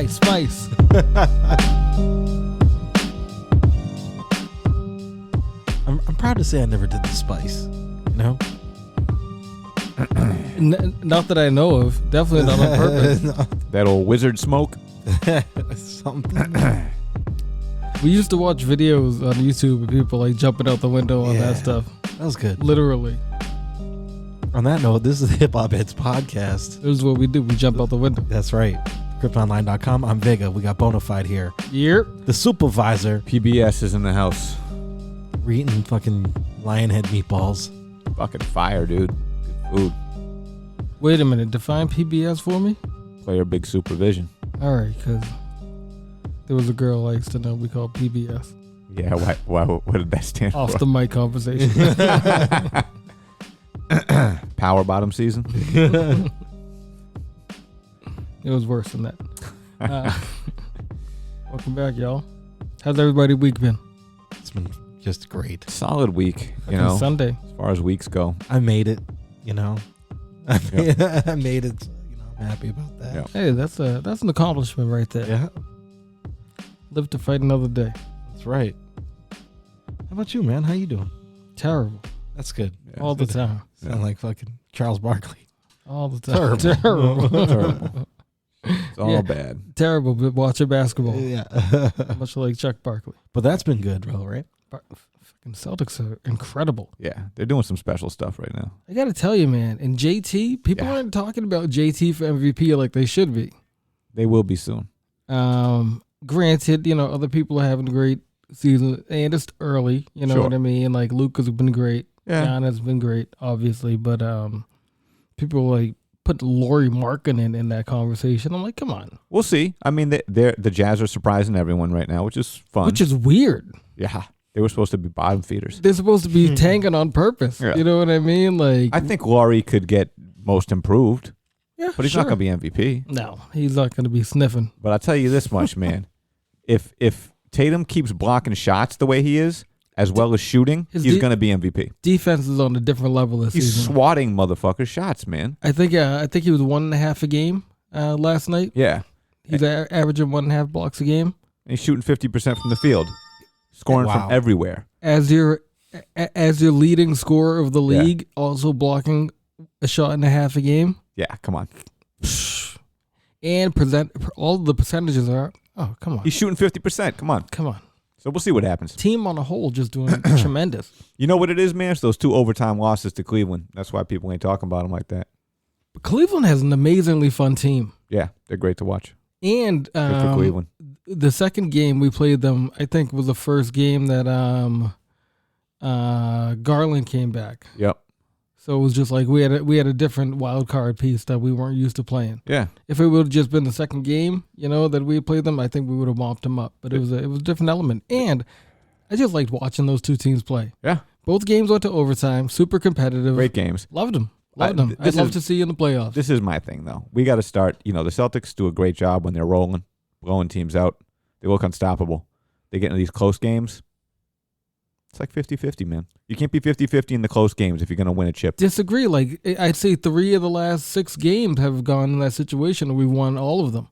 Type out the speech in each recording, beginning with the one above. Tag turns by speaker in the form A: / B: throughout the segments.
A: Spice.
B: I'm proud to say I never did the spice. You know?
A: Not that I know of. Definitely not on purpose.
B: No.
C: That old wizard smoke.
B: Something.
A: We used to watch videos on YouTube of people like jumping out the window on that stuff.
B: That was good.
A: Literally.
B: On that note, this is the HipHopHeads Podcast.
A: This is what we do. We jump out the window.
B: That's right. CryptoOnline.com. I'm Vega. We got Bonafide here.
A: Yep.
B: The supervisor.
C: PBS is in the house.
B: We're eating fucking lion head meatballs.
C: Fucking fire, dude. Good food.
A: Wait a minute. Define PBS for me?
C: Player big supervision.
A: All right, because there was a girl I used to know we called PBS.
C: Yeah, why what did that stand
A: Off
C: for?
A: the mic conversation.
C: Power bottom season?
A: It was worse than that. Welcome back, y'all. How's everybody week been?
B: It's been just great.
C: Solid week, you
A: Fucking
C: know,
A: Sunday.
C: as far as weeks go.
B: I made it, you know. I
C: Yep.
B: made it. So, you know, I'm happy about that.
C: Yep.
A: Hey, that's an accomplishment right there.
B: Yeah,
A: Live to fight another day.
B: that's right. How about you, man? How you doing?
A: Terrible.
B: That's good.
C: Yeah.
A: All the time.
B: Sound like fucking Charles Barkley.
A: All the time.
B: Terrible.
C: Terrible. It's all
A: Yeah.
C: bad.
A: Terrible, but watching basketball.
B: Yeah.
A: Much like Chuck Barkley.
B: But that's been good, bro, right?
A: Fucking Celtics are incredible.
C: Yeah, they're doing some special stuff right now.
A: I got to tell you, man. And JT, people aren't talking about JT for MVP like they should be.
C: They will be soon.
A: Granted, you know, other people are having a great season, and it's early. You know
C: Sure.
A: what I mean? Like Luke has been great.
C: Yeah.
A: John has been great, obviously. But people like put Lauri Markkanen in that conversation. I'm like, come on.
C: We'll see. I mean, the Jazz are surprising everyone right now, which is fun.
A: Which is weird.
C: Yeah, they were supposed to be bottom feeders.
A: They're supposed to be tanking on purpose.
C: Yeah.
A: You know what I mean? Like,
C: I think Laurie could get most improved,
A: yeah,
C: but he's
A: sure.
C: not going to be MVP.
A: No, he's not going to be sniffing.
C: But I'll tell you this much, man. If Tatum keeps blocking shots the way he is, as well as shooting,
A: His
C: he's going to be MVP.
A: Defense is on a different level this
C: He's
A: season.
C: swatting motherfuckers' shots, man.
A: I think he was 1.5 a game last night.
C: Yeah.
A: He's averaging 1.5 blocks a game.
C: And he's shooting 50% from the field, scoring
B: Wow.
C: from everywhere.
A: As your leading scorer of the league, also blocking a shot and a half a game.
C: Yeah, come on.
A: And all the percentages are, oh, come on.
C: He's shooting 50%. Come on.
A: Come on.
C: So we'll see what happens.
A: Team on a whole just doing tremendous.
C: You know what it is, man? It's those 2 overtime losses to Cleveland. That's why people ain't talking about them like that.
A: But Cleveland has an amazingly fun team.
C: Yeah, they're great to watch.
A: And
C: Good for Cleveland.
A: the second game we played them, I think, was the first game that Garland came back.
C: Yep.
A: So it was just like we had a different wild card piece that we weren't used to playing.
C: Yeah.
A: If it would have just been the second game, you know, that we played them, I think we would have mopped them up. But it was a different element, and I just liked watching those two teams play.
C: Yeah.
A: Both games went to overtime, super competitive.
C: Great games.
A: Loved them. I'd love to see you in the playoffs.
C: This is my thing, though. We got to start. You know, the Celtics do a great job when they're rolling, blowing teams out. They look unstoppable. They get into these close games. It's like 50-50, man. You can't be 50-50 in the close games if you're going to win a chip.
A: Disagree. Like, I'd say 3 of the last 6 games have gone in that situation, and we won all of them.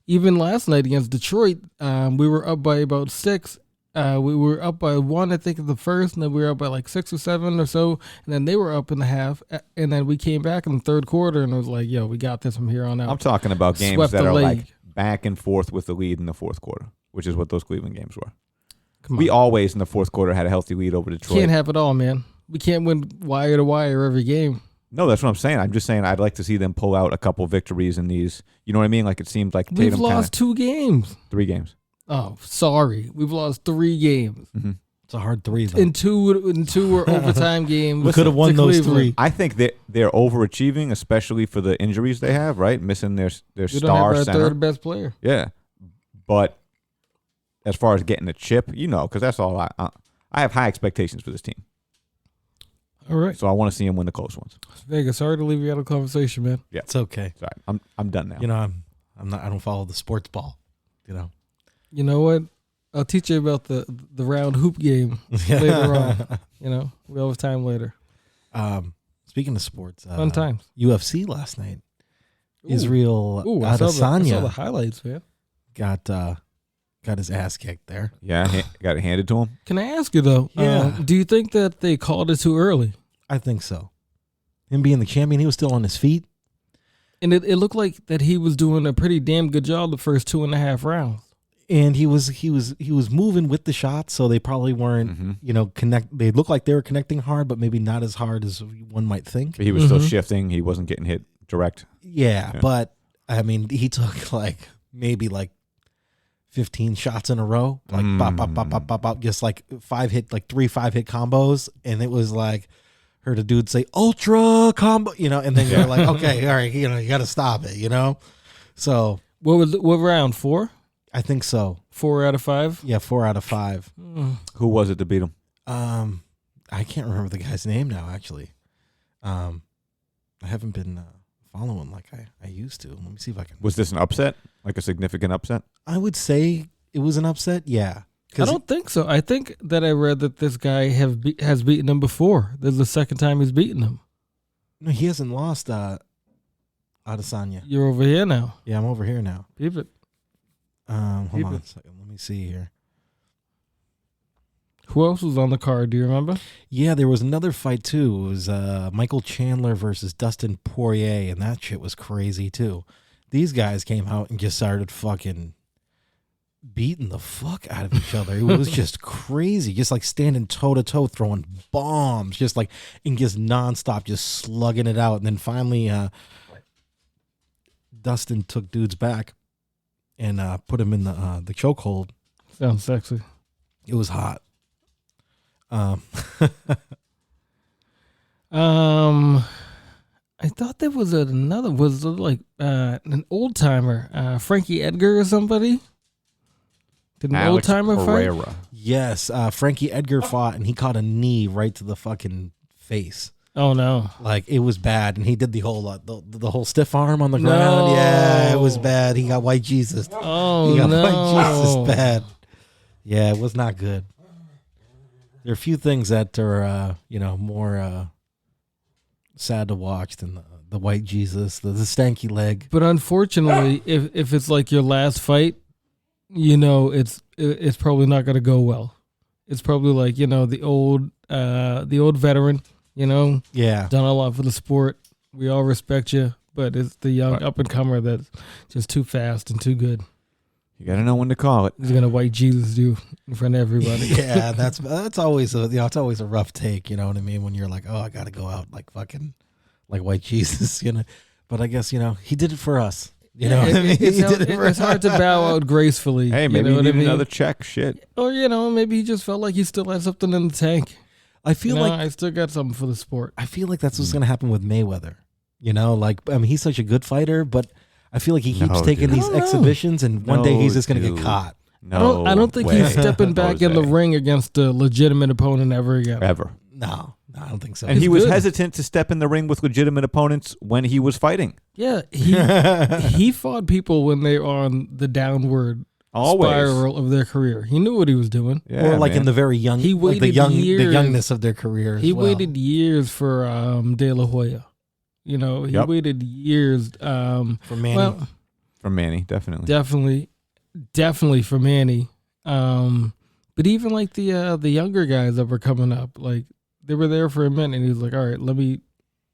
A: Even last night against Detroit, we were up by about 6. We were up by 1, I think, in the first, and then we were up by like 6 or 7 or so, and then they were up in the half, and then we came back in the third quarter, and it was like, yo, we got this from here on out.
C: I'm talking about games
A: Swept
C: that
A: the
C: are
A: league.
C: like back and forth with the lead in the fourth quarter, which is what those Cleveland games were.
A: Come on.
C: We always in the fourth quarter had a healthy lead over Detroit.
A: Can't have it all, man. We can't win wire to wire every game.
C: No, that's what I'm saying. I'm just saying I'd like to see them pull out a couple victories in these. You know what I mean? Like it seemed like
A: We've
C: Tatum
A: lost 2 games.
C: 3 games.
A: Oh, sorry. We've lost 3 games.
C: Mm-hmm.
B: It's a hard 3, though.
A: And two were overtime games.
B: We could have won
A: to
B: those
A: Cleveland.
B: 3.
C: I think they're overachieving, especially for the injuries they have, right? Missing their
A: We don't
C: star
A: have our
C: center.
A: third best player.
C: Yeah. But as far as getting a chip, you know, because that's all I have high expectations for this team.
A: All right.
C: So I want to see them win the close ones.
A: Vegas, sorry to leave you out of the conversation, man.
C: Yeah.
B: It's okay.
C: Sorry. I'm done now.
B: You know, I'm not. I don't follow the sports ball. You know.
A: You know what? I'll teach you about the round hoop game later on. You know, we'll have time later.
B: Speaking of sports,
A: Fun times.
B: UFC last night.
A: Ooh.
B: Israel
A: I saw the
B: Adesanya
A: highlights, man.
B: got his ass kicked there.
C: Yeah, got it handed to him.
A: Can I ask you though?
B: Yeah.
A: Do you think that they called it too early?
B: I think so. Him being the champion, he was still on his feet.
A: And it looked like that he was doing a pretty damn good job the first 2.5 rounds.
B: And he was moving with the shots, so they probably weren't, They looked like they were connecting hard, but maybe not as hard as one might think.
C: But he was still shifting. He wasn't getting hit direct.
B: Yeah, but I mean, he took maybe 15 shots in a row, bop, bop, bop, bop, bop, bop, just 3 5-hit combos, and it was heard a dude say ultra combo, and then you're like, okay, all right, you got to stop it, So
A: what round 4?
B: I think so.
A: 4 out of 5.
B: Yeah, 4 out of 5.
C: Who was it to beat him?
B: I can't remember the guy's name now. Actually, I haven't been following like I used to. Let me see if I can.
C: Was this an upset? Like a significant upset?
B: I would say it was an upset. Yeah.
A: I don't think so. I think that I read that this guy has beaten him before. This is the second time he's beaten him.
B: No, he hasn't lost Adesanya.
A: You're over here now.
B: Yeah, I'm over here now.
A: Keep it.
B: Hold on a second. Let me see here.
A: Who else was on the card? Do you remember?
B: Yeah, there was another fight too. It was Michael Chandler versus Dustin Poirier, and that shit was crazy too. These guys came out and just started fucking beating the fuck out of each other. It was just crazy, just standing toe to toe, throwing bombs, just and just nonstop, just slugging it out. And then finally, Dustin took dudes back and put him in the chokehold.
A: Sounds sexy.
B: It was hot.
A: I thought there was another. Was it an old timer, Frankie Edgar or somebody? Did an old timer fight?
B: Yes, Frankie Edgar fought, and he caught a knee right to the fucking face.
A: Oh no!
B: It was bad, and he did the whole the whole stiff arm on the ground.
A: No.
B: Yeah, it was bad. He got white Jesus.
A: Oh,
B: he got
A: no.
B: white Jesus bad. Yeah, it was not good. There are a few things that are more sad to watch than the white Jesus, the stanky leg.
A: But unfortunately, if it's your last fight, it's probably not going to go well. It's probably the old veteran.
B: Yeah,
A: done a lot for the sport. We all respect you, but it's the young up and comer that's just too fast and too good.
C: You got to know when to call it.
A: He's gonna white Jesus you in front of everybody.
B: Yeah, that's always it's always a rough take. You know what I mean? When you're like, oh, I got to go out fucking white Jesus. But I guess he did it for us. You know what I mean?
A: It's hard to bow out gracefully.
C: Hey, maybe you need another check. Shit.
A: Or maybe he just felt like he still had something in the tank.
B: I feel
A: I still got something for the sport.
B: I feel like that's what's going to happen with Mayweather. He's such a good fighter, but I feel like he keeps taking these exhibitions, and one day he's just going to get caught.
C: No,
A: I don't think he's stepping back in the ring against a legitimate opponent ever again.
C: Ever.
B: No, I don't think so.
C: And he was hesitant to step in the ring with legitimate opponents when he was fighting.
A: Yeah, he fought people when they were on the downward spiral of their career. He knew what he was doing.
B: Yeah, or in the very young,
A: he waited
B: the
A: years,
B: youngness of their career.
A: He waited years for De La Hoya. He waited years
B: for Manny.
A: Well,
C: for Manny, definitely
A: for Manny. But even the younger guys that were coming up, they were there for a minute, and he was like, "All right, let me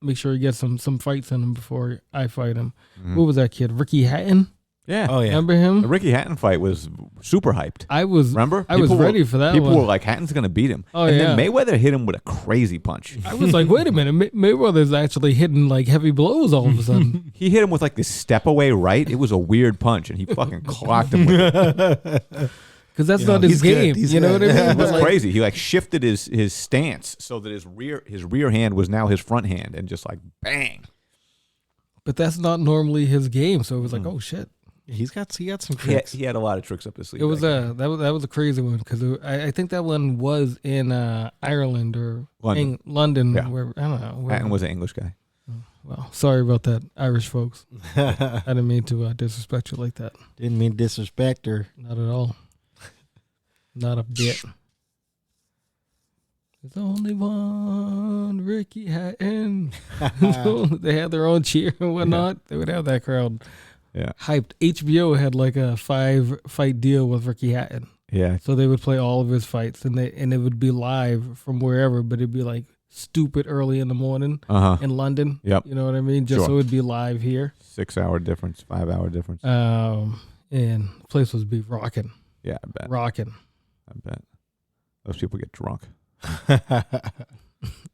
A: make sure he gets some fights in him before I fight him." Mm-hmm. What was that kid? Ricky Hatton.
C: Yeah.
B: Oh yeah.
A: Remember him?
C: The Ricky Hatton fight was super hyped.
A: I was ready for that.
C: People were like, Hatton's gonna beat him.
A: Oh,
C: and then Mayweather hit him with a crazy punch.
A: I was like, wait a minute, Mayweather's actually hitting heavy blows all of a sudden.
C: He hit him with this step away right. It was a weird punch, and he fucking clocked him with it.
A: Because that's not his game. You know what I mean?
C: It was crazy. He shifted his stance so that his rear hand was now his front hand, and just bang.
A: But that's not normally his game. So it was like, oh shit.
B: He got some tricks.
C: He had a lot of tricks up his sleeve.
A: It was that was a crazy one because I think that one was in Ireland or London.
C: Yeah.
A: Where I don't know.
C: Hatton was an English guy.
A: Well, sorry about that, Irish folks. I didn't mean to disrespect you like that.
B: Didn't mean to disrespect her.
A: Not at all. Not a bit. There's only one Ricky Hatton. They had their own cheer and whatnot. They would have that crowd
C: Yeah.
A: hyped. HBO had like a 5-fight deal with Ricky Hatton.
C: Yeah.
A: So they would play all of his fights, and it would be live from wherever, but it'd be like stupid early in the morning in London.
C: Yep.
A: You know what I mean? Just so it'd be live here.
C: 6-hour difference, 5-hour difference.
A: And the place would be rocking.
C: Yeah, I bet.
A: Rocking.
C: I bet. Those people get drunk.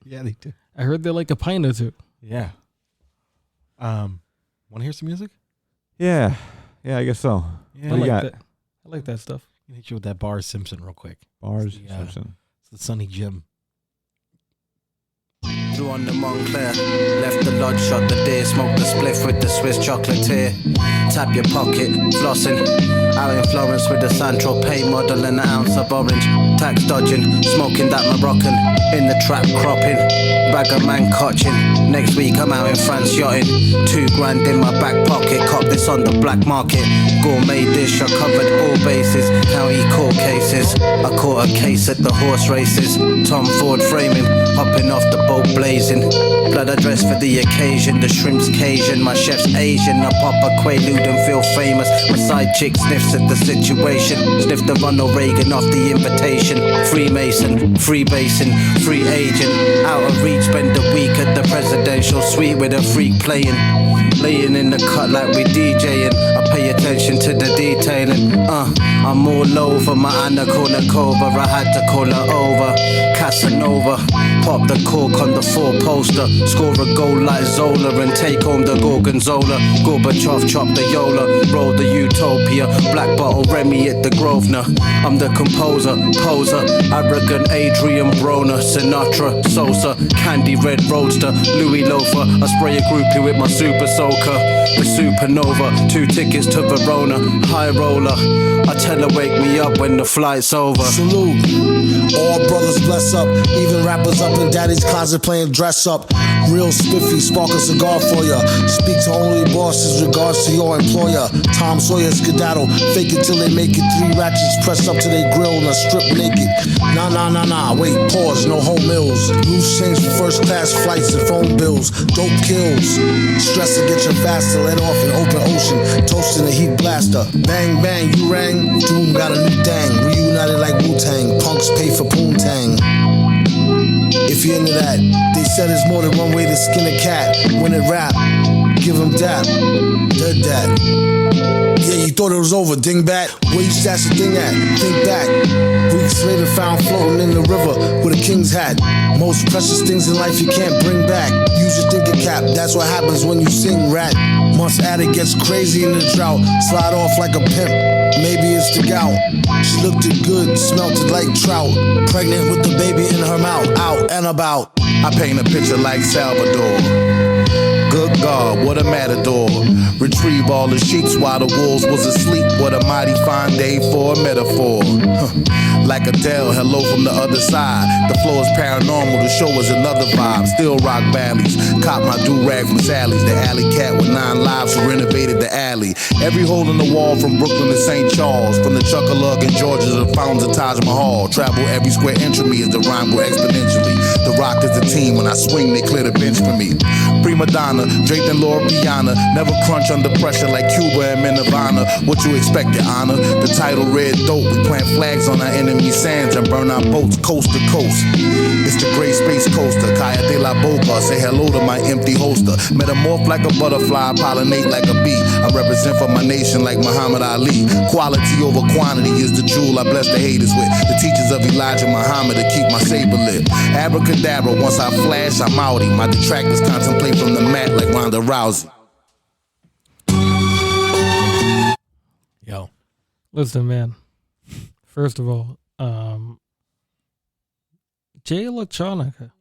B: Yeah, they do.
A: I heard they like a pint or two.
B: Yeah. Want to hear some music?
C: Yeah. Yeah, I guess so.
B: Yeah.
C: What do you got?
A: That. I like that stuff.
B: Let me hit you with that Bars Simpson real quick.
C: Bars
B: It's the,
C: Simpson.
B: It's the Sunny Jim.
D: Drew on the Montclair, left the lodge, shot the deer, smoked the spliff with the Swiss chocolatier. Tap your pocket, flossing. Out in Florence with the Santro pay model and an ounce of orange. Tax dodging, smoking that Moroccan. In the trap cropping, bag of man cotching. Next week I'm out in France yachting. $2,000 in my back pocket, cop this on the black market. Gourmet dish, I covered all bases. County court cases, I caught a case at the horse races. Tom Ford framing, hopping off the boat blazing. Blood I dress for the occasion, the shrimp's Cajun, my chef's Asian. I pop a Quaalude and feel famous. My side chick sniffs at the situation. Sniff the Ronald Reagan off the invitation. Freemason, freebasin, free agent. Out of reach, spend a week at the presidential suite with a freak playing. Laying in the cut like we DJing. I pay attention to the detailing. I'm all over my Anna Kournikova. I had to call her over. Casanova, pop the cork on the 4-poster. Score a goal like Zola and take home the Gorgonzola. Gorbachev chop the Yola, roll the Utopia. Black bottle Remy at the Grosvenor. I'm the composer, poser, arrogant Adrian Broner, Sinatra, Sosa, Candy Red Roadster, Louis Loafer. I spray a groupie with my super soaker, the supernova. 2 tickets to Verona, high roller. I tell her wake me up when the flight's over.
E: Salute, all brothers bless up. Even rappers up in daddy's closet playing dress up. Real spiffy, spark a cigar for ya. Speak to only bosses, regards to your employer. Tom Sawyer skedaddle, fake it till they make it. 3 ratchets pressed up to their grill and a strip naked. Nah, wait, pause, no home meals. Loose change for first class flights and phone bills. Dope kills, stress to get your faster. Let off an open ocean, toasting a heat blaster. Bang, bang, you rang, Doom got a new thing. Reunited like Wu-Tang, punks pay for poontang. If you're into that, they said there's more than one way to skin a cat. When it rap, give them dap, dead that. Yeah, you thought it was over, dingbat. Where you stash the thing at? Think back. Weeks later found floating in the river with a king's hat. Most precious things in life you can't bring back. Use your thinking cap, that's what happens when you sing rat. Months addict gets crazy in the drought. Slide off like a pimp, maybe it's the gout. She looked it good, smelt it like trout. Pregnant with the baby in her mouth, out and about.
F: I paint a picture like Salvador. Good God, what a matador. Retrieve all the sheets while the wolves was asleep. What a mighty fine day for a metaphor. Like Adele, hello from the other side. The flow is paranormal, the show is another vibe. Still rock valleys, cop my do-rag from Sally's. The alley cat with 9 lives who renovated the alley. Every hole in the wall from Brooklyn to St. Charles. From the Chuckalug in Georgia to the fountains of Taj Mahal. Travel every square inch of me as the rhyme grow exponentially. The Rock is the team, when I swing they clear the bench for me. Prima donna, draped in Laura Piana. Never crunch under pressure like Cuba and Nirvana. What you expect, your honor? The title Red Dope. We plant flags on our enemy's sands and burn our boats coast to coast. It's the Great Space Coaster. Kaya de la Boca. Say hello to my empty holster. Metamorph like a butterfly, pollinate like a bee. I represent for my nation like Muhammad Ali. Quality over quantity is the jewel I bless the haters with. The teachers of Elijah Muhammad to keep my saber lit. Abracadabra, once I flash, I'm outie. My detractors contemplate from the mat like Ronda Rousey.
B: Yo.
A: Listen, man. First of all, Jay Electronica.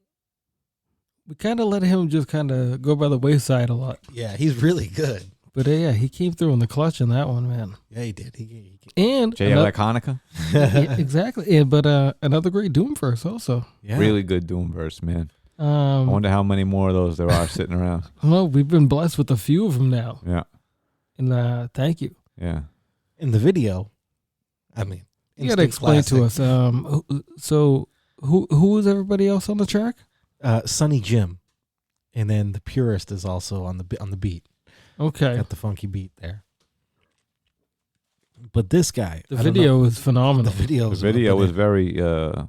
A: We kind of let him just kind of go by the wayside a lot.
B: Yeah, he's really good.
A: But yeah, he came through in the clutch in that one, man.
B: Yeah, he did. He
A: And
C: Jay Electronica?
A: Yeah, exactly. Yeah, but another great Doom verse also.
B: Yeah.
C: Really good Doom verse, man. I wonder how many more of those there are sitting around.
A: Well, we've been blessed with a few of them now.
C: Yeah.
A: And thank you.
C: Yeah.
B: In the video, I mean,
A: you got to explain to us. So who is everybody else on the track?
B: Sunny Jim, and then the Purist is also on the beat.
A: Okay.
B: Got the funky beat there. But this guy,
A: The video was phenomenal.
B: The video
C: was very, yeah,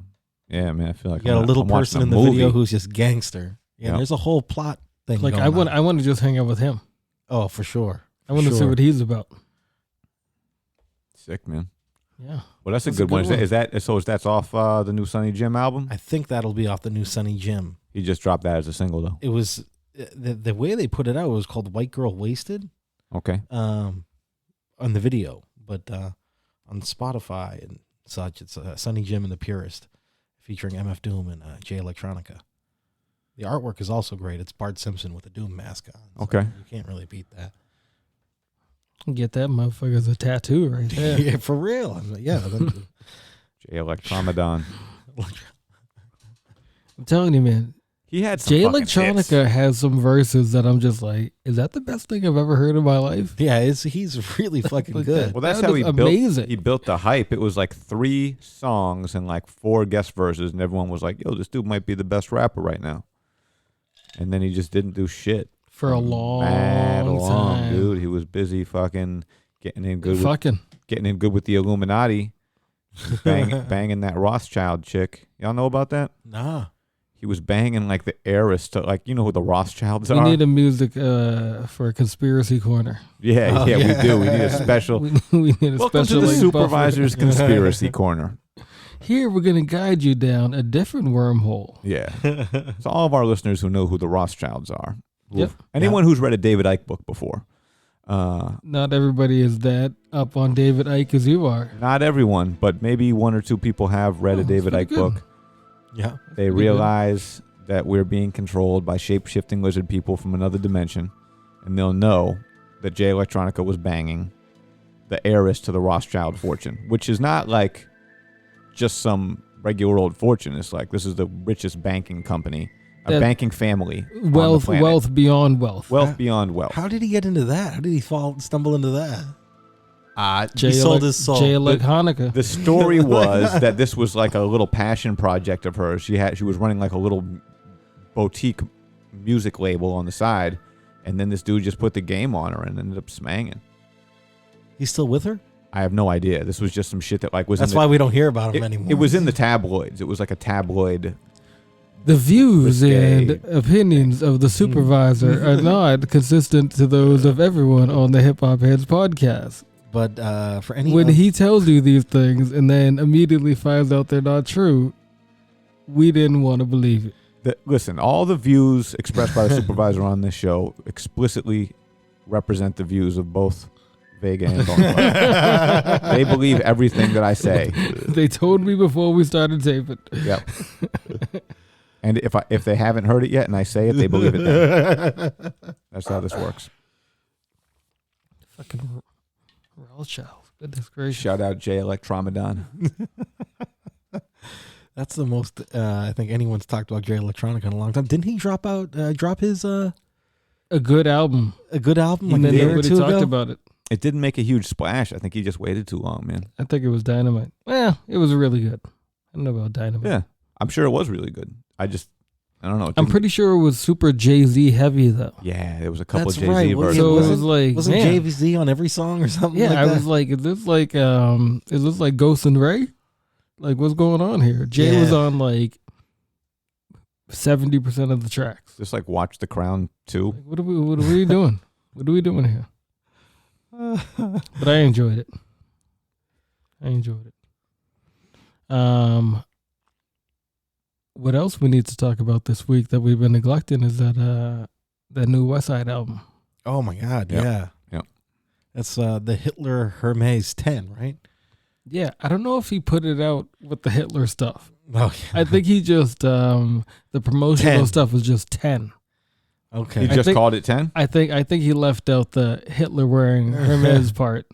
C: man. I feel like
B: you got a little person in the
C: movie.
B: video who's just gangster. Yeah, there's a whole plot thing.
A: Like
B: going
A: I want to just hang out with him.
B: Oh, for sure.
A: I want to see what he's about.
C: Sick, man.
A: Yeah.
C: Well, that's a good one. Is that's off the new Sonny Jim album?
B: I think that'll be off the new Sonny Jim.
C: He just dropped that as a single though.
B: It was the way they put it out was called White Girl Wasted.
C: Okay.
B: On the video, but on Spotify and such, it's Sonny Jim and the Purist, featuring MF Doom and Jay Electronica. The artwork is also great. It's Bart Simpson with a Doom mask on. So
C: okay.
B: You can't really beat that.
A: Get that motherfucker as a tattoo right there.
B: Yeah, for real. I'm like, yeah.
C: Jay Electronica.
A: I'm telling you, man.
C: He had some
A: Jay
C: fucking
A: Electronica
C: hits.
A: has some verses that I'm just like, is that the best thing I've ever heard in my life?
B: Yeah, he's really fucking
A: Like
B: good.
A: that.
C: Well, that's
A: That
C: how
A: was
C: he
A: amazing.
C: built the hype. It was like 3 songs and like 4 guest verses, and everyone was like, "Yo, this dude might be the best rapper right now." And then he just didn't do shit
A: For a long
C: time,
A: time.
C: dude. He was busy fucking getting in good with the Illuminati, banging that Rothschild chick. Y'all know about that?
B: Nah.
C: He was banging like the heiress to, like, you know who the Rothschilds
A: We
C: are?
A: need a music for a conspiracy corner.
C: Yeah, we do. We need a special.
A: We need a
C: Welcome
A: special
C: to the
A: like,
C: Supervisor's
A: buffer.
C: Conspiracy Corner.
A: Here we're gonna guide you down a different wormhole.
C: Yeah. So all of our listeners who know who the Rothschilds are.
A: Yep.
C: Anyone who's read a David Icke book before.
A: Not everybody is that up on David Icke as you are.
C: Not everyone, but maybe 1 or 2 people have read a David Icke book.
B: Yeah.
C: They realize that we're being controlled by shape-shifting lizard people from another dimension, and they'll know that Jay Electronica was banging the heiress to the Rothschild fortune, which is not like just some regular old fortune. It's like this is the richest banking company, banking family.
A: Wealth beyond wealth.
C: Wealth beyond wealth.
B: How did he get into that? How did he stumble into that?
A: He
B: sold his soul.
A: Jay Electronica.
C: The story was that this was like a little passion project of hers. She was running like a little boutique music label on the side, and then this dude just put the game on her and ended up smanging.
B: He's still with her?
C: I have no idea. This was just some shit that like was.
B: That's why we don't hear about him anymore.
C: It was in the tabloids. It was like a tabloid.
A: The views
C: Risque.
A: and opinions of the supervisor are not consistent to those of everyone on the HipHopHeads podcast.
B: But for any
A: When he tells you these things and then immediately finds out they're not true, we didn't want to believe it.
C: Listen, all the views expressed by the supervisor on this show explicitly represent the views of both Vega and Bone. They believe everything that I say.
A: They told me before we started taping.
C: Yep. And if they haven't heard it yet and I say it, they believe it then. That's how this works.
A: Fucking Rothschild. Goodness gracious.
C: Shout out Jay Electronica.
B: That's the most I think anyone's talked about Jay Electronica in a long time. Didn't he drop his
A: a good album.
B: a good album
A: And
B: like
A: then
B: a year or
A: nobody
B: two
A: talked
B: ago?
A: about it.
C: It didn't make a huge splash. I think he just waited too long, man.
A: I think it was Dynamite. Well, it was really good. I don't know about Dynamite.
C: Yeah, I'm sure it was really good. I don't know.
A: I'm pretty sure it was super Jay-Z heavy though.
C: Yeah, there was a couple
B: That's
C: of Jay-Z
B: right.
C: versions.
A: So it
B: Wasn't-
A: was like,
B: Wasn't
A: man.
B: Jay-Z on every song or something
A: Yeah,
B: like
A: I
B: that?
A: was like, is this like Ghost and Ray? Like, what's going on here? Jay was
B: Yeah.
A: on like 70% of the tracks.
C: Just like Watch the Crown 2.
A: Like, what are we doing? What are we doing here? But I enjoyed it. What else we need to talk about this week that we've been neglecting is that new Westside album.
B: Oh my God,
C: Yep.
B: yeah.
C: Yep.
B: That's the Hitler Hermes 10, right?
A: Yeah, I don't know if he put it out with the Hitler stuff.
B: Oh,
A: I think he just the promotional
B: 10.
A: stuff was just 10.
B: okay.
C: He
A: I
C: just
A: think-
C: called it 10?
A: I think he left out the Hitler wearing Hermes part.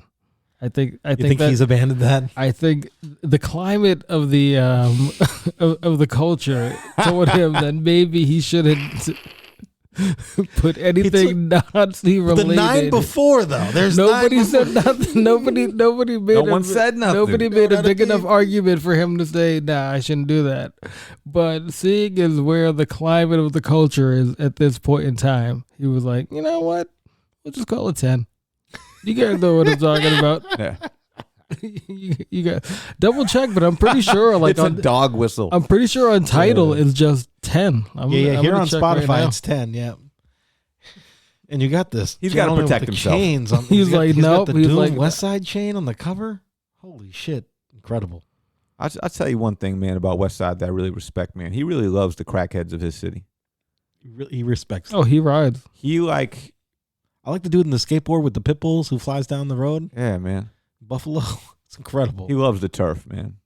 A: I think
B: You think
A: that
B: he's abandoned that?
A: I think the climate of the of the culture told him that maybe he shouldn't put anything Nazi related.
B: The 9 before, though. There's
A: Nobody
B: 9
A: said nothing. Nobody made.
C: No one said nothing.
A: Nobody made a
B: Not a
A: big enough
B: peep.
A: argument for him to say, "Nah, I shouldn't do that." But seeing as where the climate of the culture is at this point in time, he was like, "You know what? We'll just call it 10." You guys know what I'm talking about.
C: Yeah.
A: you got double check, but I'm pretty sure like
C: It's a dog whistle.
A: I'm pretty sure on Tidal it's just 10. I'm
B: Here
A: gonna
B: on
A: check right
B: Spotify
A: now.
B: it's 10. Yeah. And you got this.
C: He's gotta
B: gentleman with
C: protect
B: the
C: himself.
B: Chains on,
A: He's like,
B: he's
A: nope,
B: got the
A: he's
B: Doom
A: like-
B: Westside chain on the cover. Holy shit. Incredible.
C: I'll tell you one thing, man, about Westside that I really respect, man. He really loves the crackheads of his city.
B: He respects.
A: Oh, he rides.
C: He like,
B: I like the dude in the skateboard with the pit bulls who flies down the road.
C: yeah, man.
B: Buffalo. It's incredible.
C: He loves the turf, man.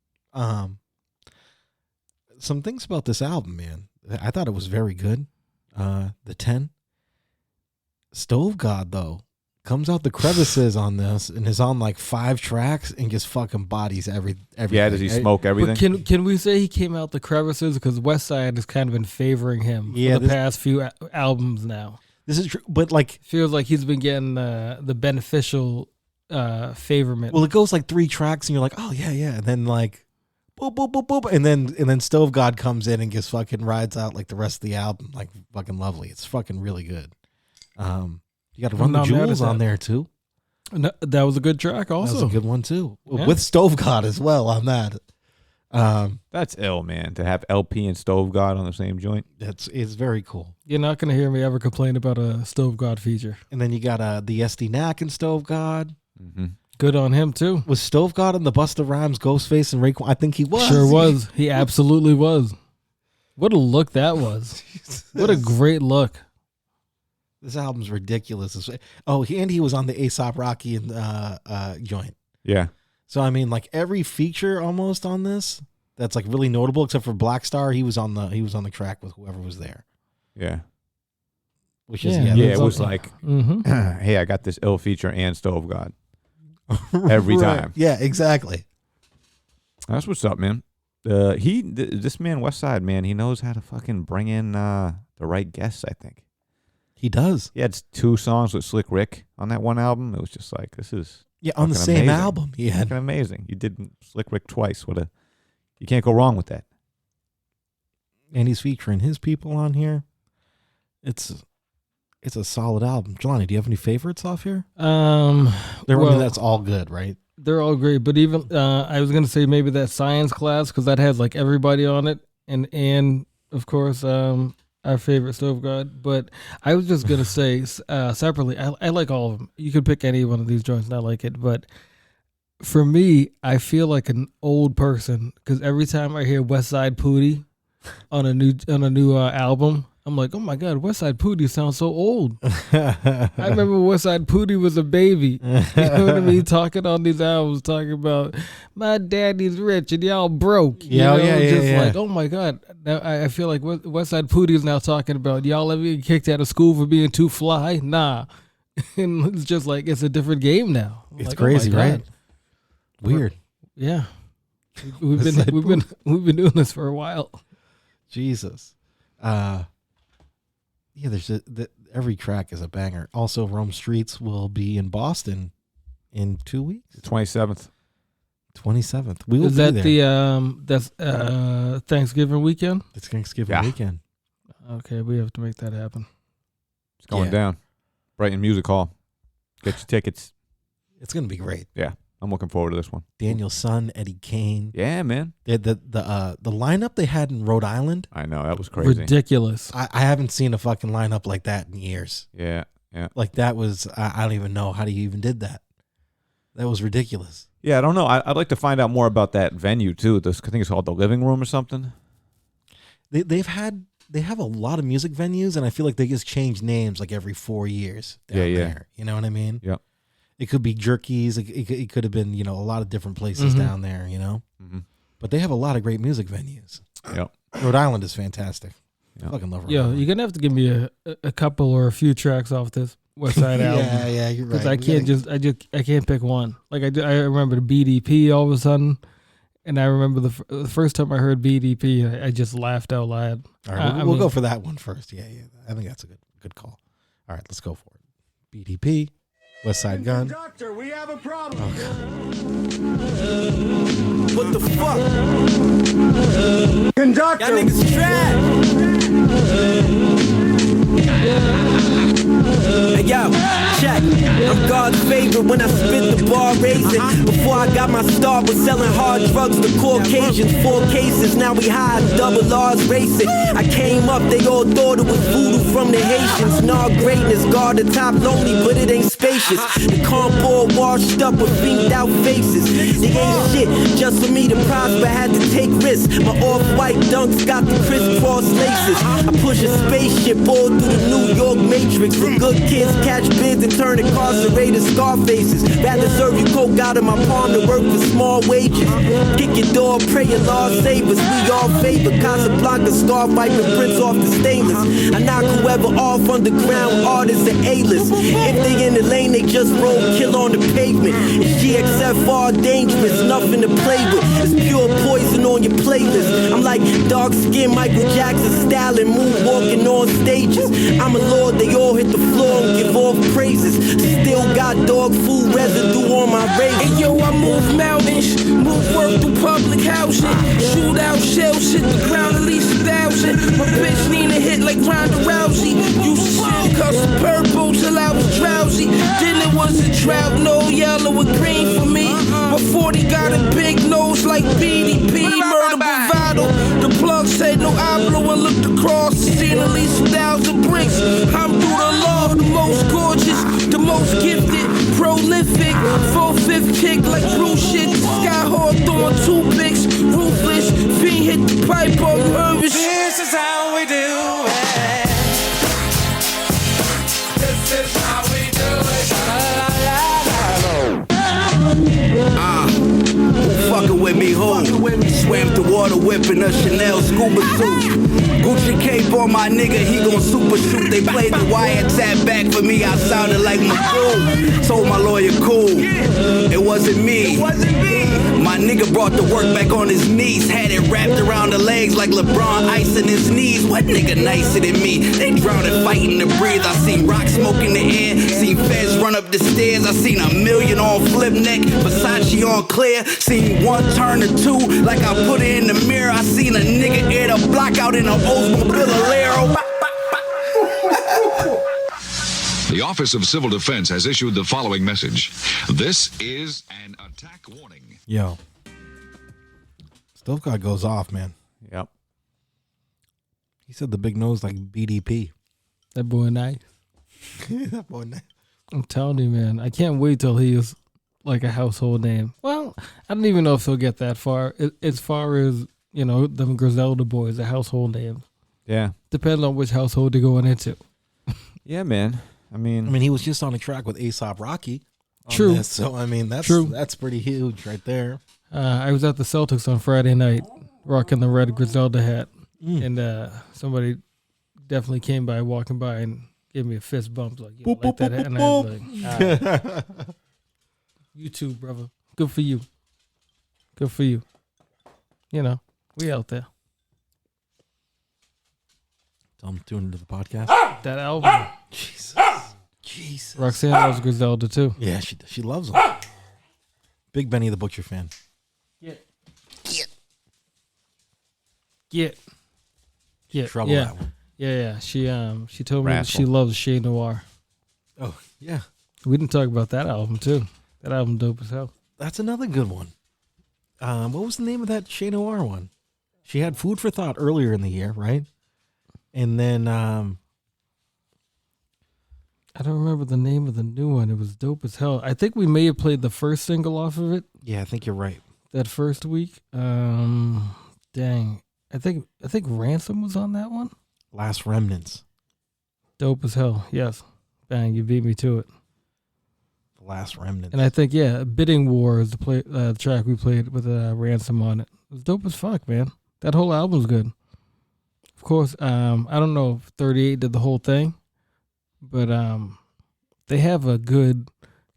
B: Some things about this album, man. I thought it was very good. The 10. Stove God, though, comes out the crevices on this and is on like 5 tracks and just fucking bodies everything.
C: Yeah, does he smoke everything?
A: But can we say he came out the crevices because Westside has kind of been favoring him
B: Yeah,
A: for the past few albums now.
B: This is true, but like,
A: Feels like he's been getting the beneficial favorment.
B: well, it goes like 3 tracks and you're like, oh yeah, and then like, boop boop boop boop, and then Stove God comes in and just fucking rides out like the rest of the album, like fucking lovely. It's fucking really good. You got to Run the
A: I'm not mad
B: Jewels
A: at
B: on
A: that.
B: there too.
A: No, that was a good track also.
B: That was a good one too,
A: Yeah.
B: with Stove God as well on that.
C: That's ill, man. To have LP and Stove God on the same joint.
B: It's very cool.
A: You're not going to hear me ever complain about a Stove God feature.
B: And then you got the SD Knack and Stove God.
C: Mm-hmm.
A: Good on him too.
B: Was Stove God in the Busta Rhymes, Ghostface, and Raekwon? I think he was.
A: Sure was. He absolutely was. What a look that was. What a great look.
B: This album's ridiculous. He was on the A$AP Rocky and joint.
C: Yeah.
B: So I mean, like every feature almost on this that's like really notable, except for Black Star, he was on the track with whoever was there.
C: Yeah.
B: Which is
A: Yeah.
C: Yeah,
A: that's
C: it was
A: awesome.
C: like,
A: Mm-hmm.
C: hey, I got this ill feature and Stove God. Every
B: Right.
C: time.
B: Yeah, exactly.
C: That's what's up, man. This man, Westside, man, he knows how to fucking bring in the right guests, I think.
B: He does.
C: He had 2 songs with Slick Rick on that one album. It was just like, this is
B: Yeah, on the
C: fucking
B: same
C: amazing.
B: album. He had
C: fucking amazing. You did Slick Rick twice. You can't go wrong with that.
B: and he's featuring his people on here. It's a solid album. Jelani, do you have any favorites off here? That's all good, right?
A: They're all great, but even I was gonna say maybe that science class because that has like everybody on it, and of course our favorite Stove God. But I was just gonna say separately, I like all of them. You could pick any one of these joints, and I like it. But for me, I feel like an old person because every time I hear Westside Pootie on a new album, I'm like, oh my God, Westside Pootie sounds so old. I remember Westside Pootie was a baby. You know what I mean? Talking on these albums, talking about my daddy's rich and y'all broke. You know, like, oh my God. Now I feel like Westside Pootie is now talking about y'all ever get kicked out of school for being too fly? Nah. And it's just like, it's a different game now. I'm
B: It's
A: like, oh my
B: crazy,
A: God.
B: right? Weird.
A: Yeah. We've been doing this for a while.
B: Jesus. Yeah, every track is a banger. Also, Rome Streets will be in Boston in 2 weeks.
C: 27th.
B: 27th. We will
A: Is
B: be
A: that
B: there.
A: that's Thanksgiving weekend?
B: It's Thanksgiving
C: Yeah.
B: weekend.
A: Okay, we have to make that happen.
C: It's going
B: Yeah.
C: down. Brighton Music Hall. Get your tickets.
B: It's gonna be great.
C: I'm looking forward to this one.
B: Daniel's son, Eddie Kane.
C: Yeah, man.
B: The lineup they had in Rhode Island.
C: I know. That was crazy.
A: Ridiculous.
B: I haven't seen a fucking lineup like that in years.
C: Yeah. Yeah.
B: Like that was I don't even know how you even did that. That was ridiculous.
C: Yeah, I don't know. I'd like to find out more about that venue, too. I think it's called The Living Room or something.
B: They have a lot of music venues, and I feel like they just change names like every 4 years. Down
C: Yeah.
B: there. You know what I mean?
C: Yeah.
B: It could be Jerky's. It could have been, a lot of different places down there,
C: Mm-hmm.
B: But they have a lot of great music venues.
C: Yep.
B: Rhode Island is fantastic.
C: Yeah.
B: Fucking love Rhode
A: Yo,
B: Island.
A: you're gonna have to give me a couple or a few tracks off this Westside album.
B: Yeah, you're right.
A: Because I can't pick one. Like I remember the BDP all of a sudden, and I remember the first time I heard BDP, I just laughed out loud.
B: All right, we'll go for that one first. Yeah. I think that's a good call. All right, let's go for it. BDP, Westside Gunn.
G: Doctor, we have a problem.
H: What the fuck?
G: Conductor.
H: Y'all niggas trash. Hey yo, check. I'm God's favorite when I spit the bar raising. Before I got my start was selling hard drugs to Caucasians. 4 cases, now we high, double R's racing. I came up, they all thought it was voodoo from the Haitians. Nah, greatness, guard the top lonely, but it ain't spacious. The cardboard washed up with beamed out faces. They ain't shit, just for me to prosper, had to take risks. My off-white dunks got the crisscross laces. I push a spaceship all through the New York matrix. The good kids catch bids and turn incarcerated scar faces. Rather serve you coke out of my palm to work for small wages. Kick your door, pray your Lord save us. We all favor Casablanca, scar wiping prints off the stainless. I knock whoever off underground artists and A-list. If they in the lane, they just roll kill on the pavement. It's GXFR dangerous, nothing to play with. It's pure poison on your playlist. I'm like dark skin Michael Jackson style and moonwalking on stages. I'm a lord, they all hit the floor and give off praises. Still got dog food residue on my razor.
G: Hey yo, I move mountains, move work through public housing. Shoot out shells, hit the ground at least 1,000. My bitch need a hit like Ronda Rousey. Used to sip cups of purple till I was drowsy. Then it was a drought, no yellow or green for me. My 40 got a big nose like BDP. Murder bravado. The plug said no hablo and looked across. Seen at least 1,000 bricks. I'm through the law, the most gorgeous, the most gifted, prolific. 4/5 kick like blue shit. Sky Hawthorne, 2 picks, ruthless. Fiend hit the pipe, all you heard is
H: This is how we do it. This is how we do it.
D: Who fucking with me, who? Swam the water whipping a Chanel scuba suit. Gucci cape on my nigga, he gon' super shoot. They played the wiretap back for me, I sounded like Magoo. Told my lawyer, cool, it wasn't me. My nigga brought the work back on his knees. Had it wrapped around the legs like LeBron icing his knees. What nigga nicer than me? They drowning fighting to breathe. I seen rock smoke in the air, seen feds run up the stairs. I seen a million on flip neck, Versace on clear. Seen 1 turn to 2 like I put it in the mirror. I seen a nigga air the block out in an Oldsmobile Alero.
I: The Office of Civil Defense has issued the following message. This is an attack warning.
B: Yo. Stove God goes off, man.
C: Yep.
B: He said the big nose like BDP.
A: That boy nice.
B: That boy nice.
A: I'm telling you, man. I can't wait till he is like a household name. Well, I don't even know if he'll get that far. As far as, you know, them Griselda boys, a household name.
C: Yeah.
A: Depends on which household they're going into.
C: Yeah, man. I mean,
B: he was just on a track with Aesop Rocky.
A: True.
B: This, so, I mean, that's
A: True.
B: That's pretty huge right there.
A: I was at the Celtics on Friday night, rocking the red Griselda hat. And somebody definitely came by, walking by, and gave me a fist bump. Like, you like that hat? And I was like, right. You too, brother. Good for you. Good for you. You know, we out there.
B: I'm tuning into the podcast.
A: That album.
B: Jesus.
A: Roxanne loves Griselda too.
B: Yeah, she loves him. Big Benny the Butcher fan.
A: Yeah.
B: Trouble
A: Yeah.
B: that one.
A: Yeah. She told me that
C: Rascal.
A: she loves Chez Noir.
B: Oh, yeah.
A: We didn't talk about that album too. That album dope as hell.
B: That's another good one. What was the name of that Chez Noir one? She had Food for Thought earlier in the year, right? And then
A: I don't remember the name of the new one. It was dope as hell. I think we may have played the first single off of it
B: yeah, I think you're right.
A: that first week. Dang. I think Ransom was on that one.
B: Last Remnants.
A: Dope as hell. Yes. Bang, you beat me to it.
B: The Last Remnants.
A: And I think, yeah, Bidding War is the track we played with Ransom on it. It was dope as fuck, man. That whole album's good. Of course, I don't know if 38 did the whole thing, but they have a good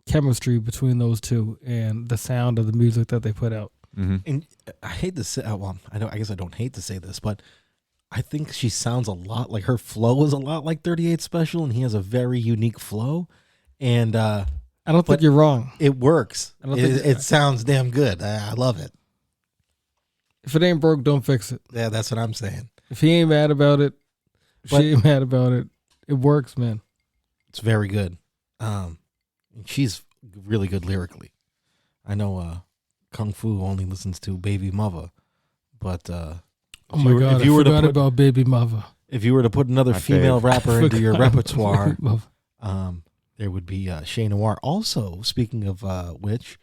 A: chemistry between those two and the sound of the music that they put out.
C: Mm-hmm.
B: And I hate to say, well, I guess I don't hate to say this, but I think she sounds a lot like, her flow is a lot like 38 Special, and he has a very unique flow. And
A: I don't think you're wrong.
B: it works.
A: I don't think
B: It sounds damn good. I love it.
A: If it ain't broke, don't fix it.
B: Yeah, that's what I'm saying.
A: If he ain't mad about it, if
B: But-
A: she ain't mad about it, it works, man.
B: It's very good. She's really good lyrically. I know Kung Fu only listens to Baby Mother, but
A: oh my God, I forgot about Baby Mother.
B: If you were to put another female rapper into your repertoire, there would be Shay Noir. Also, speaking of which,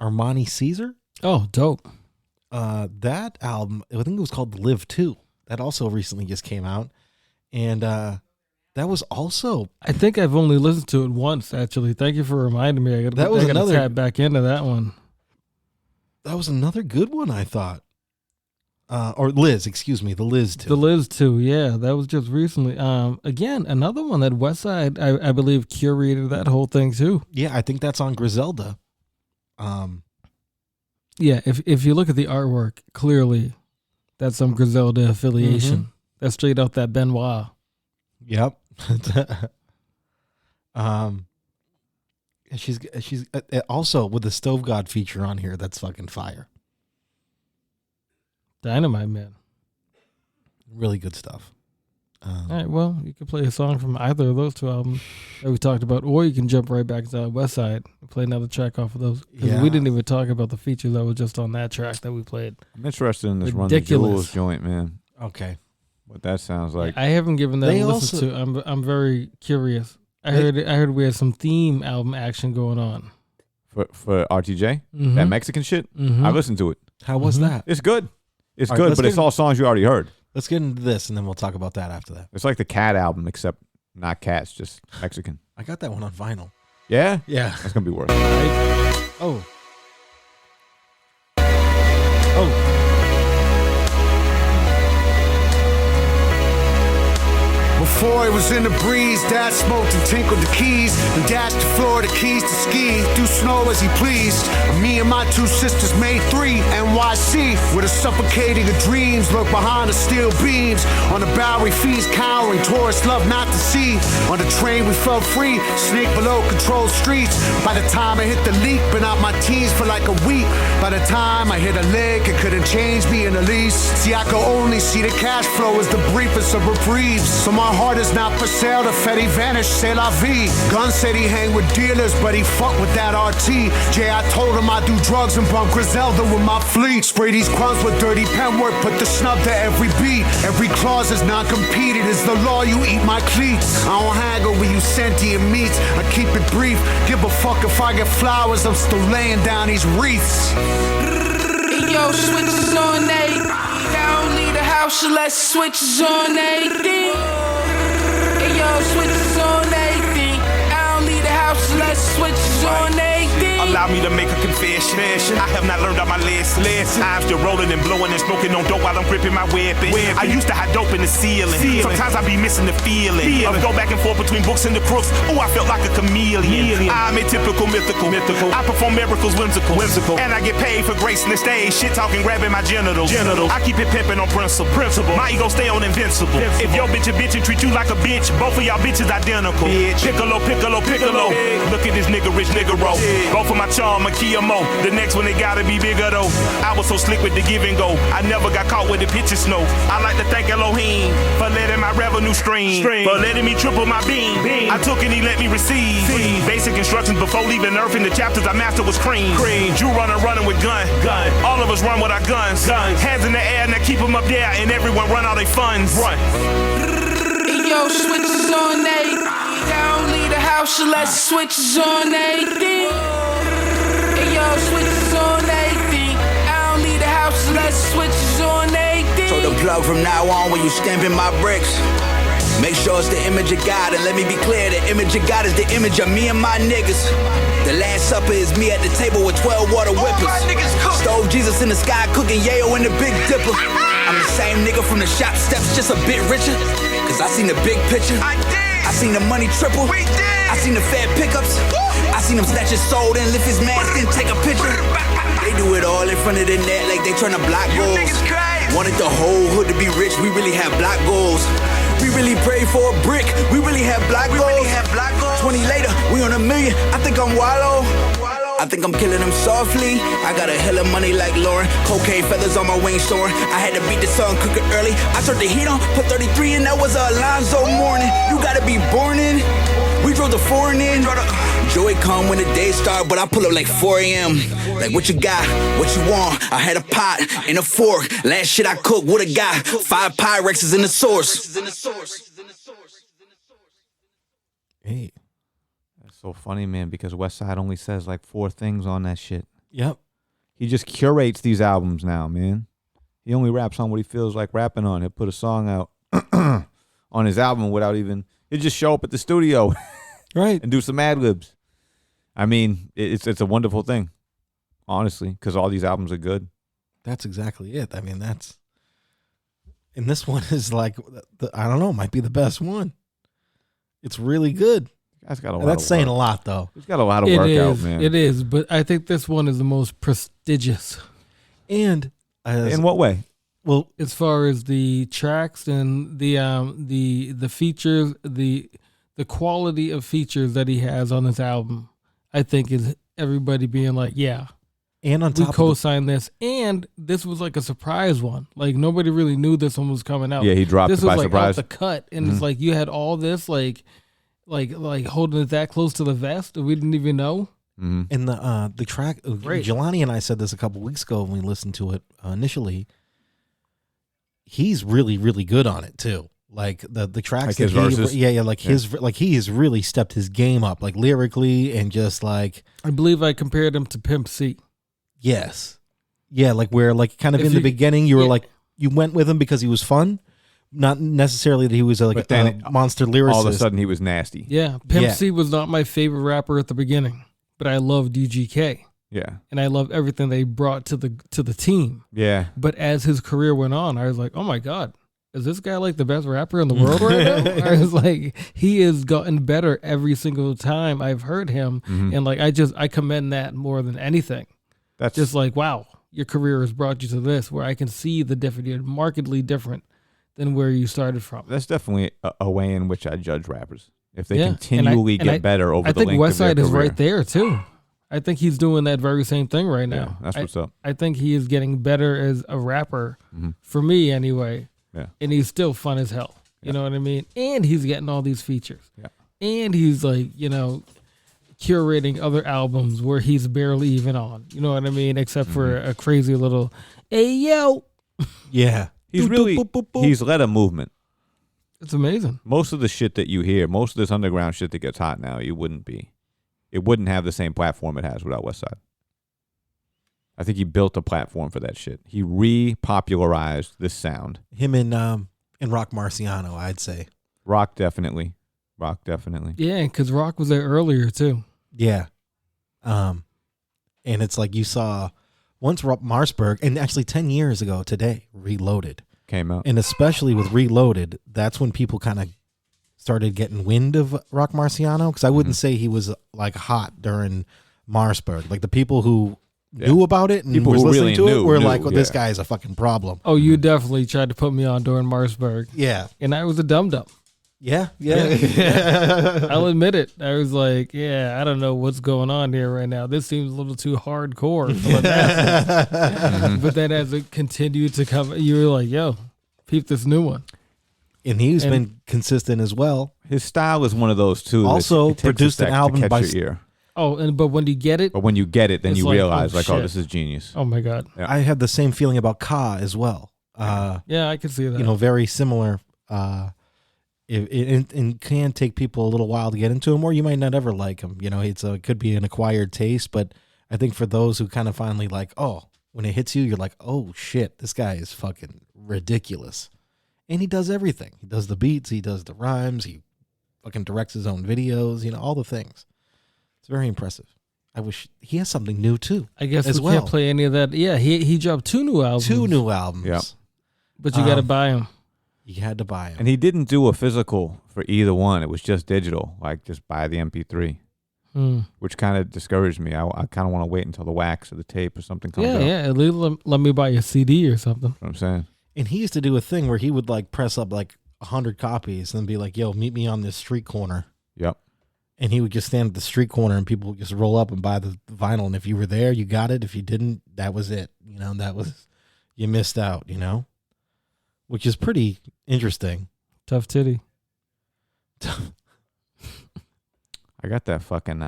B: Armani Ceasar.
A: Oh, dope.
B: That album, I think it was called Live 2. That also recently just came out. And that was also...
A: I think I've only listened to it once, actually. Thank you for reminding me. I gotta tap back into that one.
B: That was another good one, I thought. Or Liz, excuse me, the Liz 2.
A: The Liz 2, yeah. That was just recently. Again, another one that Westside, I believe, curated that whole thing, too.
B: Yeah, I think that's on Griselda.
A: Yeah, if you look at the artwork, clearly that's some Griselda affiliation. Mm-hmm. That's straight out that Benoit.
B: Yep. She's also with the Stove God feature on here. That's fucking fire.
A: Dynamite, man.
B: Really good stuff.
A: All right, well, you can play a song from either of those two albums that we talked about, or you can jump right back to Westside and play another track off of those. Because we didn't even talk about the features that was just on that track that we played.
C: I'm interested in this Run the Jewels joint, man.
B: Okay.
C: What that sounds like.
A: I haven't given that a listen to. I'm very curious. I heard we had some theme album action going on.
C: For RTJ?
A: Mm-hmm.
C: That Mexican shit? Mm-hmm. I listened to it.
B: How was that?
C: It's good. It's all good, right, but it's all songs you already heard.
B: Let's get into this, and then we'll talk about that after that.
C: It's like the Cat album, except not cats, just Mexican.
B: I got that one on vinyl.
C: Yeah?
B: Yeah.
C: That's going to be worth it.
B: Oh.
J: Before it was in the breeze, Dad smoked and tinkled the keys and dashed to Florida Keys to ski through snow as he pleased. Me and my two sisters made 3 NYC, where the suffocating of dreams lurk behind the steel beams. On the Bowery fees cowering, tourists love not to see. On the train we felt free, snake below controlled streets. By the time I hit the leak, been out my teens for like a week. By the time I hit a leg, it couldn't change me in the least. See, I could only see the cash flow as the briefest of reprieves. So my heart is not for sale, the Fetty vanished, c'est la vie. Gunn said he hang with dealers, but he fuck with that RT. Jay, I told him I do drugs and bump Griselda with my fleet. Spray these crumbs with dirty pen work, put the snub to every beat. Every clause is non-competed, is the law, you eat my cleats. I don't haggle with you sentient meats, I keep it brief. Give a fuck if I get flowers, I'm still laying down these wreaths.
G: Hey yo, switches on 8. I don't leave the house unless switches on 8. Hey yo, switches on 18. I don't leave the house unless switches on 18.
K: Allow me to make a confession. I have not learned all my lessons. I'm still rolling and blowing and smoking on dope while I'm gripping my weapon. I used to hide dope in the ceiling. Sometimes I be missing the feeling. I go back and forth between books and the crooks. Oh, I felt like a chameleon. I'm atypical, mythical. I perform miracles, whimsical. And I get paid for gracing the stage. Shit talking, grabbing my genitals. I keep it pimping on principle. My ego stay on invincible. If your bitch a bitch and treat you like a bitch, both of y'all bitches identical. Piccolo. Look at this nigga rich nigga roll. Both of my charm, Makia Mo. The next one, they gotta be bigger though. I was so slick with the give and go. I never got caught with the picture snow. I like to thank Elohim for letting my revenue stream. For letting me triple my beam. I took and he let me receive. Basic instructions before leaving Earth, and the chapters I mastered was cream. Drew running with gun. All of us run with our guns. Hands in the air, now keep them up there, and everyone run all they funds. Run.
G: Hey yo, switches on 8. I don't leave the house unless switches on 18. Hey yo, switches on 18. I don't leave the house unless switches on 18.
L: So the plug from now on when you stamping my bricks. Make sure it's the image of God, and let me be clear, the image of God is the image of me and my niggas. The Last Supper is me at the table with 12 water whippers. Stove Jesus in the sky, cooking yayo in the Big Dipper. I'm the same nigga from the shop steps, just a bit richer. Cause I seen the big picture. I seen the money triple. I seen the fat pickups. I seen him snatch his soul, then lift his mask and take a picture. They do it all in front of the net like they tryna block goals. Wanted the whole hood to be rich, we really have block goals. We really prayed for a brick, we really have block goals. 20 later, we on $1 million, I think I'm wallow. I think I'm killing them softly. I got a hell of money like Lauren. Cocaine feathers on my wings soaring. I had to beat the sun, cook it early. I turned the heat on, put 33 in, that was a Alonzo morning. You gotta be born in. We drove the foreign in. Joy come when the day start, but I pull up like 4 a.m. Like, what you got? What you want? I had a pot and a fork. Last shit I cooked, what a guy. 5 Pyrexes in the source.
B: Hey.
C: That's so funny, man, because Westside only says like 4 things on that shit.
B: Yep.
C: He just curates these albums now, man. He only raps on what he feels like rapping on. He'll put a song out on his album without even... He'll just show up at the studio
B: right,
C: and do some ad-libs. I mean, it's a wonderful thing, honestly, because all these albums are good.
B: That's exactly it. I mean, that's... And this one is like, I don't know, might be the best one. It's really good.
C: Guy's got a lot.
B: That's saying a lot, though.
C: He's got a lot of work out, man.
A: It is, but I think this one is the most prestigious.
B: And
C: in what way?
A: Well, as far as the tracks and the features, the quality of features that he has on his album, I think is everybody being like, yeah.
B: And on top
A: we co-signed this, and this was like a surprise one. Like nobody really knew this one was coming out.
C: Yeah, he dropped
A: this
C: it by
A: was like
C: surprise.
A: Out the cut, and it's like you had all this like holding it that close to the vest, and we didn't even know.
C: Mm-hmm.
B: And the track, Jelani and I said this a couple weeks ago when we listened to it initially. He's really, really good on it too. Like the tracks,
C: like his verses.
B: He has really stepped his game up, like lyrically and just like.
A: I believe I compared him to Pimp C.
B: Yes, yeah, like where like kind of in the beginning you were like you went with him because he was fun, not necessarily that he was like a monster lyricist.
C: All of a sudden he was nasty.
A: Yeah, Pimp C was not my favorite rapper at the beginning, but I loved UGK.
C: Yeah, and
A: I loved everything they brought to the team.
C: Yeah,
A: but as his career went on, I was like, oh my God, is this guy like the best rapper in the world right now? I was like, he has gotten better every single time I've heard him, and like I commend that more than anything. That's just like, wow, your career has brought you to this, where I can see the difference. You're markedly different than where you started from.
C: That's definitely a way in which I judge rappers. If they continually get better over the length of their career.
A: I think Westside is right there too. I think he's doing that very same thing right now.
C: Yeah, that's what's up.
A: I think he is getting better as a rapper, for me anyway.
C: Yeah.
A: And he's still fun as hell. You know what I mean? And he's getting all these features.
C: Yeah.
A: And he's like, curating other albums where he's barely even on. You know what I mean? Except for a crazy little, hey, yo.
B: Yeah.
C: He's led a movement.
A: It's amazing.
C: Most of the shit that you hear, most of this underground shit that gets hot now, it wouldn't have the same platform it has without Westside. I think he built a platform for that shit. He repopularized this sound.
B: Him and Rock Marciano, I'd say.
C: Rock definitely.
A: Yeah, because Rock was there earlier too.
B: Yeah. And it's like you saw once Marsburg, and actually 10 years ago today, Reloaded
C: came out.
B: And especially with Reloaded, that's when people kind of started getting wind of Rock Marciano, because I wouldn't say he was like hot during Marsburg. Like the people who knew about it and
C: people
B: was
C: who
B: listening
C: really
B: to it were like, well, this
C: yeah.
B: guy is a fucking problem.
A: Oh, you definitely tried to put me on during Marsburg.
B: Yeah.
A: And I was a dum-dum.
B: Yeah.
A: I'll admit it. I was like, yeah, I don't know what's going on here right now. This seems a little too hardcore. But then as it continued to come, you were like, yo, peep this new one.
B: And he's been consistent as well.
C: His style is one of those too.
B: Also produced an album by
C: your ear.
A: Oh, but when you get it,
C: then you realize
A: like,
C: oh, this is genius.
A: Oh my God.
B: Yeah. I had the same feeling about Ka as well.
A: Yeah, I can see that.
B: Very similar. It can take people a little while to get into him, or you might not ever like him. It could be an acquired taste, but I think for those who kind of finally like, oh, when it hits you, you're like, oh shit, this guy is fucking ridiculous. And he does everything. He does the beats, he does the rhymes, he fucking directs his own videos, all the things. It's very impressive. I wish he has something new too.
A: I guess we can't play any of that. Yeah, he dropped 2 new albums.
B: 2 new albums.
C: Yeah.
A: But you got to buy them.
B: You had to buy them.
C: And he didn't do a physical for either one. It was just digital, like just buy the MP3, which kind of discouraged me. I kind of want to wait until the wax or the tape or something comes out.
A: Yeah, at least let me buy a CD or something.
C: That's what I'm saying.
B: And he used to do a thing where he would like press up like 100 copies and be like, yo, meet me on this street corner.
C: Yep.
B: And he would just stand at the street corner and people would just roll up and buy the vinyl. And if you were there, you got it. If you didn't, that was it. You missed out, which is pretty interesting.
A: Tough titty.
C: I got that fucking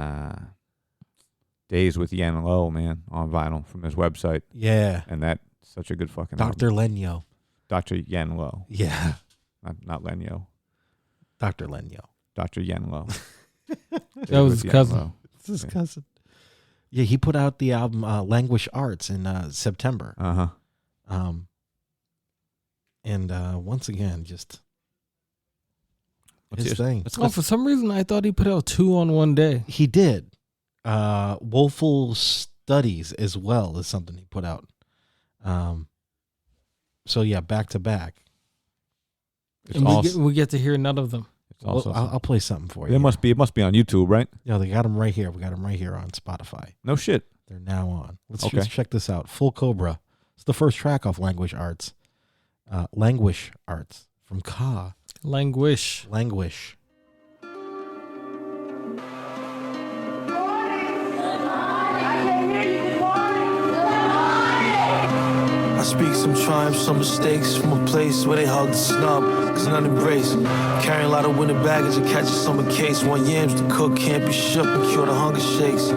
C: Days with Yen Lo, man, on vinyl from his website.
B: Yeah.
C: And that's such a good fucking
B: Dr. Lenyo.
C: Dr. Yen Lo.
B: Yeah.
C: Not Lenyo.
B: Dr. Lenyo.
C: Dr. Yen Lo.
A: That was his cousin.
B: It's his cousin. Yeah, he put out the album Languish Arts in September.
C: Uh-huh.
B: And once again, just his thing.
A: Oh, for some reason, I thought he put out 2 on one day.
B: He did. Woeful Studies as well is something he put out. So yeah, back to back.
A: And we get to hear none of them.
B: Well, I'll play something for you.
C: It must be on YouTube, right?
B: Yeah, they got them right here. We got them right here on Spotify.
C: No shit.
B: They're now on. Let's check this out. Full Cobra. It's the first track off Languish Arts. Languish Arts from Ka.
A: Languish.
M: I speak some triumphs, some mistakes from a place where they hug the snub, cause none embrace. Carrying a lot of winter baggage and catch a summer case. 1 yams to cook, can't be shook and cure the hunger shakes.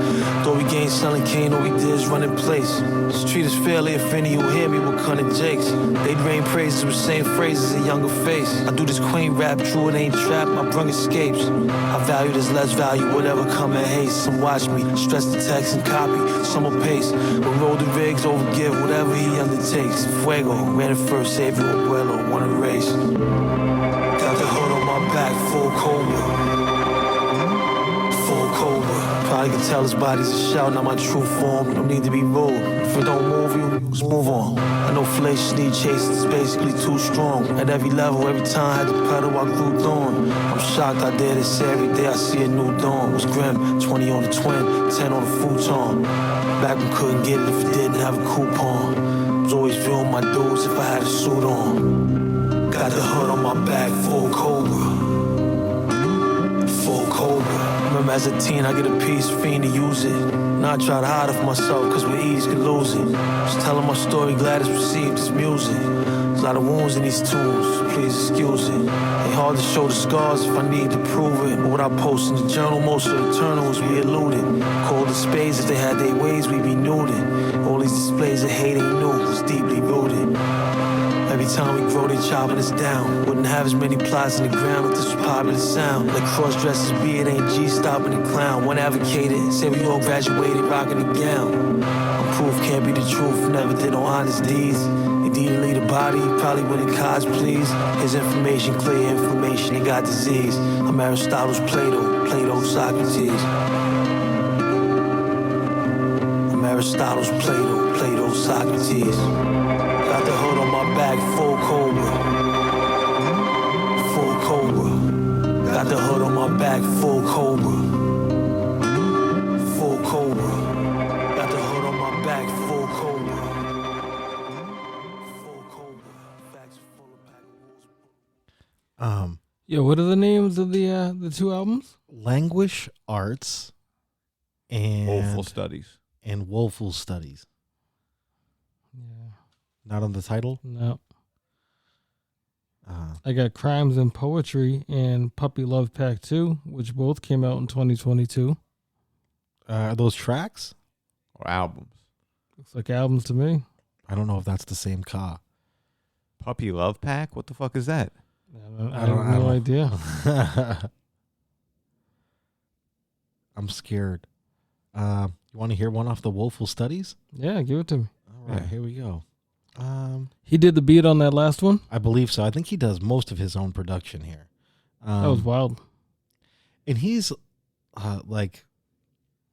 M: Though we gained selling Kane, all we did is run in place. Just treat us fairly if any who hear me with cunning jakes. They'd rain praises with same phrases in younger face. I do this quaint rap, true it ain't trap, my brung escapes. I value this less value, whatever come in haste. Some watch me, stress the text and copy, some will pace. But roll the rigs, overgive, whatever he undertakes. Fuego, ran it first, save your abuelo, won a race. Got the hood on my back, full cobra. Full cobra. Probably can tell his body's a shout, not my true form. No need to be rude. If it don't move you, let's move on. I know fallacious need chasing, it's basically too strong. At every level, every time I had to pedal, I grew dawn. I'm shocked I dare this every day, I see a new dawn. It was grim, 20 on the twin, 10 on the futon. Back when couldn't get it if it didn't have a coupon. Was always viewing my dudes if I had a suit on. Got the hood on my back, full cobra. Full cobra. Remember as a teen I get a piece, fiend to use it. Now I try to hide it from myself cause with ease could lose it. Just telling my story, glad it's received as music. There's a lot of wounds in these tunes, please excuse it. Ain't hard to show the scars if I need to prove it. But what I post in the journal, most of the eternals we eluded. Called the spades, if they had their ways, we be nuded. All these displays of hate ain't new, it's deeply rooted. Every time we grow, they chopping us down. Wouldn't have as many plots in the ground if this was popular sound. Like cross-dressers be, it ain't G stopping the clown. One advocated, say we all graduated, rocking a gown. Proof can't be the truth, never did on honest deeds. Indeed, lead a body, probably wouldn't cause please. His information, clear information, he got disease. I'm Aristotle's Plato, Socrates. I'm Aristotle's Plato, Socrates. Got the hood on my back, full cobra. Full cobra. Got the hood on my back, full cobra. Full cobra. Got the hood on my back, full cobra. Full cobra. Facts full of pack of wolves.
A: Yo, what are the names of the 2 albums?
B: Languish Arts and
C: Woeful Studies.
B: And Woeful Studies.
A: Yeah.
B: Not on the title?
A: No. I got Crimes and Poetry and Puppy Love Pack 2, which both came out in 2022.
B: Are those tracks?
C: Or albums?
A: Looks like albums to me.
B: I don't know if that's the same Ka.
C: Puppy Love Pack? What the fuck is that?
A: I have no idea.
B: I'm scared. You want to hear one off the Woeful Studies?
A: Yeah, give it to me.
B: All right, Here we go.
A: He did the beat on that last one?
B: I believe so. I think he does most of his own production here.
A: That was wild.
B: And he's like,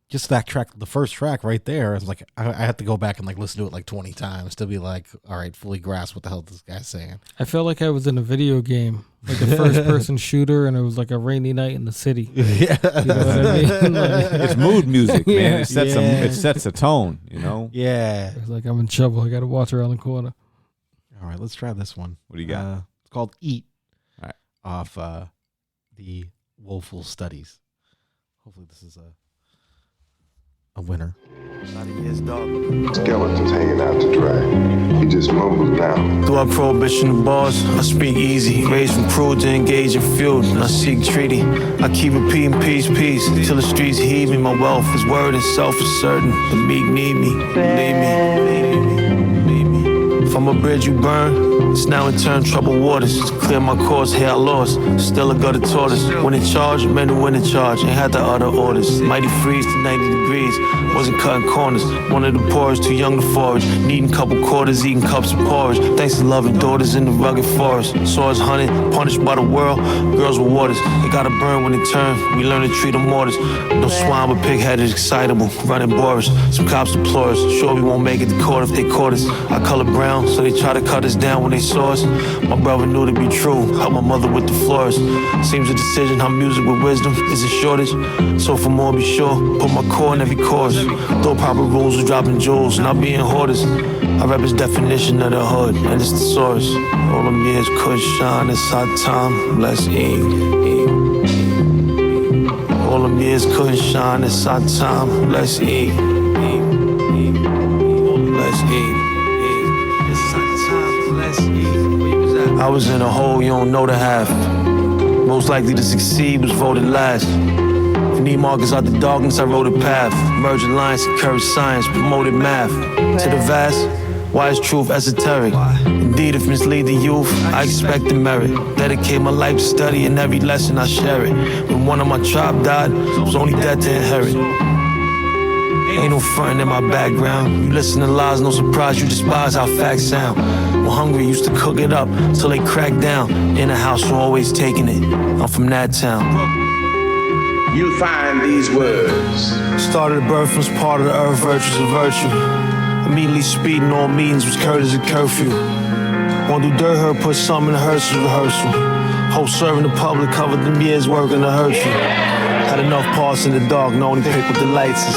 B: just that track, the first track right there. I was like, I had to go back and like listen to it like 20 times to be like, all right, fully grasp what the hell this guy's saying.
A: I felt like I was in a video game, like a first-person shooter, and it was like a rainy night in the city.
B: Yeah,
A: you know what I mean? Like,
C: it's mood music, man.
A: Yeah.
C: It sets a tone, you know.
B: Yeah,
A: it's like I'm in trouble. I got to watch around the corner.
B: All right, let's try this one.
C: What do you got?
B: It's called "Eat,"
C: all right,
B: off the Woeful Studies. Hopefully, this is a winner.
M: Not a year's dog.
N: Skeletons hanging out to dry. He just mumbles down.
M: Throughout prohibition and bars, I speak easy. Raised from cruel to engage in feud, and I seek treaty. I keep repeating peace, peace, till the streets heave me. My wealth is word and self-asserting. The meek need me, believe me. From a bridge you burn, it's now in turn troubled waters. To clear my course, here I lost. Still a gutter tortoise. When in charge, men who win in charge. Ain't had the other orders. Mighty freeze to 90 degrees. Wasn't cutting corners. One of the poorest, too young to forage. Needing couple quarters, eating cups of porridge. Thanks to loving daughters in the rugged forest. Swords hunted, punished by the world. Girls with waters. They gotta burn when they turn. We learn to treat them mortars. No swine but pig-headed, excitable. Running Boris. Some cops deplore us. Sure we won't make it to court if they caught us. I color brown, so they try to cut us down when they saw us. My brother knew to be true. Helped my mother with the florist. Seems a decision how music with wisdom is a shortage. So for more, be sure. Put my core in every chorus. Though proper rules of dropping jewels, not being hoarders. I rap his definition of the hood, and it's the source. All them years could shine, it's our time, let's eat. All them years couldn't shine, it's our time, let's eat. Let's eat. It's our time, let's eat. I was in a hole you don't know the half. Most likely to succeed was voted last. If you need markers out the darkness, I wrote a path. Merged alliance, encouraged science, promoted math. To the vast, why is truth esoteric? Indeed, if mislead the youth, I expect the merit. Dedicate my life to study, and every lesson I share it. When one of my tribe died, I was only dead to inherit. Ain't no frontin' in my background. You listen to lies, no surprise, you despise how facts sound. When hungry, used to cook it up till they crack down. In the house, we're always taking it. I'm from that town.
N: You find these words.
M: Started at birth was part of the earth, virtues of virtue. Immediately speeding all meetings was courtesy curfew. One do dirt her, put some in the rehearsal. Hope serving the public, covered them years working to hurt you. Had enough parts in the dark, no only pick what the lights is.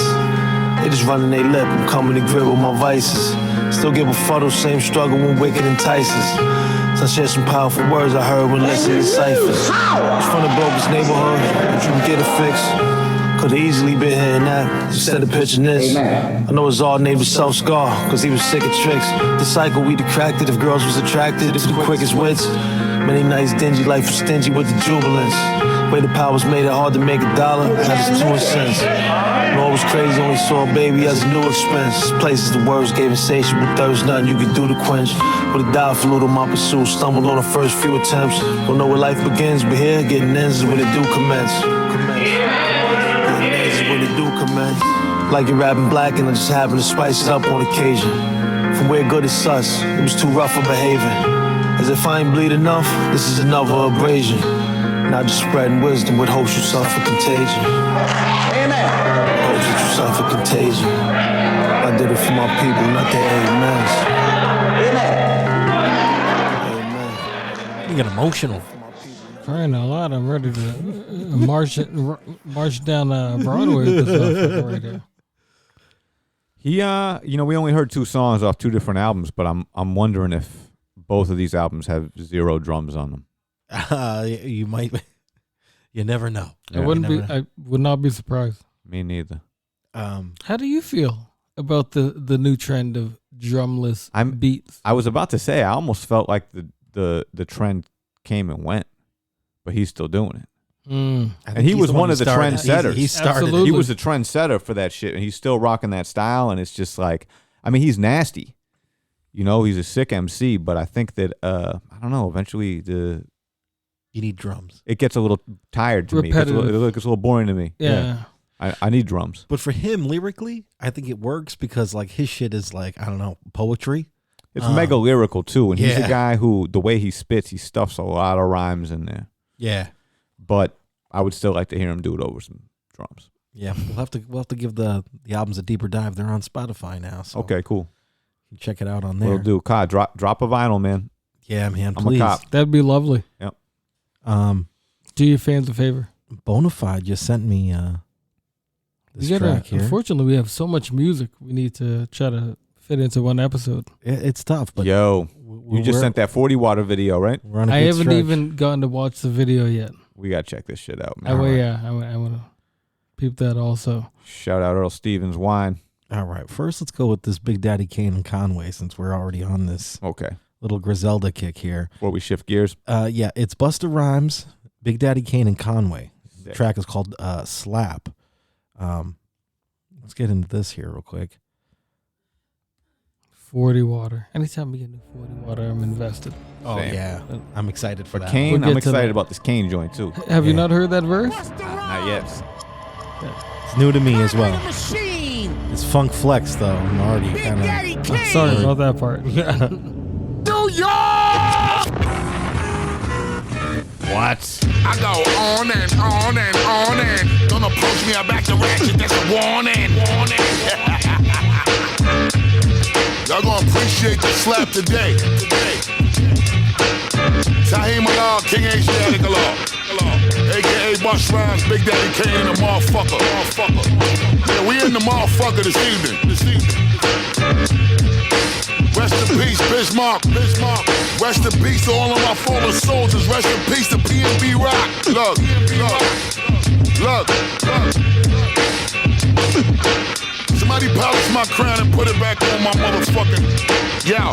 M: They just running they lip, I'm coming to grip with my vices. Still get befuddled, same struggle when wicked entices. So I share some powerful words I heard when listening to ciphers. It's from the brokest neighborhood, but you can get a fix. Could've easily been hearing that instead of pitching this. I know his all named himself Scar, cause he was sick of tricks. The cycle we'd have cracked it if girls was attracted to the quickest wits. Many nights dingy, life was stingy with the jubilance. Way the powers made it hard to make $1, had its 2 cents. Noir was crazy, only saw a baby as a new expense. Places the words gave insatiable thirst, nothing you could do to quench. Would've died for little my pursuit, stumbled on the first few attempts. Don't know where life begins, but here, getting ends is when it do commence. Getting ends is when it do commence. Like you're rapping black and I just happen to spice it up on occasion. From where good is sus, it was too rough for behaving. As if I ain't bleed enough, this is another abrasion. Not just spreading wisdom with hopes you suffer contagion. Amen. Hopes that you suffer contagion. I did it for my people, not their amens.
B: You get emotional.
A: Crying a lot. I'm ready to march down Broadway with this motherfucker right there.
C: He, we only heard 2 songs off 2 different albums, but I'm wondering if both of these albums have 0 drums on them.
B: You might. You never know.
A: I would not be surprised.
C: Me neither.
A: How do you feel about the new trend of drumless beats?
C: I was about to say I almost felt like the trend came and went, but he's still doing it. And he was one of the trendsetters.
B: He started.
C: He was the trendsetter for that shit, and he's still rocking that style. And it's just like, I mean, he's nasty. He's a sick MC, but I think that I don't know. Eventually,
B: you need drums.
C: It gets a little tired to me. It gets a little boring to me.
A: Yeah.
C: I need drums.
B: But for him, lyrically, I think it works because like his shit is like, I don't know, poetry.
C: It's mega lyrical too, and he's a guy who the way he spits, he stuffs a lot of rhymes in there.
B: Yeah.
C: But I would still like to hear him do it over some drums.
B: Yeah, we'll have to give the albums a deeper dive. They're on Spotify now. So
C: okay, cool.
B: You can check it out on there.
C: We'll do. Kai, drop a vinyl, man.
B: Yeah, man.
C: I'm
B: please.
C: a cop.
A: That'd be lovely.
C: Yep.
A: Do your fans a favor.
B: Bonafide just sent me this track here.
A: Unfortunately, we have so much music. We need to try to fit into one episode.
B: It's tough, but
C: you just sent that 40 water video, right?
A: I haven't even gotten to watch the video yet.
C: We gotta check this shit out, man.
A: I want to peep that also.
C: Shout out Earl Stevens Wine.
B: All right. First, let's go with this Big Daddy Kane and Conway since we're already on this little Griselda kick here.
C: Before we shift gears.
B: Yeah, it's Busta Rhymes, Big Daddy Kane, and Conway. The track is called Slap. Let's get into this here real quick.
A: 40 water. Anytime we get new 40 water, I'm invested.
B: Oh,
C: Same.
B: yeah. I'm excited for that.
C: Kane, I'm excited about this Kane joint, too.
A: Have you not heard that verse?
C: Not yet.
B: It's new to me as well. It's Funk Flex, though. I'm already kind of...
A: Sorry about that part.
F: New York!
C: What?
F: I go on and on and on and don't approach me, I back the ratchet, that's a warning. Y'all gonna appreciate the slap today. Tahim Allah, King Asiatic Allah, a.k.a. Busta Rhymes, Big Daddy Kane and the motherfucker. Yeah, we in the motherfucker this evening. Rest in peace, Bismarck. Rest in peace to all of my fallen soldiers. Rest in peace to PNB Rock. Look. Somebody polish my crown and put it back on my motherfucking... Yo,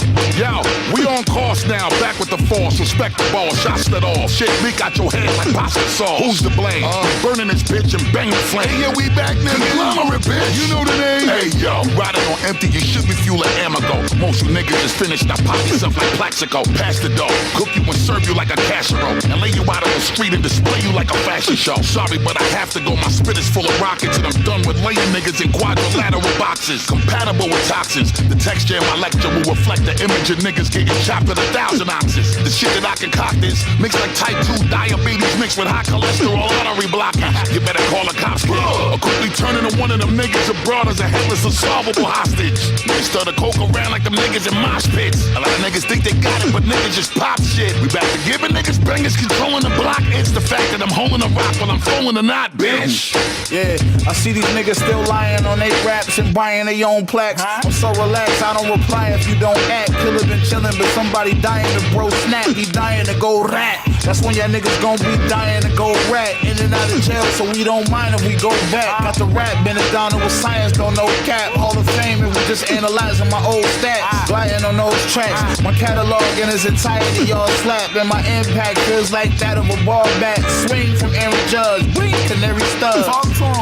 F: we on course now, back with the force, respect the ball, shots that all. Shit leak out your head like pasta sauce. Who's to blame? Burning this bitch and bang the flame. Hey, yeah, we back, nigga. Conglomerate, bitch. You know the name? Hey, yo, riding on empty, you should be fueling Amago. Most you niggas just finished, I pop yourself like Plaxico. Pass the dough, cook you and serve you like a casserole, and lay you out on the street and display you like a fashion show. Sorry, but I have to go, my spit is full of rockets, and I'm done with laying niggas in quadrilateral boxes. Compatible with toxins, the texture in my lecture will reflect the image of niggas getting chopped at 1,000 ounces. The shit that I concoct is mixed like type 2 diabetes mixed with high cholesterol artery blocking. You better call a cops kid or quickly turn into one of them niggas abroad as a headless unsolvable hostage. Niggas start to coke around like them niggas in mosh pits. A lot of niggas think they got it, but niggas just pop shit. We back to giving niggas bangers controlling the block. It's the fact that I'm holding a rock while I'm throwing a knot, bitch.
O: Yeah, I see these niggas still lying on their raps and buying their own plaques. I'm so relaxed, I don't reply if you don't act. Killer been chillin', but somebody dying to bro snap. He dying to go rat. That's when y'all niggas gon' be dying to go rat. In and out of jail, so we don't mind if we go back. Got the rap, been it down with science, don't know cap. Hall of Fame, and we just analyzing my old stats. Gliding on those tracks. My catalog in its entirety, y'all slap. And my impact feels like that of a ball bat. Swing from Aaron Judge, bring Canary Stud.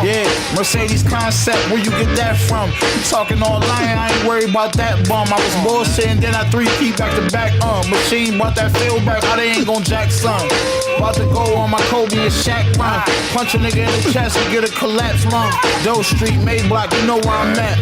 O: Yeah, Mercedes concept, where you get that from? You talking online, I ain't worried about that bum. I was bullshitting, then I 3-key back to back. Machine brought that feel back, how they ain't gon' jack some. About to go on my Kobe and Shaq run. Punch a nigga in the chest and get a collapse lung. Doe Street, Mayblock, you know where I'm at.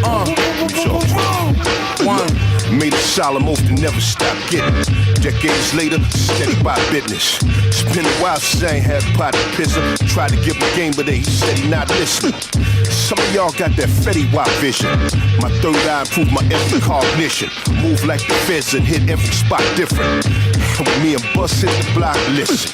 O: One.
F: Made a solemn oath to never stop getting. Decades later, steady by business. It's been a while since I ain't had pot to pisser. Tried to give him a game, but he said he not listening. Some of y'all got that Fetty Wap vision. My third eye improved my every cognition. Move like the feds and hit every spot different. Me and Bus hit the block, listen.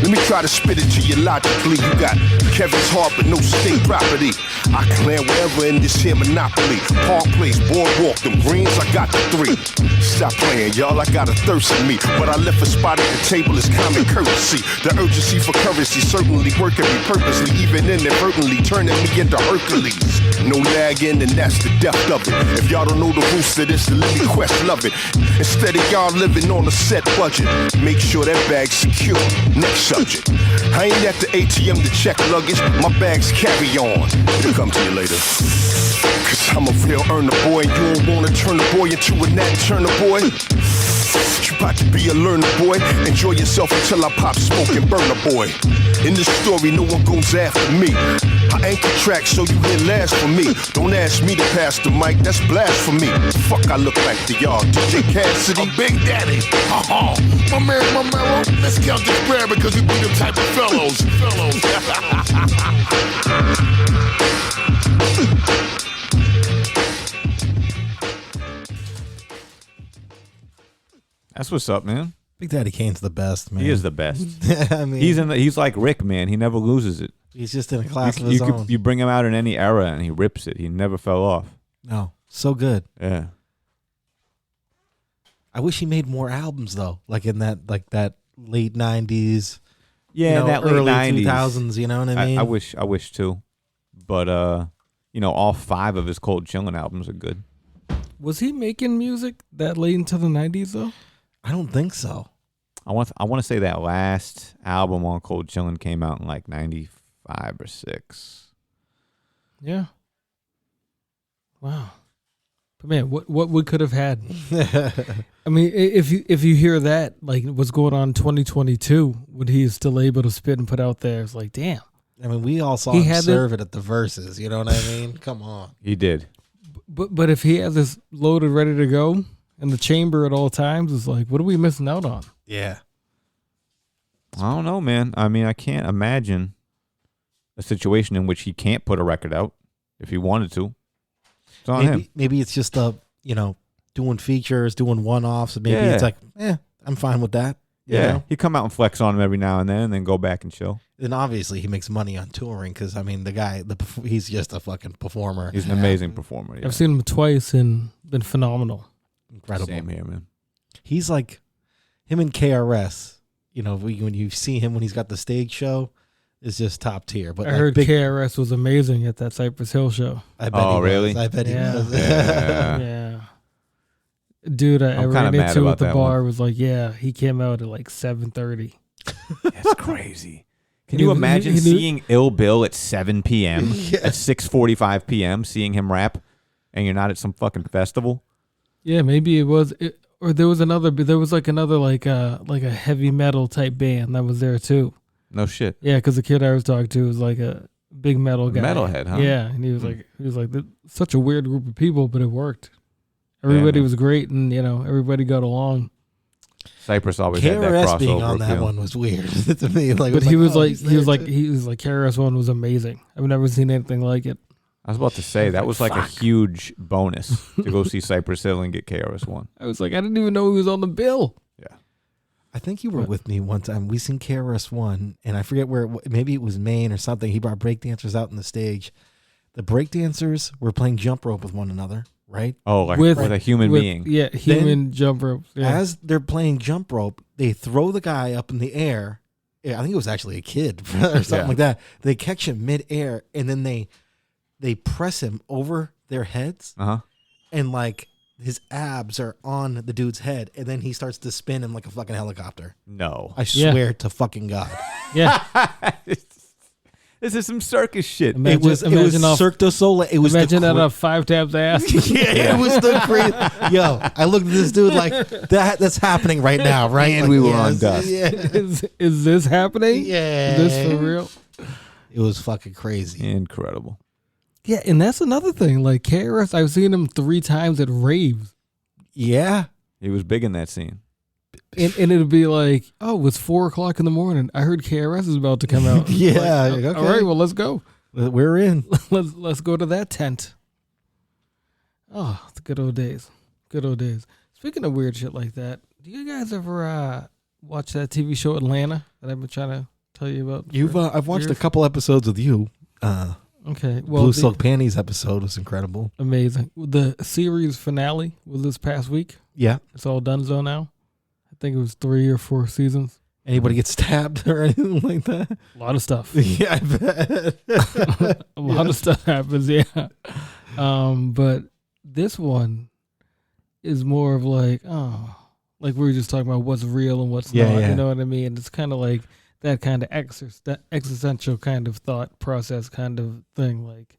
F: Let me try to spit it to you logically. You got Kevin's heart but no state property. I can land wherever in this here monopoly. Park Place, Boardwalk, them greens, I got the 3. Stop playing, y'all, I got a thirst in me. But I left a spot at the table as common courtesy. The urgency for currency certainly working me purposely, even inadvertently turning me into Hercules. No lagging, and that's the depth of it. If y'all don't know the roots to this, then let me quest love it. Instead of y'all living on a set budget, make sure that bag's secure. Next subject. I ain't at the ATM to check luggage. My bags carry on. It'll come to you later. Cause I'm a real earner boy, and you don't wanna turn the boy into a nat turner boy. You about to be a learner boy. Enjoy yourself until I pop smoke and burn a boy. In this story, no one goes after me. I anchor track so you hear last for me. Don't ask me to pass the mic, that's blasphemy. Fuck I look like to y'all, DJ Cassidy, a Big Daddy. My man, my mellow. Let's count this bread because we be the type of fellows.
C: That's what's up, man.
B: Big Daddy Kane's the best, man.
C: He is the best.
B: I mean,
C: he's like Rick, man. He never loses it.
B: He's just in a class of his own.
C: You bring him out in any era and he rips it. He never fell off.
B: No, so good.
C: Yeah.
B: I wish he made more albums though, like that late 90s.
C: Yeah, that late
B: early
C: 90s.
B: 2000s. You know what I mean?
C: I wish too, but all 5 of his Cold Chillin' albums are good.
A: Was he making music that late into the 90s though?
B: I don't think so.
C: I want to say that last album on Cold Chillin' came out in like 95 or 6.
A: Yeah. Wow. But man, what we could have had. I mean, if you hear that, like what's going on in 2022, what he is still able to spit and put out there, it's like, damn.
B: I mean, we all saw him serve it at the Verses. You know what I mean? Come on.
C: He did.
A: But if he has this loaded, ready to go in the chamber at all times, it's like, what are we missing out on?
B: Yeah.
C: I don't know, man. I mean, I can't imagine a situation in which he can't put a record out if he wanted to. It's on him.
B: Maybe it's just doing features, doing one-offs. Maybe it's like, I'm fine with that. You know?
C: He come out and flex on him every now and then go back and chill.
B: And obviously he makes money on touring because, I mean, the guy, he's just a fucking performer.
C: He's an amazing performer. Yeah.
A: I've seen him twice and been phenomenal.
B: Incredible.
C: Same here, man.
B: He's like him and KRS. When you see him when he's got the stage show, is just top tier. But
A: I heard KRS was amazing at that Cypress Hill show.
B: I bet he was.
C: Really?
B: I bet he was.
A: Yeah. Dude, I ran into at the bar was like, he came out at like 7:30.
C: That's crazy. Can you imagine seeing Ill Bill at 7 p.m. at 6:45 p.m. seeing him rap, and you're not at some fucking festival?
A: Yeah, maybe it was, or there was another like a heavy metal type band that was there too.
C: No shit.
A: Yeah, because the kid I was talking to was like a big metal guy.
C: Metalhead, huh?
A: Yeah, and he was like such a weird group of people, but it worked. Everybody was great, and everybody got along.
C: Cypress always had that crossover.
B: KRS being on that one was weird to me.
A: But he was like KRS One was amazing. I've never seen anything like it.
C: I was about to say that was like a huge bonus to go see Cypress Hill and get KRS One.
A: I was like, I didn't even know he was on the bill.
C: Yeah,
B: I think you were with me one time. We seen KRS One, and I forget where. Maybe it was Maine or something. He brought breakdancers out on the stage. The breakdancers were playing jump rope with one another. Right?
C: Oh, like with a human being.
A: Yeah, human jump rope. Yeah.
B: As they're playing jump rope, they throw the guy up in the air. Yeah, I think it was actually a kid or something like that. They catch him mid-air, and then they press him over their heads. And like his abs are on the dude's head, and then he starts to spin him like a fucking helicopter.
C: No.
B: I swear to fucking God.
A: Yeah.
C: This is some circus shit.
B: It was Cirque du Soleil. It was
A: imagine that off 5 tabs ass.
B: It was the crazy. Yo, I looked at this dude like that's happening right now, right?
C: And
B: like,
C: we were on dust.
A: Yeah. Is this happening?
B: Yeah.
A: Is this for real?
B: It was fucking crazy.
C: Incredible.
A: Yeah, and that's another thing. Like KRS, I've seen him 3 times at raves.
B: Yeah.
C: He was big in that scene.
A: And it'd be like, oh, it's 4:00 in the morning. I heard KRS is about to come out.
B: Yeah.
A: Like, okay. All right, well, let's go.
B: We're in.
A: Let's go to that tent. Oh, the good old days. Good old days. Speaking of weird shit like that, do you guys ever watch that TV show Atlanta that I've been trying to tell you about?
B: I've watched a couple episodes with you.
A: Okay. Well,
B: Blue Silk Panties episode was incredible.
A: Amazing. The series finale was this past week.
B: Yeah.
A: It's all done so now. I think it was 3 or 4 seasons.
B: Anybody get stabbed or anything like that?
A: A lot of stuff.
B: Yeah, I bet.
A: A lot of stuff happens, yeah. But this one is more of like, like we were just talking about what's real and what's not.
B: Yeah.
A: You know what I mean? It's kind of like that kind of existential kind of thought process kind of thing. Like,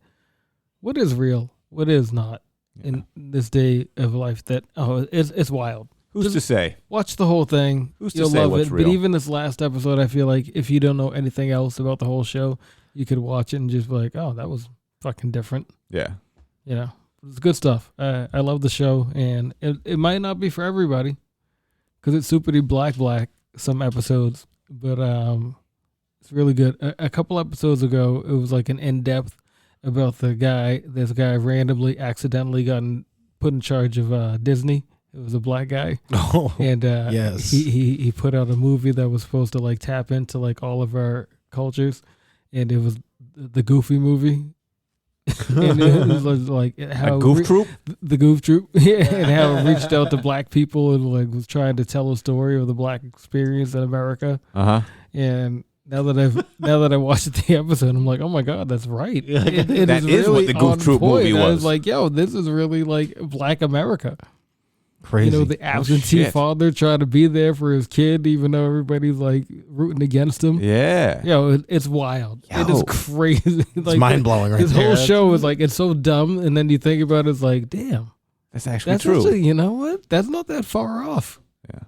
A: what is real? What is not in this day of life? That it's wild.
C: Who's to say?
A: Watch the whole thing.
C: You'll love it.
A: Real? But even this last episode, I feel like if you don't know anything else about the whole show, you could watch it and just be like, oh, that was fucking different.
C: Yeah.
A: It's good stuff. I love the show, and it might not be for everybody because it's super black some episodes, but it's really good. A couple episodes ago, it was like an in-depth about this guy randomly accidentally gotten put in charge of Disney. It was a black guy.
B: Oh,
A: and
B: yes.
A: He put out a movie that was supposed to like tap into like all of our cultures, and it was the Goofy movie. And it was like how
C: Goof Troop?
A: The Goof Troop. Yeah, and how it reached out to black people and like was trying to tell a story of the black experience in America.
C: Uh-huh.
A: And Now that I watched the episode, I'm like, oh my god, that's right. It
C: That is
A: really
C: what the Goof
A: on
C: Troop
A: point.
C: movie
A: I
C: was.
A: was like, yo, this is really like Black America.
B: Crazy.
A: You know, the absentee
C: shit.
A: father trying to be there for his kid, even though everybody's like rooting against him.
C: Yeah.
A: Yo, it's wild. It is crazy. Like,
B: mind-blowing right
A: His
B: there.
A: whole show is like, it's so dumb, and then you think about it, it's like, damn.
C: That's actually true.
A: Actually, you know what? That's not that far off.
C: Yeah.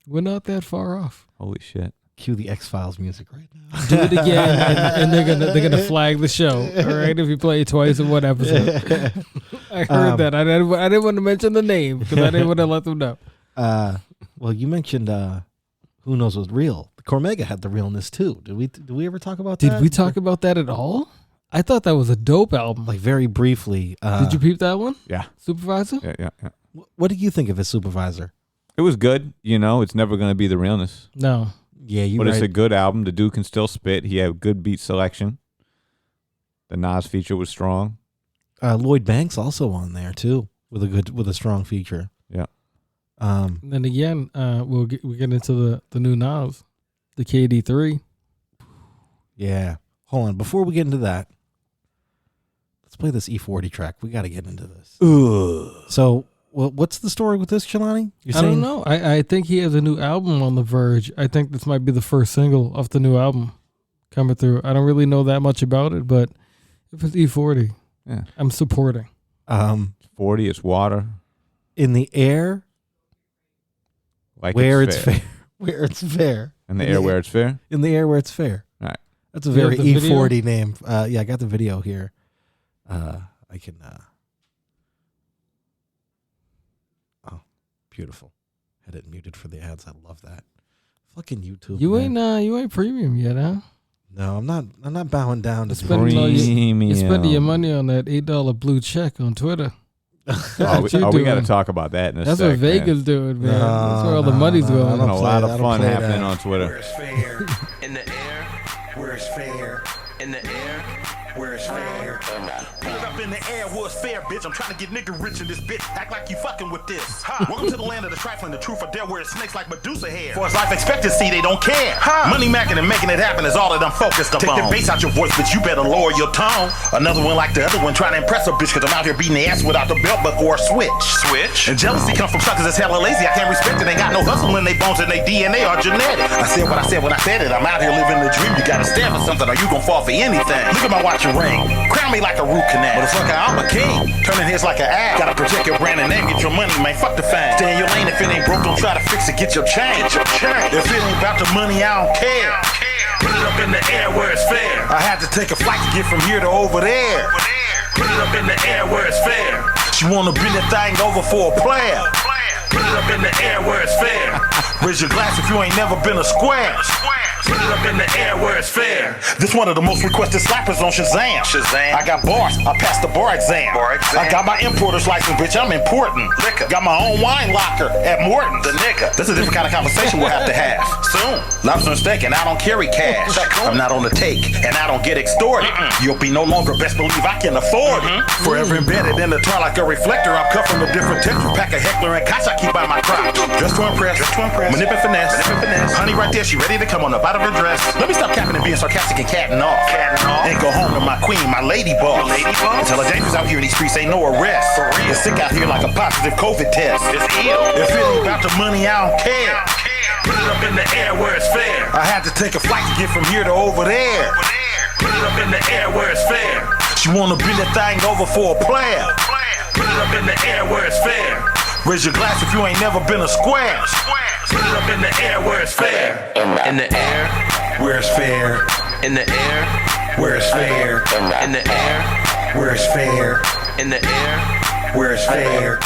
A: We're not that far off.
C: Holy shit.
B: Cue the X-Files music right now.
A: Do it again, and they're gonna flag the show. All right, if you play it twice in one episode. I heard that. I didn't want to mention the name because I didn't want to let them know.
B: Well, you mentioned who knows what's real. Cormega had the realness too. Did we ever talk about that?
A: Did we talk about that at all? I thought that was a dope album.
B: Like very briefly.
A: Did you peep that one?
C: Yeah.
A: Supervisor?
C: Yeah.
B: What did you think of his Supervisor?
C: It was good. You know, it's never going to be the realness.
A: No.
B: Yeah,
C: But it's a good album. The dude can still spit. He had good beat selection. The Nas feature was strong.
B: Lloyd Banks also on there too with a strong feature.
C: Yeah.
A: And then again, we'll get into the new Nas, the KD3.
B: Yeah. Hold on. Before we get into that, let's play this E40 track. We got to get into this. So, what's the story with this, Chilani?
A: I don't know. I think he has a new album on the verge. I think this might be the first single off the new album coming through. I don't really know that much about it, but if it's E40,
C: yeah,
A: I'm supporting.
C: 40 is water.
B: In the air,
C: Like
B: where
C: it's fair.
B: Where it's fair.
C: In the air where it's fair?
B: In the air where it's fair.
C: All right.
B: That's a very
A: You have the
B: E40
A: video?
B: name. Yeah, I got the video here. I can. Oh, beautiful. Had it muted for the ads. I love that. Fucking YouTube.
A: You
B: man.
A: ain't premium yet, huh?
B: No, I'm not bowing down to
A: You're spending your money on that $8 blue check on Twitter.
C: We got to talk about that in a
A: That's
C: sec,
A: what Vegas doing, man. That's where all the money's
C: I
A: going.
C: don't know, a lot of fun happening on Twitter.
L: In the air, where it's fair. In the air, where it's fair.
K: Put it up in the air, where it's fair, bitch. I'm trying to get nigga rich in this bitch. Act like you fucking with this. Welcome to the land of the trifling, the truth are there where it snakes like Medusa hair. For his life expectancy, they don't care. Money macking and making it happen is all that I'm focused upon. Take the bass out your voice, bitch, you better lower your tone. Another one like the other one, trying to impress a bitch, cause I'm out here beating the ass without the belt buckle or switch. And jealousy comes from suckers that's hella lazy. I can't respect it, ain't got no hustle in they bones and they DNA are genetic. I said what I said when I said it. I'm out here living the dream. You gotta stand for something or you gon' fall for anything. Look at my watch and ring. Crown me like a root canal. Motherfucker, I'm a king. Turning heads like an ad. Gotta protect your brand and name. Get your money, man. Fuck the fame. Stay in your lane. If it ain't broke, don't try to fix it. Get your change. If it ain't about the money, I don't care. Put it up in the air where it's fair. I had to take a flight to get from here to over there. Put it up in the air where it's fair. She wanna bend that thing over for a player. Put it up in the air where it's fair. Raise your glass if you ain't never been a square. Put it up in the air where it's fair. This one of the most requested slappers on Shazam. I got bars, I passed the bar exam. I got my importer's license, bitch, I'm important. Got my own wine locker at Morton's. The nigga. This is a different kind of conversation we'll have to have soon. Lobster and steak, and I don't carry cash. I'm not on the take, and I don't get extorted. You'll be no longer best believe I can afford it. Forever embedded in the tar like a reflector. I'm cut from a different texture. Pack a heckler and cots I keep by my crotch. Just to impress. Manip and finesse. Honey right there, she ready to come on up out of her dress. Let me stop capping and being sarcastic and catting off. And go home to my queen, my lady boss. Tell her dangerous out here in these streets ain't no arrest. It's sick out here like a positive COVID test. It's ill. If it ain't about the money, I don't care. Put it up in the air where it's fair. I had to take a flight to get from here to over there. Put it up in the air where it's fair. She wanna bend that thing over for a player. Put it up in the air where it's fair. Raise your glass if you ain't never been a square. Put it up in the air where it's fair.
L: In the air,
F: Where it's fair.
L: in the air,
F: Where it's fair.
L: in the air,
F: Where it's fair.
L: in the air.
F: Where it's fair.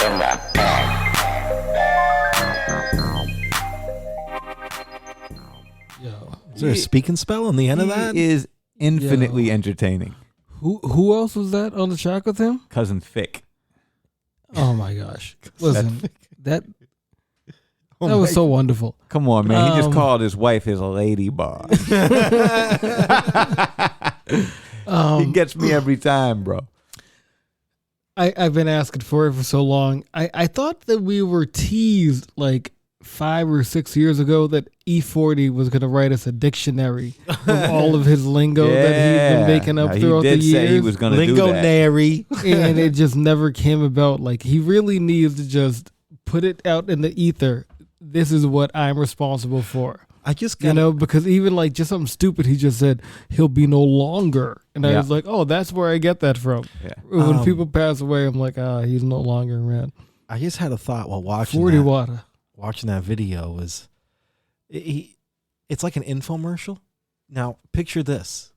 B: Is there a speak and spell on the end of that?
C: He is infinitely entertaining.
A: Who else was that on the track with him?
C: Cousin Fick.
A: Oh my gosh! Listen, that
C: Oh
A: was
C: my-
A: so wonderful.
C: Come on, man. He just
A: Um,
C: called his wife his lady boss. He gets me every time, bro.
A: I've been asking for it for so long. I thought that we were teased like 5 or 6 years ago that E40 was going to write us a dictionary of all of his lingo that he's been making up throughout the years.
C: He did say he was going to do that.
B: Lingo-nary.
A: And it just never came about. Like, he really needs to just put it out in the ether. This is what I'm responsible for.
B: I just
A: because even like just something stupid, he just said he'll be no longer, and I was like, oh, that's where I get that from.
C: Yeah.
A: When people pass away, I'm like, he's no longer, man.
B: I just had a thought while watching
A: 40 water.
B: Watching that video was, it's like an infomercial. Now picture this: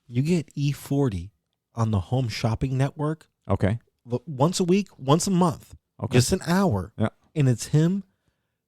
B: you get E40 on the Home Shopping Network.
C: Okay.
B: Once a week, once a month, just an hour, and it's him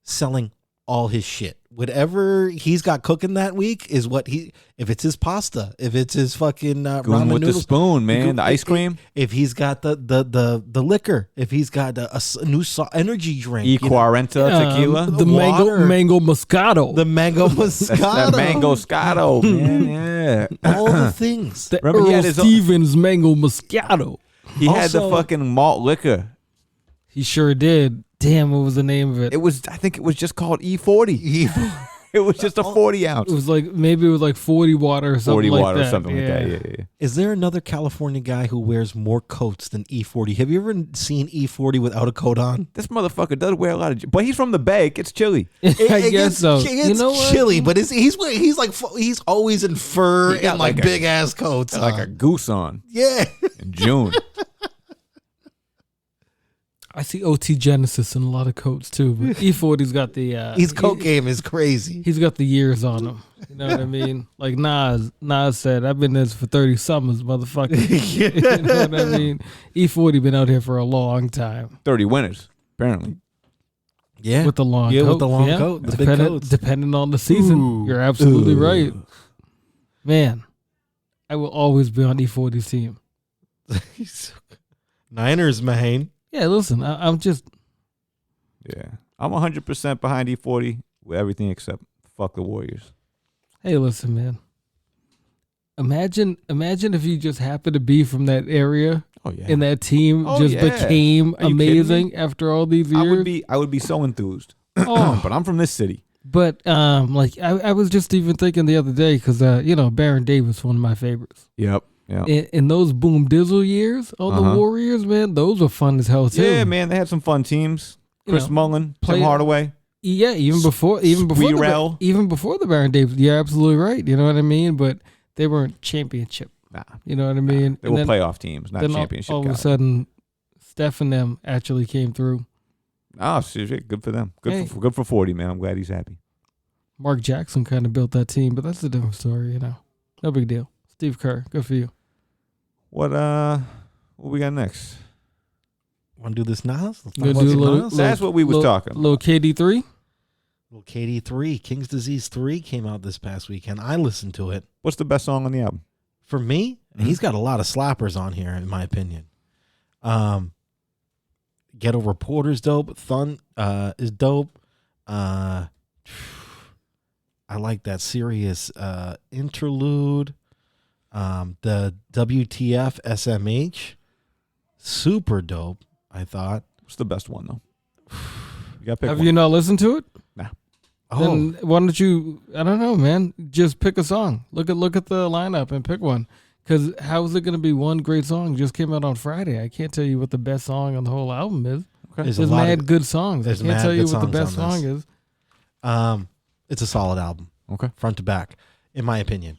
B: selling all his shit. Whatever he's got cooking that week is what he. If it's his pasta, if it's his fucking ramen
C: with
B: noodles,
C: the spoon, man, the ice cream.
B: If he's got the liquor, if he's got a new energy drink,
C: E40 tequila,
A: the mango Moscato,
B: the mango Moscato,
C: that mango Moscato, man, yeah,
B: all the things.
A: The Earl Stevens mango Moscato.
C: He had the fucking malt liquor.
A: He sure did. Damn, what was the name of it?
C: I think it was just called E40. It was just a 40 ounce.
A: It was like, maybe it was like 40 water or something
C: 40
A: like
C: water
A: that.
C: or something like that. Yeah.
B: Is there another California guy who wears more coats than E40? Have you ever seen E40 without a coat on?
C: This motherfucker does wear a lot of, but he's from the Bay. It gets chilly.
A: I guess so.
B: It's
A: you know what?
B: chilly, but he's always in fur and like big ass coats,
C: like a goose on.
B: Yeah,
C: in June.
A: I see OT Genesis in a lot of coats too, but E40's got the
B: his coat game is crazy.
A: He's got the years on him. You know what I mean? Like Nas said, I've been this for 30 summers, motherfucker. You know what I mean? E40 been out here for a long time.
C: 30 winters, apparently.
B: Yeah.
A: With the long coat.
B: With the long coat. The big coats.
A: Depending on the season. You're absolutely right. Man, I will always be on E40's team.
B: Niners, man.
A: Yeah, listen, I'm just...
C: Yeah. I'm 100% behind E40 with everything except fuck the Warriors.
A: Hey, listen, man. Imagine if you just happened to be from that area and that team became amazing after all these years.
C: I would be so enthused. But I'm from this city.
A: But like I was just even thinking the other day because Baron Davis, one of my favorites.
C: Yep. Yeah.
A: In those Boom Dizzle years, the Warriors, man, those were fun as hell too.
C: Yeah, man, they had some fun teams. Chris Mullin, Tim Hardaway.
A: Yeah, even before the Baron Davis. You're absolutely right. You know what I mean? But they weren't championship.
C: Nah.
A: You know what I mean?
C: They were playoff teams, not championship.
A: All of a sudden, Steph and them actually came through.
C: Oh, seriously, good for them. Good for 40, man. I'm glad he's happy.
A: Mark Jackson kind of built that team, but that's a different story. No big deal. Steve Kerr, good for you.
C: What we got next?
B: Want to do this Nas?
C: That's what we was talking about.
A: Little KD3?
B: Little KD3. King's Disease 3 came out this past weekend. I listened to it.
C: What's the best song on the album?
B: For me, he's got a lot of slappers on here, in my opinion. Ghetto Reporter's dope. Thun is dope. I like that serious interlude. The WTF SMH, super dope. I thought.
C: What's the best one though?
A: Have you not listened to it?
C: Nah.
A: Then why don't you? I don't know, man. Just pick a song. Look at the lineup and pick one. Because how is it going to be one great song? Just came out on Friday. I can't tell you what the best song on the whole album is.
C: Okay.
A: There's mad good songs. I can't tell you what the best song is.
B: It's a solid album.
C: Okay.
B: Front to back, in my opinion.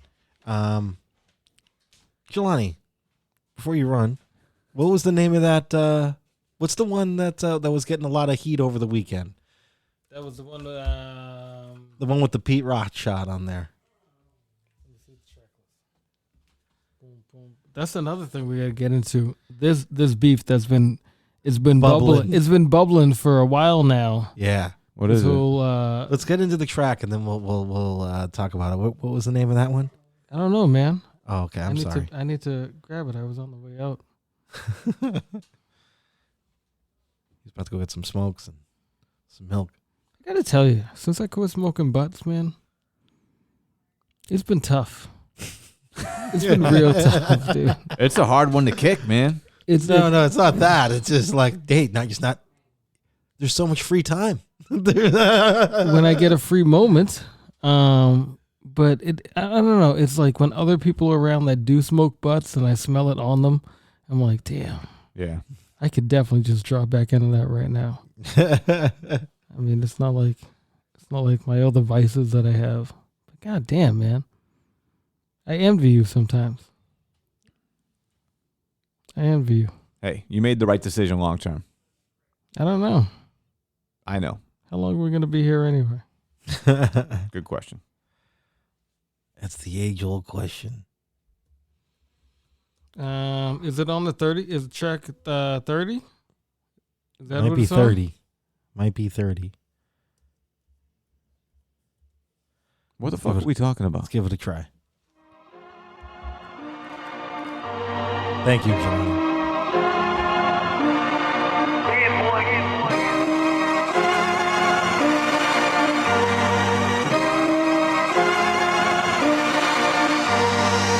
B: Jelani, before you run, what was the name of that? What's the one that was getting a lot of heat over the weekend?
A: That was the one.
B: The one with the Pete Rock shot on there.
A: That's another thing we gotta get into. This beef that's been bubbling. It's been bubbling for a while now.
B: Yeah.
C: What is it?
B: Let's get into the track and then we'll talk about it. What was the name of that one?
A: I don't know, man.
B: Oh, okay. I'm sorry.
A: I need to grab it. I was on the way out.
B: He's about to go get some smokes and some milk.
A: I gotta tell you, since I quit smoking butts, man, it's been tough. It's been real tough, dude.
C: It's a hard one to kick, man.
B: No, it's not that. It's just like, hey, there's so much free time.
A: when I get a free moment. But I don't know. It's like when other people are around that do smoke butts and I smell it on them, I'm like, damn.
C: Yeah.
A: I could definitely just drop back into that right now. I mean, it's not like my other vices that I have. But god damn, man. I envy you sometimes. I envy you.
C: Hey, you made the right decision long term.
A: I don't know.
C: I know.
A: How long are we going to be here anyway?
C: Good question.
B: That's the age-old question.
A: Is it on the 30? Is track 30? Is that
B: Might
A: what
B: be
A: it's
B: 30.
A: On?
B: Might be 30.
C: What the fuck are we talking about?
B: Let's give it a try. Thank you, John.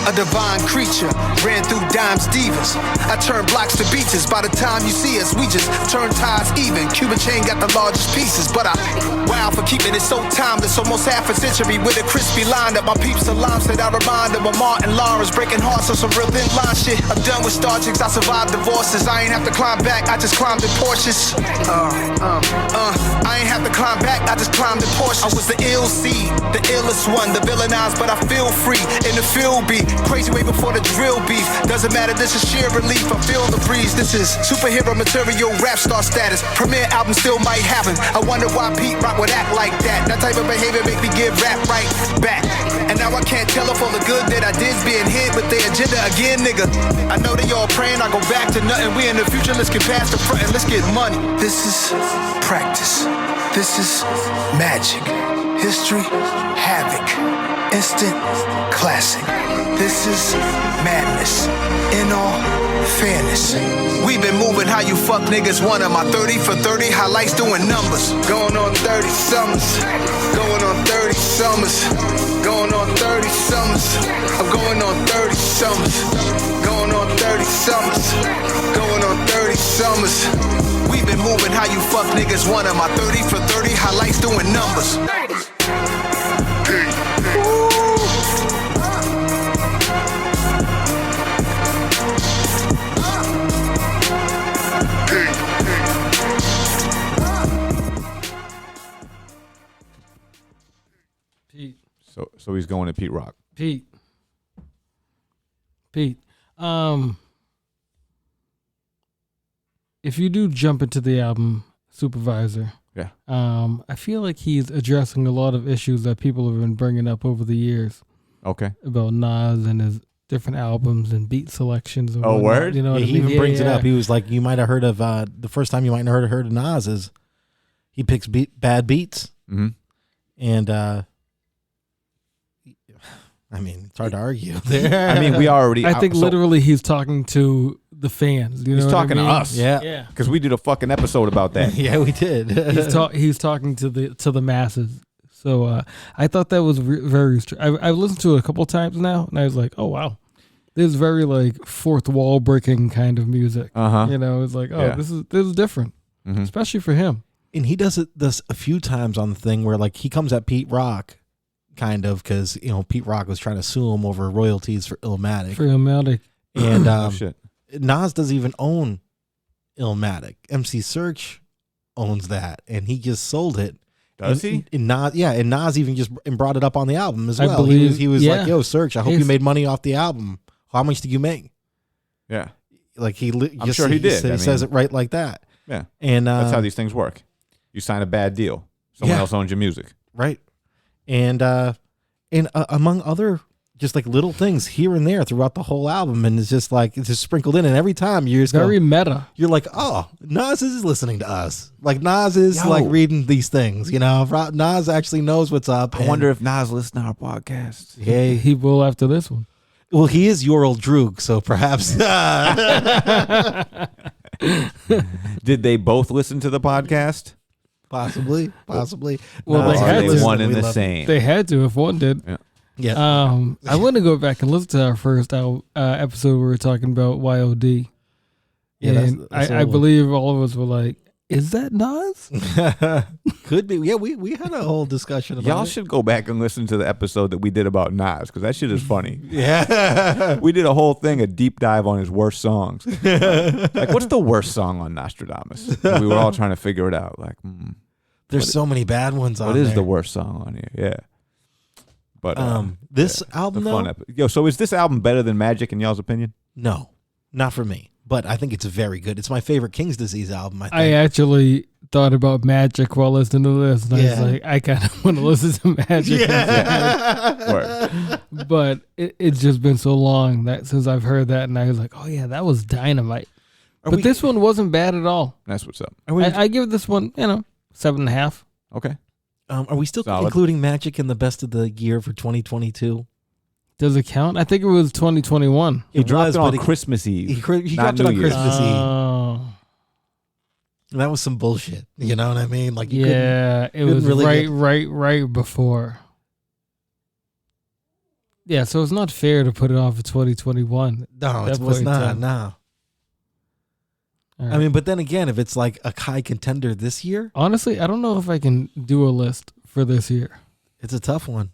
P: A divine creature ran through dimes divas. I turned blocks to beaches. By the time you see us, we just turn ties even. Cuban chain got the largest pieces, but I wow for keeping it so timeless. Almost half a century with a crispy line that my peeps alarm said I remind them of Martin Lawrence breaking hearts on some real thin line shit. I'm done with star chicks. I survived divorces. I ain't have to climb back. I just climbed in Porsches. I ain't have to climb back. I just climbed in Porsches. I was the ill seed, the illest one, the villainized, but I feel free in the field beat. Crazy way before the drill beef. Doesn't matter, this is sheer relief. I feel the breeze. This is superhero material, rap star status. Premiere album still might happen. I wonder why Pete Rock would act like that. That type of behavior make me give rap right back. And now I can't tell if all the good that I did's being hit with their agenda again, nigga. I know they all praying I go back to nothing. We in the future, let's get past the front and let's get money. This is practice. This is magic. History, havoc. Instant classic. This is madness. In all fairness, we've been moving how you fuck niggas want 'em. My 30 for 30 highlights doing numbers. Going on 30 summers. Going on 30 summers. Going on 30 summers. I'm going on 30 summers. Going on 30 summers. Going on 30 summers. We've been moving how you fuck niggas want 'em. My 30 for 30 highlights doing numbers.
C: So he's going to Pete Rock.
A: Pete. If you do jump into the album Supervisor,
C: yeah,
A: I feel like he's addressing a lot of issues that people have been bringing up over the years.
C: Okay.
A: About Nas and his different albums and beat selections. And whatnot,
C: word?
A: You know what I
B: he
A: mean?
B: even brings it up. He was like, you might have heard of, the first time you might have heard of Nas is he picks bad beats.
C: Mm-hmm.
B: And, I mean, it's hard to argue there.
C: I mean, we already.
A: I think literally he's talking to the fans. You know
C: he's talking
A: what I mean?
C: to us.
A: Yeah.
C: Because we did a fucking episode about that.
B: Yeah, we did.
A: He's talking to the masses. So I thought that was very. I've listened to it a couple times now, and I was like, oh wow, this is very like fourth wall breaking kind of music. You know, it's like, oh,
C: Yeah.
A: this is different, especially for him.
B: And he does this a few times on the thing where like he comes at Pete Rock, kind of, because you know Pete Rock was trying to sue him over royalties for Illmatic. And
C: Oh, shit.
B: Nas doesn't even own Illmatic. MC Search owns that, and he just sold it.
C: Does he?
B: And Nas, yeah, and Nas even just brought it up on the album as
A: I
B: well.
A: believe-
B: he was
A: yeah.
B: like, "Yo, Search, I hope you made money off the album. How much did you make?"
C: Yeah.
B: Like
C: I'm sure he did.
B: He says it right like that.
C: Yeah.
B: And
C: that's how these things work. You sign a bad deal. Someone else owns your music.
B: Right. And among other just like little things here and there throughout the whole album, and it's just like it's just sprinkled in, and every time you're just
A: Very meta.
B: You're like, oh, Nas is listening to us. Like Nas is like reading these things, you know. Nas actually knows what's up.
C: I wonder if Nas listens to our podcast.
B: Yeah,
A: he will after this one.
B: Well, he is your old droog, so perhaps.
C: Did they both listen to the podcast?
B: Possibly.
A: Well,
C: No,
A: they had
C: are they
A: to.
C: one and the same?
A: They had to if one did.
C: Yeah.
A: I want to go back and listen to our first episode where we were talking about YOD.
B: Yeah,
A: and
B: that's
A: I believe all of us were like, Is that Nas?
B: Could be. Yeah, we had a whole discussion about
C: Y'all
B: it.
C: should go back and listen to the episode that we did about Nas, because that shit is funny.
B: Yeah.
C: We did a whole thing, a deep dive on his worst songs. Like, what's the worst song on Nostradamus? And we were all trying to figure it out. Like,
B: there's so many bad ones on
C: what
B: there.
C: is the worst song on here? Yeah. But
B: this album, though?
C: So is this album better than Magic in y'all's opinion?
B: No, not for me. But I think it's very good. It's my favorite King's Disease album, I think.
A: I actually thought about Magic while listening to this, and I was like, I kind of want to listen to Magic. But it's just been so long that since I've heard that, and I was like, oh yeah, that was dynamite. But this one wasn't bad at all.
C: That's what's up.
A: I give this one, 7.5.
C: Okay.
B: Are we still
C: Solid.
B: including Magic in the best of the year for 2022?
A: Does it count? I think it was 2021.
C: He dropped it on Christmas Eve.
B: He dropped it on Christmas Eve. That was some bullshit. You know what I mean? Like, you
A: it was
B: really
A: right before. Yeah, so it's not fair to put it off for 2021.
B: No, it was not. No.
A: Right.
B: I mean, but then again, if it's like a high contender this year,
A: honestly, I don't know if I can do a list for this year.
B: It's a tough one.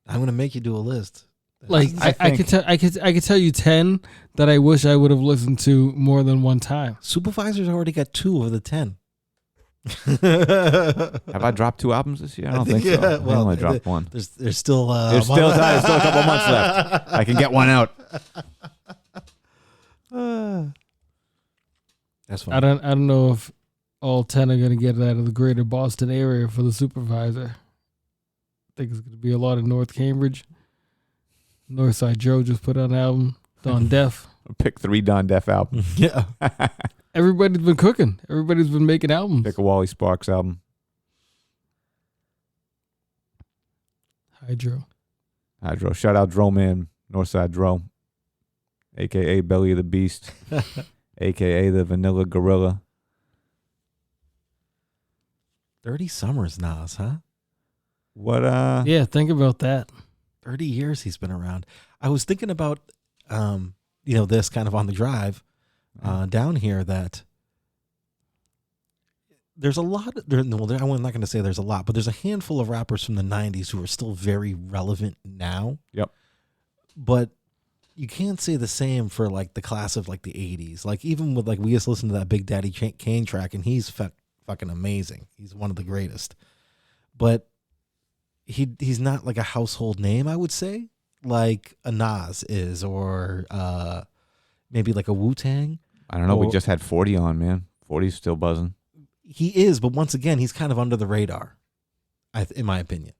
B: I'm gonna make you do a list.
A: Like I could tell you 10 that I wish I would have listened to more than one time.
B: Supervisor's already got 2 of the 10.
C: Have I dropped 2 albums this year? I don't think so. I only dropped 1.
B: There's still
C: there's still time. There's still a couple months left. I can get one out.
B: That's fine.
A: I don't know if all 10 are gonna get it out of the greater Boston area for the Supervisor. I think it's gonna be a lot of North Cambridge. Northside Joe just put out an album. Don Def.
C: Pick 3 Don Def albums.
B: Yeah.
A: Everybody's been cooking. Everybody's been making albums.
C: Pick a Wally Sparks album.
A: Hydro.
C: Shout out Dro Man, Northside Dro, a.k.a. Belly of the Beast, a.k.a. the Vanilla Gorilla.
B: 30 summers, Nas, huh?
C: What?
A: Yeah, think about that.
B: 30 years he's been around. I was thinking about, this kind of on the drive down here, that there's a lot. I'm not going to say there's a lot, but there's a handful of rappers from the 90s who are still very relevant now.
C: Yep.
B: But you can't say the same for like the class of like the 80s. Like even with like, we just listened to that Big Daddy Kane track, and he's fucking amazing. He's one of the greatest. But he's not like a household name, I would say, like a Nas is, or maybe like a Wu-Tang.
C: I don't know. We just had 40 on, man. 40's still buzzing.
B: He is, but once again, he's kind of under the radar, in my opinion.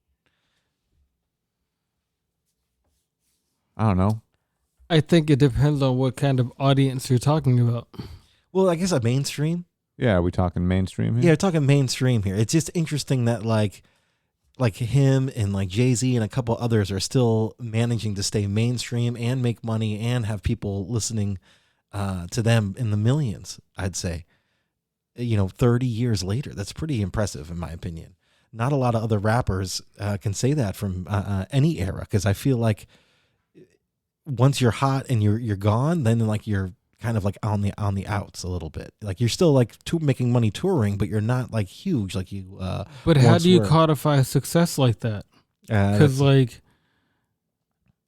C: I don't know.
A: I think it depends on what kind of audience you're talking about.
B: Well, I guess a mainstream.
C: Yeah, are we talking mainstream here?
B: Yeah, we're talking mainstream here. It's just interesting that like him and like Jay-Z and a couple others are still managing to stay mainstream and make money and have people listening to them in the millions, I'd say. 30 years later. That's pretty impressive, in my opinion. Not a lot of other rappers can say that from any era, because I feel like once you're hot and you're gone, then like you're kind of like on the outs a little bit. Like you're still like making money touring, but you're not like huge like you.
A: But how do you codify success like that? Because like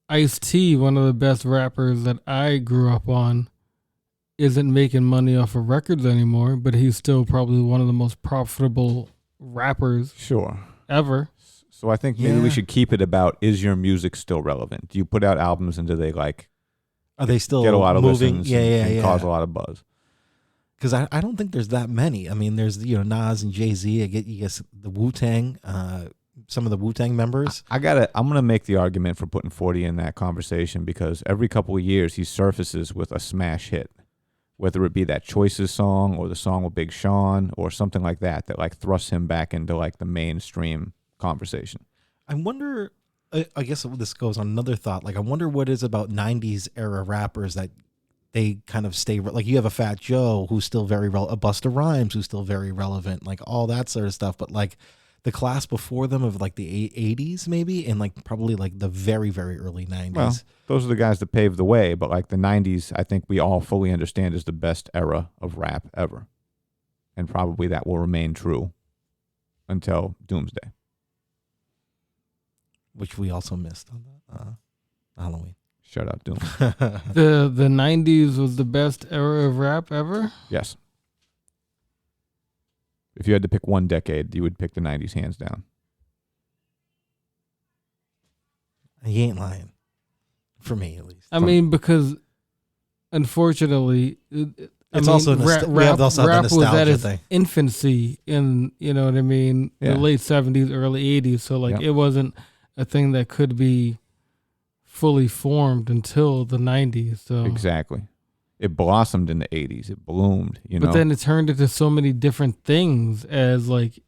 A: Ice-T, one of the best rappers that I grew up on, isn't making money off of records anymore, but he's still probably one of the most profitable rappers ever.
C: So I think maybe we should keep it about, is your music still relevant? Do you put out albums and do they like,
B: are they still
C: get a lot of
B: moving?
C: listens and cause a lot of buzz?
B: Because I don't think there's that many. I mean, there's Nas and Jay-Z. I guess the Wu-Tang, some of the Wu-Tang members.
C: I'm gonna make the argument for putting 40 in that conversation, because every couple of years he surfaces with a smash hit, whether it be that Choices song or the song with Big Sean or something like that like thrusts him back into like the mainstream conversation.
B: I wonder, I guess this goes on another thought. Like, I wonder what is about 90s era rappers that they kind of stay, like you have a Fat Joe who's still very relevant, a Busta Rhymes who's still very relevant, like all that sort of stuff. But like the class before them of like the 80s maybe, and like probably like the very, very early 90s.
C: Well, those are the guys that paved the way, but like the 90s, I think we all fully understand is the best era of rap ever. And probably that will remain true until doomsday.
B: Which we also missed on Halloween.
C: Shut up, Doom.
A: The 90s was the best era of rap ever?
C: Yes. If you had to pick one decade, you would pick the 90s hands down.
B: He ain't lying. For me, at least.
A: I mean, because unfortunately,
B: It's also
A: rap
B: the
A: was at its
B: thing.
A: infancy in, you know what I mean,
C: Yeah.
A: the late 70s, early 80s. So, like,
C: Yep.
A: it wasn't a thing that could be fully formed until the 90s. So
C: Exactly. It blossomed in the 80s. It bloomed, you know.
A: But then it turned into so many different things as, like,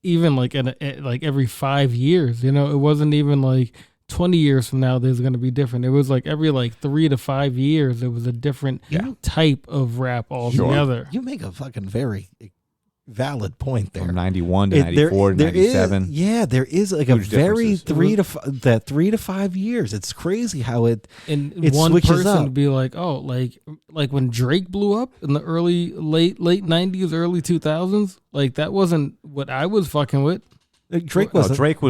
A: even, like, like every 5 years, you know? It wasn't even, like, 20 years from now there's going to be different. It was, like, every, like, 3 to 5 years there was a different type of rap altogether.
B: You make a fucking very valid point there.
C: From 91 to 94 to 97.
B: There is like
C: Huge
B: a very
C: differences.
B: 3 to 5 years. It's crazy how it
A: One
B: switches
A: person
B: up.
A: would be like, oh, like when Drake blew up in the late 90s, early 2000s, like that wasn't what I was fucking with.
B: Drake
C: was like we're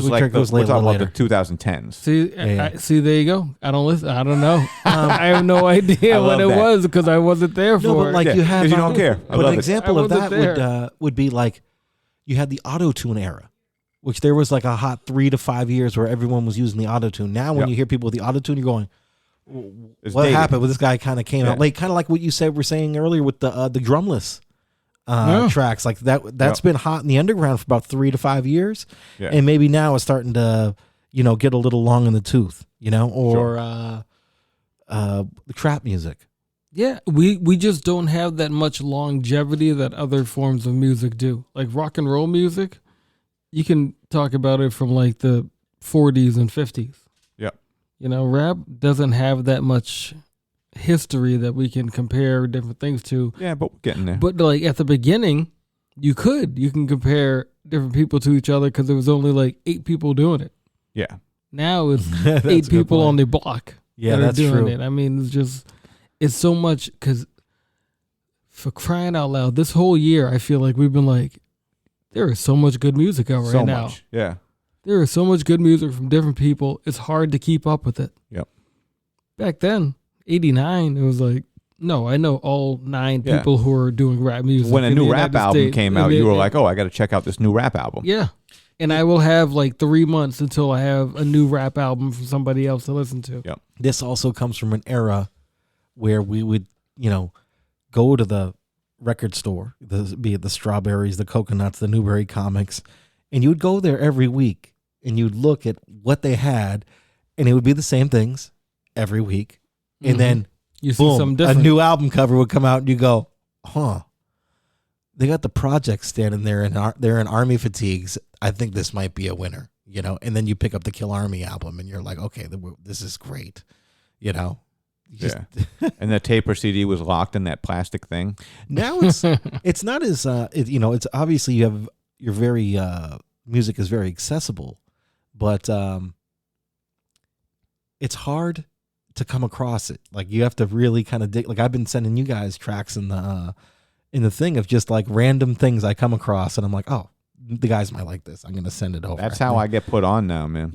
C: talking about the 2010s.
A: See, see, there you go. I don't listen. I don't know. I have no idea what it was because I wasn't there for
B: but
A: it.
B: like you have,
C: 'cause you don't care. I
B: But
C: love
B: an
C: it.
B: example
A: I
B: of
A: wasn't
B: that
A: there.
B: would be like you had the auto-tune era, which there was like a hot 3 to 5 years where everyone was using the auto-tune. Now when you hear people with the auto-tune, you're going,
C: It's
B: what
C: dated.
B: happened? Well, this guy kind of came out late, kind of like what you said. We're saying earlier with the drumless tracks, like that's been hot in the underground for about 3 to 5 years, and maybe now it's starting to, get a little long in the tooth, or the trap music.
A: Yeah, we just don't have that much longevity that other forms of music do. Like rock and roll music, you can talk about it from like the 40s and 50s.
C: Yep.
A: Rap doesn't have that much history that we can compare different things to.
C: Yeah, but we're getting there.
A: But like at the beginning, you can compare different people to each other because there was only like 8 people doing it.
C: Yeah.
A: Now it's
B: That's a
A: 8
B: good
A: people
B: point.
A: on the block.
B: Yeah,
A: that are
B: that's
A: doing
B: true.
A: it. I mean, it's so much because for crying out loud, this whole year I feel like we've been like, there is so much good music out
C: So
A: right now.
C: much. Yeah.
A: There is so much good music from different people. It's hard to keep up with it.
C: Yep.
A: Back then, 89, it was like, no, I know all 9
C: Yeah.
A: people who are doing rap music.
C: When a
A: in the
C: new rap
A: United
C: album
A: States.
C: came out, you were like, oh, I got to check out this new rap album.
A: Yeah. And I will have like 3 months until I have a new rap album from somebody else to listen to.
C: Yep.
B: This also comes from an era where we would, go to the record store, be it the Strawberries, the Coconuts, the Newberry Comics, and you would go there every week and you'd look at what they had, and it would be the same things every week. And then
A: You see
B: boom,
A: something
B: a
A: different.
B: new album cover would come out and you go, huh. They got the Project standing there and they're in army fatigues. I think this might be a winner, and then you pick up the Kill Army album and you're like, okay, this is great,
C: Yeah. And the tape or CD was locked in that plastic thing.
B: Now it's not as it's obviously your very music is very accessible, but it's hard to come across it. Like you have to really kind of dig. Like I've been sending you guys tracks in the thing of just like random things I come across, and I'm like, oh, the guys might like this. I'm gonna send it over.
C: That's how I get put on now, man.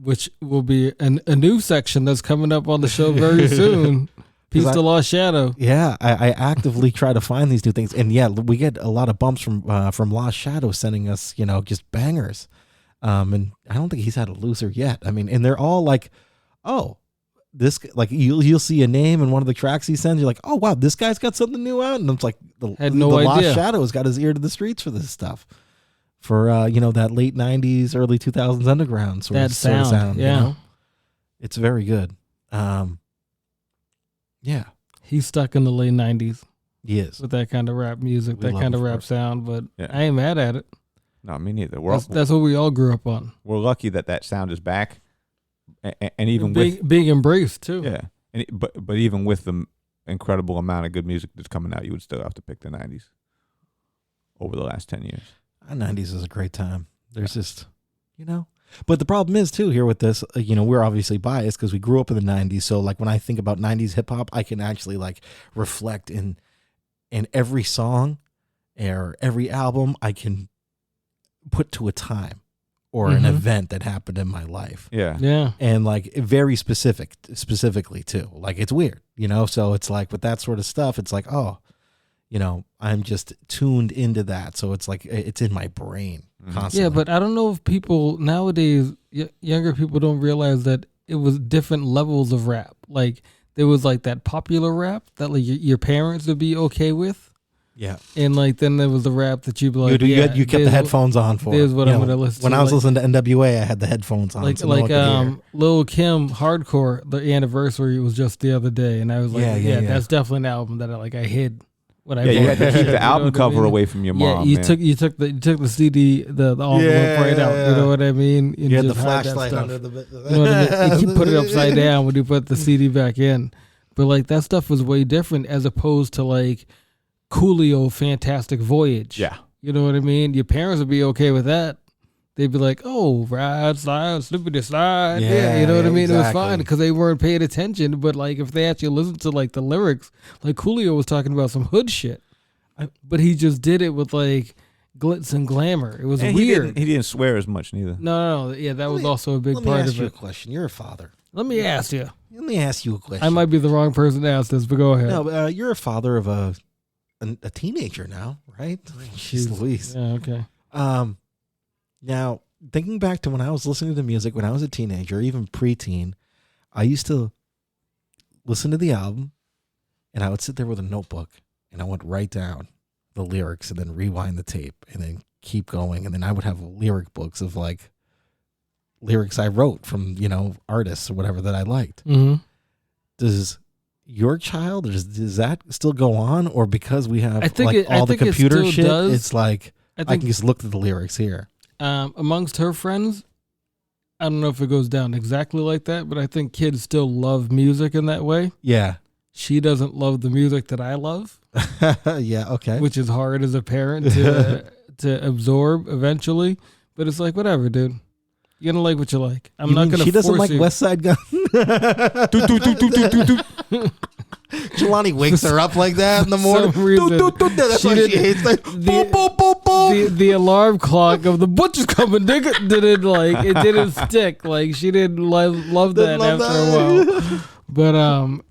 A: Which will be a new section that's coming up on the show very soon. Peace to Lost Shadow.
B: Yeah, I actively try to find these new things, and yeah, we get a lot of bumps from Lost Shadow sending us, just bangers. And I don't think he's had a loser yet. I mean, and they're all like, oh, this, like you'll see a name in one of the tracks he sends. You're like, oh wow, this guy's got something new out, and it's like
A: Had no idea.
B: Lost Shadow's got his ear to the streets for this stuff. For that late '90s, early 2000s underground sort of sound.
A: Yeah,
B: it's very good. Yeah,
A: he's stuck in the late 90s.
B: He is
A: with that kind of rap music,
B: We
A: that
B: love
A: kind
B: it
A: of
B: for
A: rap
B: it.
A: sound. But
C: Yeah.
A: I ain't mad at it.
C: No, me neither.
A: That's what we all grew up on.
C: We're lucky that sound is back, and even with
A: being embraced too.
C: Yeah, but even with the incredible amount of good music that's coming out, you would still have to pick the 90s over the last 10 years.
B: The 90s is a great time. There's just, But the problem is too here with this, we're obviously biased because we grew up in the 90s. So like when I think about 90s hip hop, I can actually like reflect in and every song or every album I can put to a time or an event that happened in my life.
A: Yeah.
B: And like very specifically too. Like it's weird, so it's like with that sort of stuff, it's like, oh, I'm just tuned into that. So it's like, it's in my brain constantly.
A: Yeah, but I don't know if people nowadays, younger people don't realize that it was different levels of rap. Like there was like that popular rap that like your parents would be okay with.
B: Yeah.
A: And like then there was the rap that you'd be like,
B: you kept the headphones on for.
A: Here's what I'm going to listen to.
B: When I was listening to NWA, I had the headphones on.
A: Like Lil Kim Hardcore, the anniversary was just the other day. And I was like, yeah, that's definitely an album that I hid.
C: You had to keep the album cover away from your mom.
A: Yeah, you took the CD, the envelope right out. You know what I mean?
B: You had the flashlight under the.
A: You know what I mean? You put it upside down when you put the CD back in. But like that stuff was way different as opposed to like Coolio Fantastic Voyage.
C: Yeah,
A: you know what I mean? Your parents would be okay with that. They'd be like, "Oh, ride, slide, slippity slide." Yeah, you know what I mean? Exactly. It was fine because they weren't paying attention. But like, if they actually listened to like the lyrics, like Coolio was talking about some hood shit, but he just did it with like glitz and glamour. It was weird.
C: He didn't swear as much neither.
A: No. Yeah, that was also a big part of it. Let me ask
B: you a question. You're a father.
A: Let me ask you.
B: Let me ask you a question.
A: I might be the wrong person to ask this, but go ahead.
B: No, you're a father of a teenager now, right? Jeez Louise.
A: Yeah, okay.
B: Now, thinking back to when I was listening to music when I was a teenager, even preteen, I used to listen to the album and I would sit there with a notebook and I would write down the lyrics and then rewind the tape and then keep going. And then I would have lyric books of like lyrics I wrote from, artists or whatever that I liked.
A: Mm-hmm.
B: Does your child, or does that still go on? Or because we have all the computer shit, it's like I can just look at the lyrics here.
A: Amongst her friends, I don't know if it goes down exactly like that, but I think kids still love music in that way.
B: Yeah.
A: She doesn't love the music that I love.
B: Yeah, okay.
A: Which is hard as a parent to absorb eventually. But it's like, whatever, dude. You're going to like what you like. I'm not going to force you.
B: She doesn't like Westside Gunn? Jelani wakes her up like that in the morning. That's why she hates like
A: the alarm clock of the butcher's coming, nigga. It didn't stick. Like she didn't love that after a while. But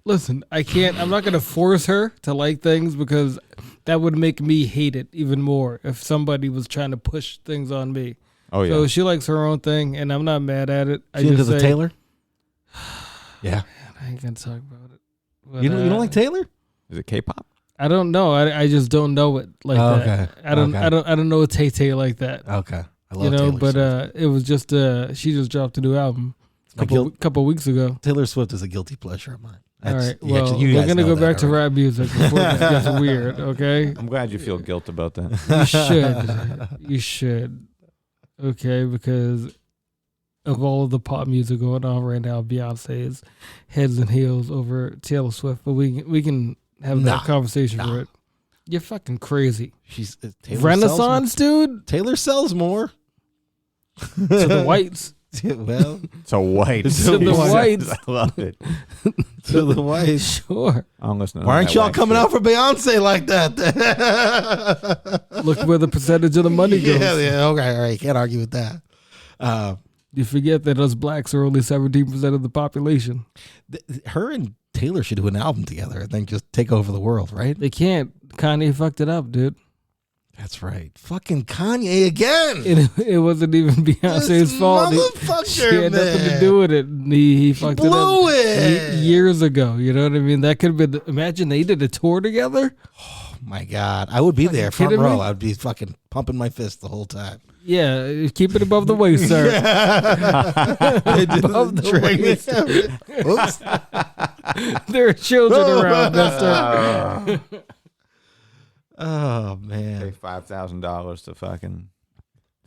A: listen, I'm not gonna force her to like things because that would make me hate it even more if somebody was trying to push things on me.
C: Oh yeah.
A: So she likes her own thing, and I'm not mad at it.
B: She into the Taylor? Yeah.
A: I ain't gonna talk about it. But,
B: you don't like Taylor?
C: Is it K-pop?
A: I don't know. I just don't know it like that. I don't know Tay like that.
B: Okay. I love Taylor
A: but it was just she just dropped a new album a couple weeks ago.
B: Taylor Swift is a guilty pleasure of mine.
A: All right. Well, we're gonna go back to rap music before this gets weird. Okay.
C: I'm glad you feel guilt about that.
A: You should. Okay, because of all of the pop music going on right now, Beyonce is heads and heels over Taylor Swift. But we can have that conversation for it. You're fucking crazy.
B: She's
A: Renaissance, dude.
B: Taylor sells more
A: to the whites.
B: Well,
C: to whites.
A: To the whites.
C: I love it.
B: To the whites.
A: Sure.
C: I'm listening.
B: Why aren't y'all coming out for Beyonce like that?
A: Look where the percentage of the money goes.
B: Yeah. Okay. All right. Can't argue with that.
A: You forget that us blacks are only 17% of the population.
B: Her and Taylor should do an album together and then just take over the world, right?
A: They can't. Kanye fucked it up, dude.
B: That's right. Fucking Kanye again.
A: It wasn't even Beyonce's fault. She had nothing to do with it. He fucked it up years ago. You know what I mean? That could have been. Imagine they did a tour together.
B: Oh my God. I would be there front row. I would be fucking pumping my fist the whole time.
A: Yeah, keep it above the waist, sir. Above the waist. Oops. There are children around, mister.
B: Oh, man.
C: Pay $5,000 to fucking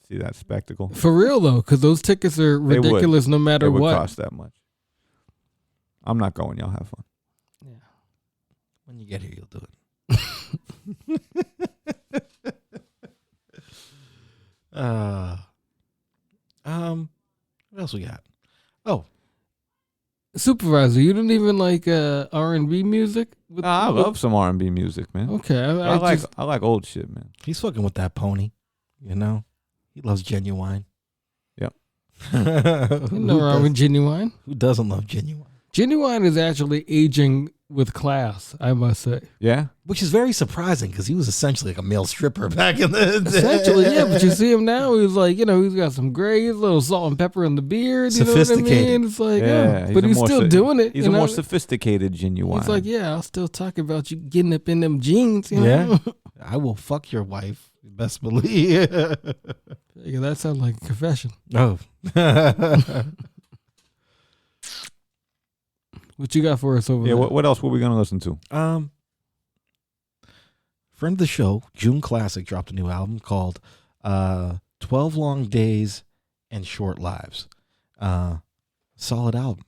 C: see that spectacle.
A: For real, though, because those tickets are ridiculous no matter what.
C: It would cost that much. I'm not going. Y'all have fun.
B: Yeah. When you get here, you'll do it. What else we got? Oh,
A: Supervisor, you don't even like R&B music?
C: I love some R&B music, man.
A: Okay,
C: I like old shit, man.
B: He's fucking with that pony, you know. He loves Genuine.
C: Yep.
A: No wrong with Genuine.
B: Who doesn't love Genuine?
A: Genuine is actually aging with class, I must say.
C: Yeah.
B: Which is very surprising because he was essentially like a male stripper back in the day.
A: Essentially, yeah, but you see him now, he's like, he's got some grays, a little salt and pepper in the beard. You know what I mean? It's like, but he's still doing it.
C: He's a more sophisticated Genuine.
A: He's like, I'll still talk about you getting up in them jeans. You
B: Yeah.
A: know?
B: I will fuck your wife. You best believe.
A: Yeah, that sounds like a confession.
B: Oh.
A: What you got for us over there?
C: What else were we going to listen to?
B: Friend of the show, Jun Classic, dropped a new album called 12 Long Days and Short Lives. Solid album.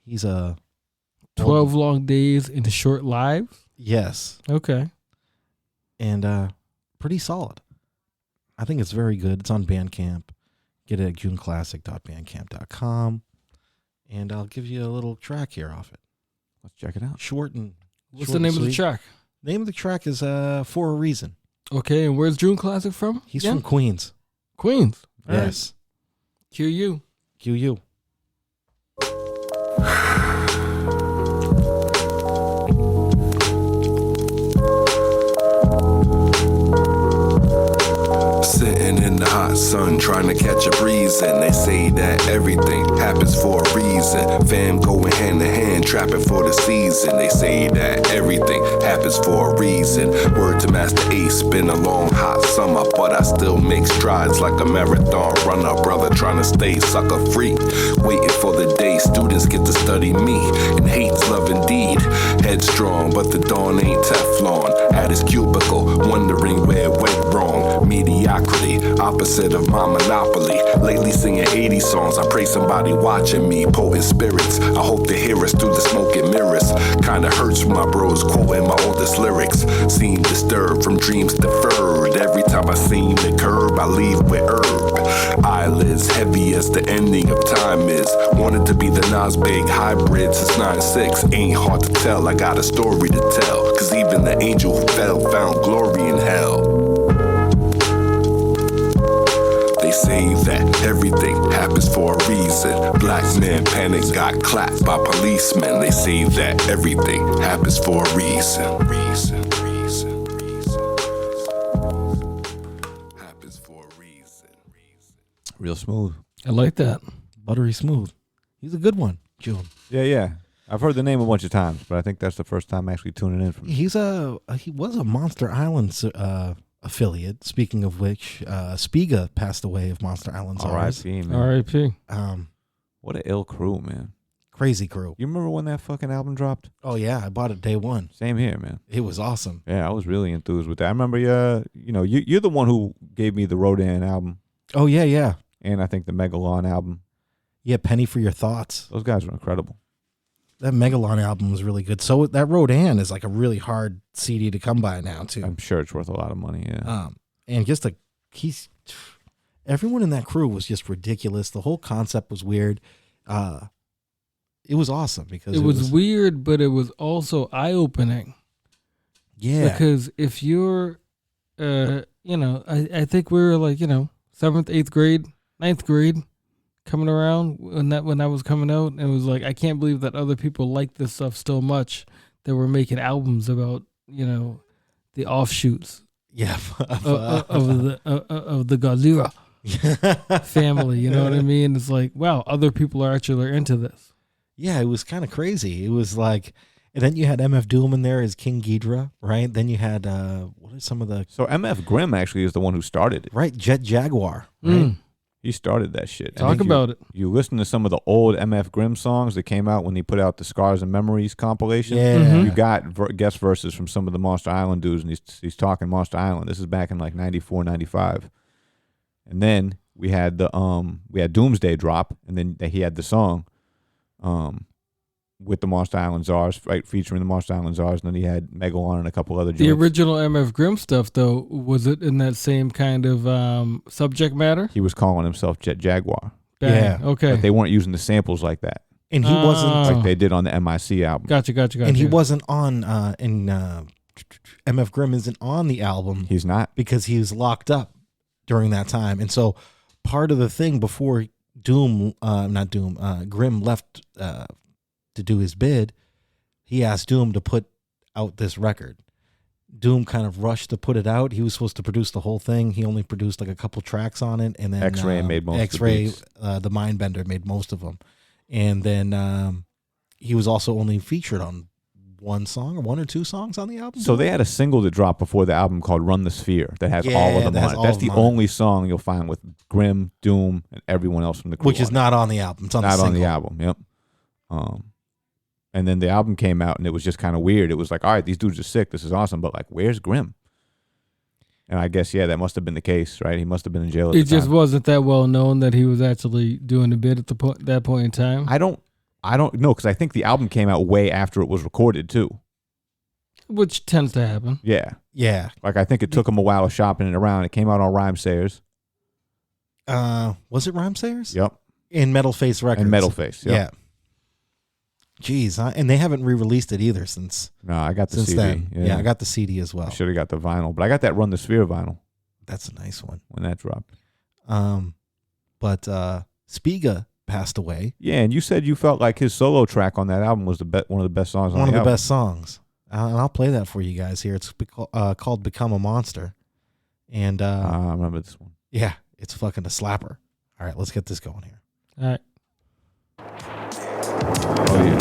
B: He's a
A: 12 Long Days and Short Lives?
B: Yes.
A: Okay.
B: And pretty solid. I think it's very good. It's on Bandcamp. Get it at junclassic.bandcamp.com. And I'll give you a little track here off it.
C: Let's check it out.
B: Short and
A: What's the name of the track?
B: Name of the track is For a Reason.
A: Okay, and where's Jun Classic from?
B: He's from Queens.
A: Queens? All
B: yes.
A: Right. QU.
B: QU.
Q: Sitting in the hot sun trying to catch a breeze, and they say that everything happens for a reason. Fam going hand in hand, trapping for the season. They say that everything happens for a reason. Word to Master Ace, been a long hot summer, but I still make strides like a marathon runner. Brother trying to stay sucker free, waiting for the day students get to study me. And hate's love indeed, headstrong, but the dawn ain't Teflon. At his cubicle, wondering where it went wrong. Mediocrity, opposite of my monopoly. Lately singing 80 songs, I pray somebody watching me. Potent spirits, I hope to hear us through the smoke and mirrors. Kinda hurts when my bros quoting my oldest lyrics. Seem disturbed from dreams deferred. Every time I seem the curb, I leave with herb. Eyelids heavy as the ending of time is. Wanted to be the Nas Big hybrid since 9-6. Ain't hard to tell, I got a story to tell. Cause even the angel who fell found glory in hell. They say that everything happens for a reason. Black man panic got clapped by policemen. They say that everything happens for a reason. Happens for a reason.
C: Real smooth.
A: I like that.
B: Buttery smooth. He's a good one, Jun.
C: Yeah. I've heard the name a bunch of times, but I think that's the first time actually tuning in from him.
B: He was a Monsta Island affiliate. Speaking of which, Spiega passed away of Monsta Island Czars.
C: R.I.P. man.
A: R.I.P.
C: What an ill crew, man.
B: Crazy crew.
C: You remember when that fucking album dropped?
B: Oh yeah, I bought it day one.
C: Same here, man.
B: It was awesome.
C: Yeah, I was really enthused with that. I remember, you're the one who gave me the Rodan album.
B: Oh yeah.
C: And I think the Megalon album.
B: Yeah, Penny for Your Thoughts.
C: Those guys were incredible.
B: That Megalon album was really good. So that Rodan is like a really hard CD to come by now too.
C: I'm sure it's worth a lot of money. Yeah.
B: And just everyone in that crew was just ridiculous. The whole concept was weird. It was awesome because
A: it was weird, but it was also eye opening.
B: Yeah.
A: Because if you're, I think we were like 7th, 8th grade, 9th grade. Coming around when that was coming out, and it was like I can't believe that other people like this stuff so much that we're making albums about the offshoots of the Galira family. You know what I mean? It's like wow, other people are actually into this.
B: Yeah, it was kind of crazy. It was like, and then you had MF Doom in there as King Ghidra, right? Then you had what are some of the
C: so MF Grimm actually is the one who started it,
B: right? Jet Jaguar, right?
C: He started that shit.
A: Talk about it.
C: You listen to some of the old MF Grimm songs that came out when he put out the Scars and Memories compilation.
B: Yeah. Mm-hmm.
C: You got guest verses from some of the Monsta Island dudes, and he's talking Monsta Island. This is back in like 94, 95. And then we had Doomsday drop, and then he had the song with the Monsta Island Czars, right, featuring the Monsta Island Czars, and then he had Megalon and a couple other joints.
A: The original MF Grimm stuff, though, was it in that same kind of subject matter?
C: He was calling himself Jet Jaguar.
A: Bang. Yeah. Okay.
C: But they weren't using the samples like that.
B: And he wasn't
C: like they did on the MIC album.
A: Gotcha.
B: And he wasn't on MF Grimm isn't on the album.
C: He's not,
B: because he was locked up during that time. And so part of the thing before Grimm left to do his bid, he asked Doom to put out this record. Doom kind of rushed to put it out. He was supposed to produce the whole thing. He only produced like a couple tracks on it, and then
C: X-Ray made most
B: X-Ray,
C: of the beats.
B: The Mindbender made most of them. And then he was also only featured on one or two songs on the album.
C: So they had a single that dropped before the album called Run the Sphere that has all of them on it. That's the only song you'll find with Grimm, Doom, and everyone else from the crew.
B: Which is not on the album. It's on the single.
C: On the album, yep. And then the album came out, and it was just kind of weird. It was like, all right, these dudes are sick. This is awesome. But, like, where's Grimm? And I guess, that must have been the case, right? He must have been in jail at the time.
A: It just wasn't that well known that he was actually doing a bit at that point in time.
C: I don't know, because I think the album came out way after it was recorded, too.
A: Which tends to happen.
C: Yeah.
B: Yeah.
C: Like, I think it took him a while of shopping it around. It came out on Rhyme Sayers.
B: Was it Rhyme Sayers?
C: Yep.
B: In Metal Face Records.
C: And Metal Face, yep.
B: Yeah. Jeez, and they haven't re-released it either since.
C: No, I got the CD.
B: Then. Yeah, I got the CD as well.
C: I should have got the vinyl, but I got that Run the Sphere vinyl.
B: That's a nice one.
C: When that dropped.
B: But Spiega passed away.
C: Yeah, and you said you felt like his solo track on that album was one of the best songs on the album.
B: One of the best songs. And I'll play that for you guys here. It's called Become a Monster. And
C: I remember this one.
B: Yeah, it's fucking a slapper. All right, let's get this going here.
A: All right.
C: Oh, yeah.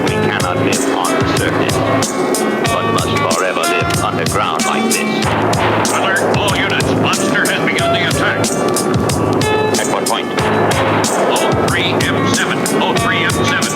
R: We cannot live on the surface, but must forever live underground like this. Alert all units. Monster has begun the attack. At what point? 03M7. 03M7.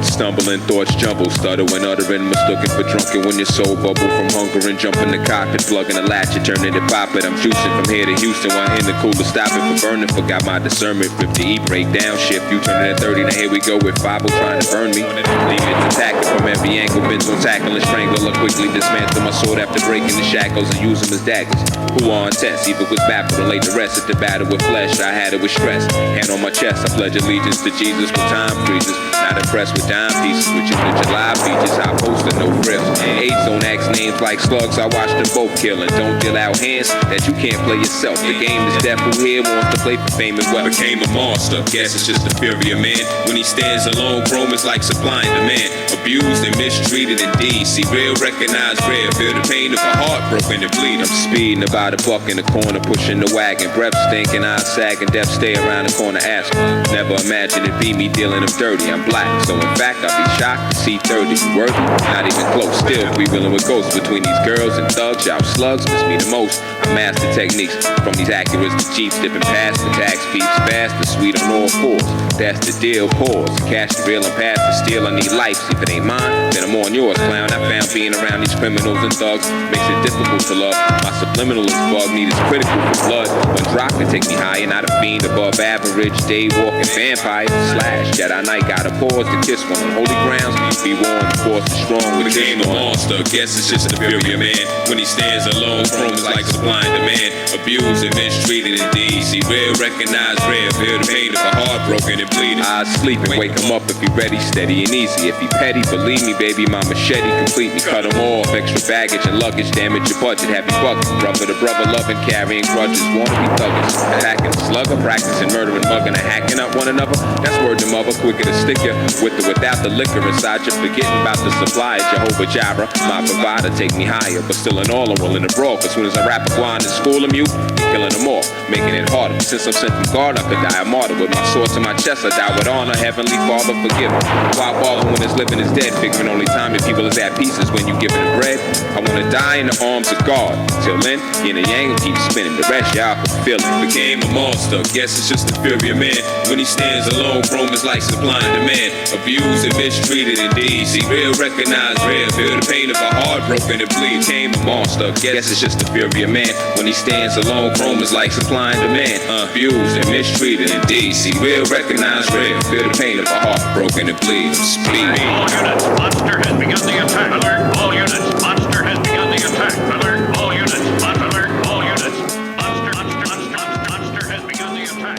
S: Stumbling thoughts jumble, stuttering, uttering, mistaken for drunken when your soul bubble from hunger and jumping the cockpit, plugging the latch and turning it pop it. I'm juicing from here to Houston while in the cooler, stopping for burning. Forgot my discernment, 50E breakdown shift. You turning at 30, now here we go with 5 trying to burn me. Leave it attacking from every angle, bent on tackling, strangler, quickly dismantle my sword after breaking the shackles and use them as daggers. Who are on test, either was baffled and laid the rest at the battle with flesh. I had it with stress, hand on my chest, I pledge allegiance to Jesus when time freezes. Not impressed with dime pieces, with your July beaches, I posted no frills. AIDS don't ask names like slugs, I watch them both killing. Don't deal out hands that you can't play yourself. The game is deaf, who here wants to play for fame and wealth. Became a monster, guess it's just the fury of man. When he stands alone, Chrome is like supply and demand. Abused and mistreated indeed, see real, recognize rare. Feel the pain of a heart broken and bleed. I'm speeding about a buck in the corner, pushing the wagon. Breath stinking, eyes sagging, death stay around the corner asking. Never imagine it be me dealing them dirty, I'm black. So in fact, I'll be shocked to see 30 worthy, not even close. Still freewheeling with ghosts between these girls and thugs. Y'all slugs miss me the most. I master techniques from these Acuras to Jeeps, dipping past the tax beats fast and sweet on all fours. That's the deal, pause. Cash the real and pass the steal. I need life. See, if it ain't mine, then I'm on yours, clown. I found being around these criminals and thugs makes it difficult to love. My subliminal is bug need is critical for blood. One drop can take me higher, not a fiend above average. Day walking vampire slash Jedi Knight. Gotta pause to kiss one on holy grounds. Be warned, the force is strong with a game of monster. Guess it's just the fury of man. When he stands alone, Chrome is like supply and demand. Abused and mistreated indeed. See real, recognize rare. Feel the pain of a heart broken and bleeding. Eyes sleeping, wake him up if he ready, steady and easy. If he petty, believe me, baby, my machete complete me. Cut him off, extra baggage and luggage, damage your budget. Happy bucket, brother to brother, loving, carrying grudges. Wanna be thuggers, hacking, slugger, practicing, murdering, mugging, and hacking up one another. That's word to mother, quicker to stick you with or without the liquor inside you. Forgetting about the supply at Jehovah Jireh. My provider take me higher, but still in all I'm willing to brawl. As soon as I rap a grind and school them you, killing them all, making it harder. Since I'm sent from God, I could die a martyr. With my sword to my chest, I die with honor. Heavenly Father, forgive me. Why bother when it's living is dead? Figuring only time if people is at peace is when you give it bread. I wanna die in the arms of God. Till then, yin and yang keep spinning. The rest y'all can feel it. Became a monster. Guess it's just the fury of man. When he stands alone, Chrome is like supply and demand. Abused and mistreated indeed. See real, recognize rare. Feel the pain of a heart broken and bleed. Became a monster. Guess it's just the fury of man. When he stands alone, Chrome is like supply and demand. Abused and mistreated indeed. See real, recognize rare. Feel the pain of a heart broken and bleed. Speed.
R: All units, Monster has begun the attack. Alert all units, Monster has begun the attack. Alert all units, alert all units. Monster has begun the attack.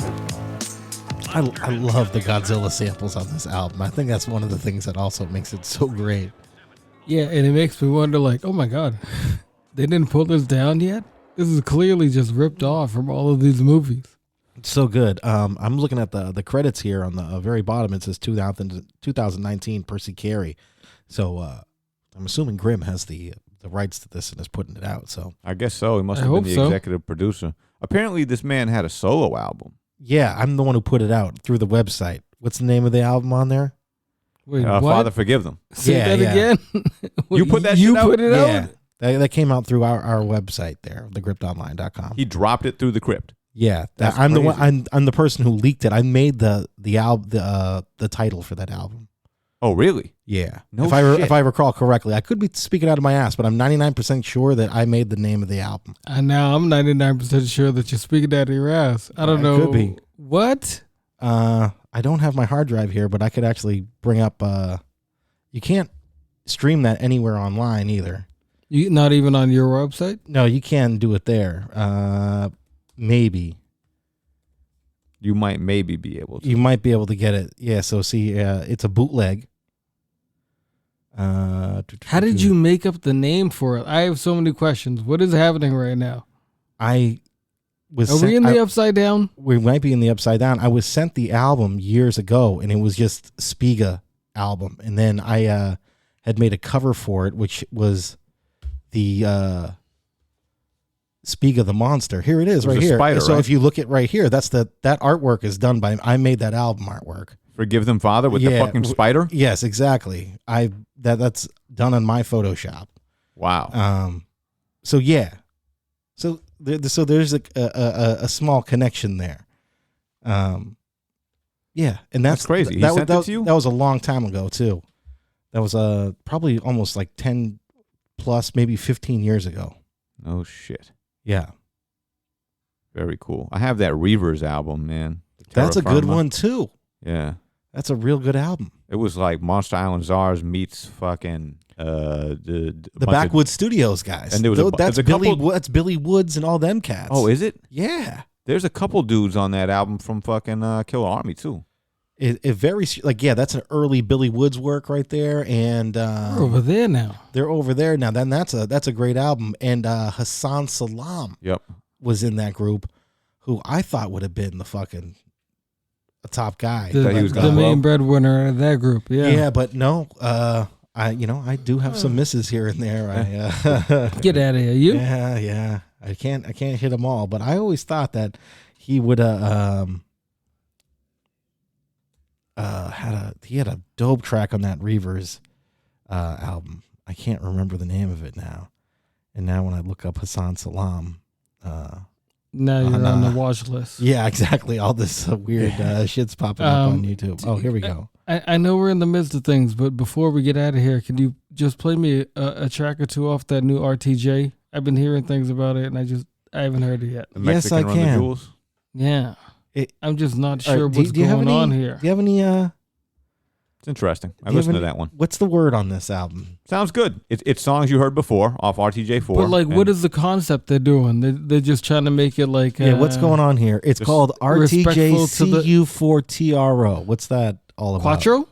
B: I love the Godzilla samples on this album. I think that's one of the things that also makes it so great.
A: Yeah, and it makes me wonder, like, oh my God, they didn't pull this down yet? This is clearly just ripped off from all of these movies.
B: It's so good. I'm looking at the credits here on the very bottom. It says 2019 Percy Carey. So I'm assuming Grimm has the rights to this and is putting it out. So
C: I guess so. He must have been the executive producer. Apparently, this man had a solo album.
B: Yeah, I'm the one who put it out through the website. What's the name of the album on there?
A: Wait, what?
C: Father Forgive Them.
A: Say that again?
C: You put that
A: you
C: shit out?
A: put it out?
B: That came out through our website there, thegrippedonline.com.
C: He dropped it through the crypt.
B: Yeah,
C: That's
B: I'm
C: crazy.
B: the one. I'm the person who leaked it. I made the album, the title for that album.
C: Oh, really?
B: Yeah.
C: No
B: if I recall correctly, I could be speaking out of my ass, but I'm 99% sure that I made the name of the album.
A: And now I'm 99% sure that you're speaking out of your ass. I don't know.
B: Could be.
A: What?
B: I don't have my hard drive here, but I could actually bring up. You can't stream that anywhere online either.
A: You not even on your website?
B: No, you can do it there. Maybe.
C: You might maybe be able to.
B: You might be able to get it. Yeah, so see, it's a bootleg.
A: How did you make up the name for it? I have so many questions. What is happening right now?
B: I was.
A: Are we in the Upside Down?
B: We might be in the Upside Down. I was sent the album years ago, and it was just Spiega album, and then I had made a cover for it, which was the Spiega the monster. Here it is, right here.
C: Spider,
B: so
C: right?
B: if you look at right here, that artwork is done by. I made that album artwork.
C: Forgive Them, Father, with the fucking spider?
B: Yes, exactly. That's done on my Photoshop.
C: Wow.
B: So yeah. So there's a small connection there. Yeah, and that's
C: crazy.
B: That
C: He sent it to you?
B: That was a long time ago too. That was probably almost like 10 plus, maybe 15 years ago.
C: Oh shit.
B: Yeah.
C: Very cool. I have that Reavers album, man.
B: That's a
C: Terra
B: good
C: Firma.
B: one too.
C: Yeah.
B: That's a real good album.
C: It was like Monsta Island Czars meets fucking
B: The Backwoods Studios guys.
C: And there was
B: that's
C: a couple.
B: That's Billy Woods and all them cats.
C: Oh, is it?
B: Yeah.
C: There's a couple dudes on that album from fucking Killer Army too.
B: It very that's an early Billy Woods work right there, and
A: They're over there now.
B: They're over there now. Then that's a great album, and Hassan Salam was in that group, who I thought would have been the fucking a top guy.
A: The main breadwinner of that group. Yeah.
B: Yeah, but no. I do have some misses here and there.
A: Get out of here, you.
B: Yeah. I can't hit them all, but I always thought that he would had a dope track on that Reavers album. I can't remember the name of it now. And now when I look up Hassan Salam,
A: now you're on the watch list.
B: Yeah, exactly. All this weird shit's popping up on YouTube. Oh, here we go.
A: I know we're in the midst of things, but before we get out of here, can you just play me a track or two off that new RTJ? I've been hearing things about it, and I haven't heard it yet.
C: The Mexican
B: yes, I
C: Run
B: can.
C: the Jewels?
A: Yeah. I'm just not sure
B: do
A: what's
B: you have
A: going
B: any-
A: on here.
B: Do you have any?
C: It's interesting. I
B: do you have
C: listened to
B: any-
C: that one.
B: What's the word on this album?
C: Sounds good. It's songs you heard before off RTJ4.
A: But like, what is the concept they're doing? They're just trying to make it like.
B: Yeah, what's going on here? It's
A: just
B: called
A: respectful to the-
B: RTJCU4TRO. What's that all about?
A: Quattro?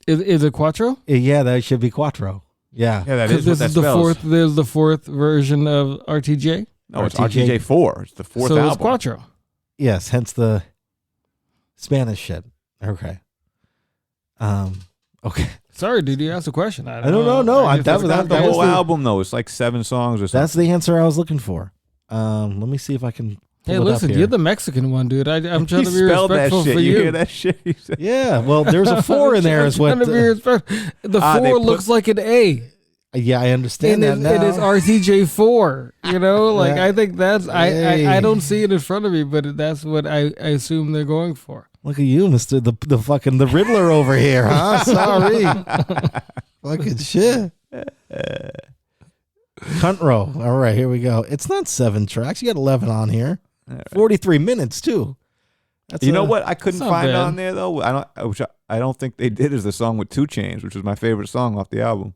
A: Is it Quattro?
B: Yeah, that should be Quattro. Yeah.
C: Yeah, that
A: 'Cause
C: is what
A: this
C: that
A: is the
C: spells.
A: fourth. There's the fourth version of RTJ.
C: No, it's RTJ4. It's the fourth
A: So
C: album.
A: it's Quattro.
B: Yes, hence the Spanish shit. Okay. Okay.
A: Sorry, dude. You asked a question. I
B: don't know. No,
A: I just
B: that
A: forgot
B: was
C: the
B: that
C: whole
B: was the-
C: album, though. It's like 7 songs or something.
B: That's the answer I was looking for. Let me see if I can.
A: Hey,
B: pull it up
A: listen,
B: here.
A: you're the Mexican one, dude. I'm trying
C: He
A: to be
C: spelled that
A: respectful
C: shit.
A: for
C: You
A: you.
C: hear that shit? He said-
B: Yeah, well, there's a 4 in there. Is what?
A: I'm trying to be respectful. The
C: they
A: 4
C: put-
A: looks like an A.
B: Yeah, I understand
A: And
B: that now.
A: it is RTJ4. You know, like
B: Yeah.
A: I think that's
B: Hey.
A: I don't see it in front of me, but that's what I assume they're going for.
B: Look at you, Mister the fucking the Riddler over here, huh? Sorry, fucking shit. Cunt row. All right, here we go. It's not 7 tracks. You got 11 on here. 43 minutes too. That's
C: You know what I couldn't
A: not
C: find
A: bad.
C: on there though? I don't think they did is the song with 2 Chainz, which was my favorite song off the album.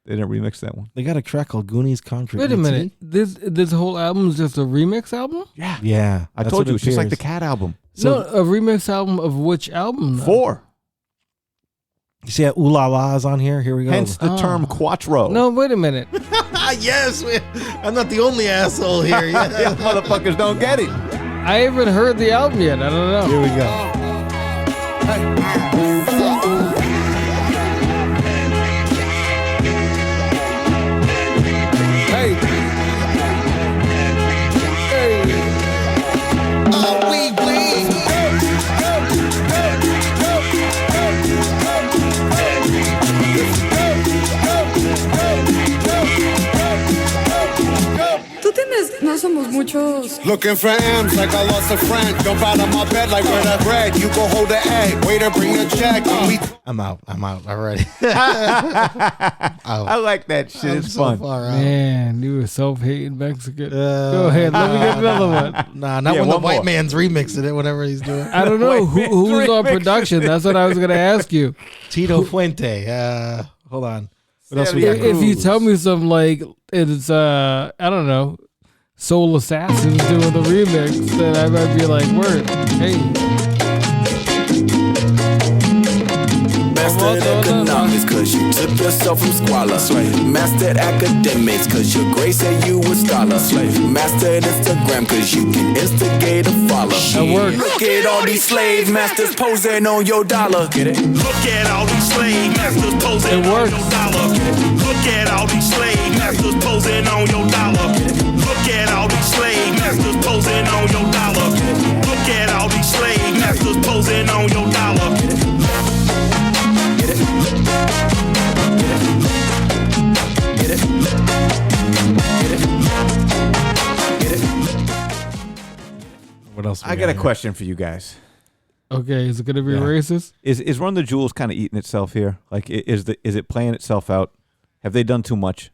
C: They didn't remix that one.
B: They got a track called Goonies Concrete.
A: Wait a
B: ET.
A: minute. This whole album is just a remix album?
C: Yeah.
B: Yeah,
C: I
B: that's
C: told
B: what
C: you
B: it
C: it's just like the
B: appears.
C: Cat album.
A: So a remix album of which album? Though?
C: 4.
B: You see that Ooh La La is on here? Here we go.
C: Hence the term quattro.
A: No, wait a minute.
B: Yes, I'm not the only asshole here.
C: Yeah, motherfuckers don't get it.
A: I haven't heard the album yet. I don't know.
B: Here we go.
J: Hey.
T: No somos muchos.
J: Looking for M's like I lost a friend. Jump out of my bed like where that bread. You go hold the egg. Wait to bring the check.
B: I'm out already.
C: I like that shit. It's
B: so
C: fun.
B: far out.
A: Man, you were self-hating Mexican. Go ahead, let me get another one.
B: Nah, not when the white man's remixing it, whatever he's doing.
A: I don't know who's on production. That's what I was going to ask you.
B: Tito Fuente. Hold on. What else we got?
A: If you tell me something like it's, I don't know, Soul Assassins doing the remix, then I might be like, word, hey.
U: Mastered economics, cause you took yourself from squalor. Mastered academics, cause your grade said you a scholar. Mastered Instagram, cause you can instigate a follow. Look at all these slave masters posing on your dollar. Get it?
K: Look at all these slave masters posing on your dollar. Look at all these slave masters posing on your dollar. Look at all these slave masters posing on your dollar. Look at all these slave masters posing on your dollar. Get it? Get it? Get it? Get it?
B: What else?
C: I got a question for you guys.
A: Okay, is it going to be racist?
C: Is Run the Jewels kind of eating itself here? Like, is it playing itself out? Have they done too much?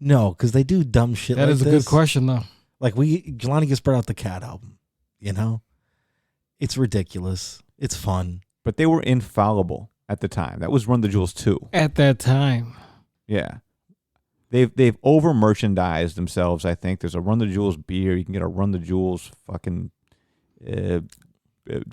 B: No, because they do dumb shit
A: That
B: like
A: is a
B: this.
A: good question, though.
B: Like Jelani just brought out the Cat album. You know, it's ridiculous. It's fun,
C: but they were infallible at the time. That was Run the Jewels 2.
A: At that time,
C: yeah, they've over merchandised themselves. I think there's a Run the Jewels beer. You can get a Run the Jewels fucking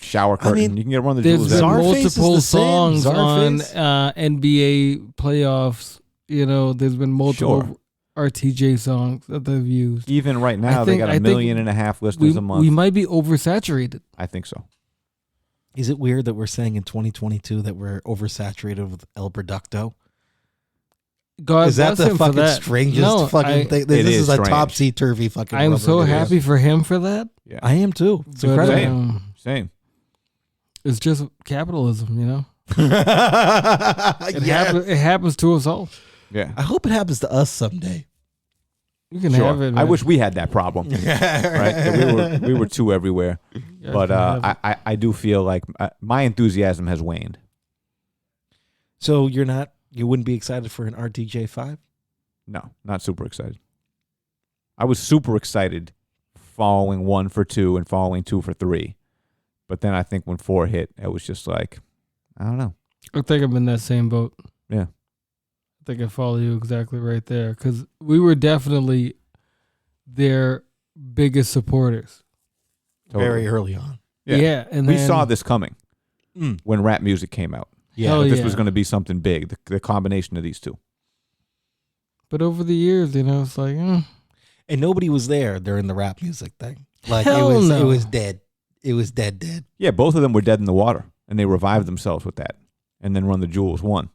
C: shower curtain. You can get a Run the Jewels.
A: There's been multiple songs on NBA playoffs. You know, there's been multiple RTJ songs that they've used.
C: Even right now, they got 1.5 million listeners a month.
A: We might be oversaturated.
C: I think so.
B: Is it weird that we're saying in 2022 that we're oversaturated with El Producto?
A: God
B: is that
A: bless
B: the
A: him
B: fucking
A: for that.
B: strangest
A: No,
B: fucking thing? This is a topsy-turvy fucking
A: I'm
B: rubber
A: so
B: ducky.
A: happy for him for that.
C: Yeah.
B: I am too. It's
A: But,
B: incredible.
C: Same.
A: It's just capitalism, you know?
B: Yes.
A: It happens to us all.
C: Yeah.
B: I hope it happens to us someday.
A: You can have it,
C: I
A: man.
C: wish we had that problem. Right? That we were too everywhere.
A: Yeah,
C: But I do feel like my enthusiasm has waned.
B: So you wouldn't be excited for an RTJ 5?
C: No, not super excited. I was super excited following 1 for 2 and following 2 for 3. But then I think when 4 hit, it was just like, I don't know.
A: I think I'm in that same boat.
C: Yeah.
A: I think I follow you exactly right there. Because we were definitely their biggest supporters.
B: Very early on.
A: Yeah, and
C: we
A: then-
C: saw this coming when rap music came out.
A: Yeah.
C: That this
A: yeah.
C: was going to be something big, the combination of these two.
A: But over the years, you know, it's like,
B: And nobody was there during the rap music thing. Like
A: Hell
B: it
A: no.
B: was dead. It was dead.
C: Yeah, both of them were dead in the water, and they revived themselves with that. And then Run the Jewels won.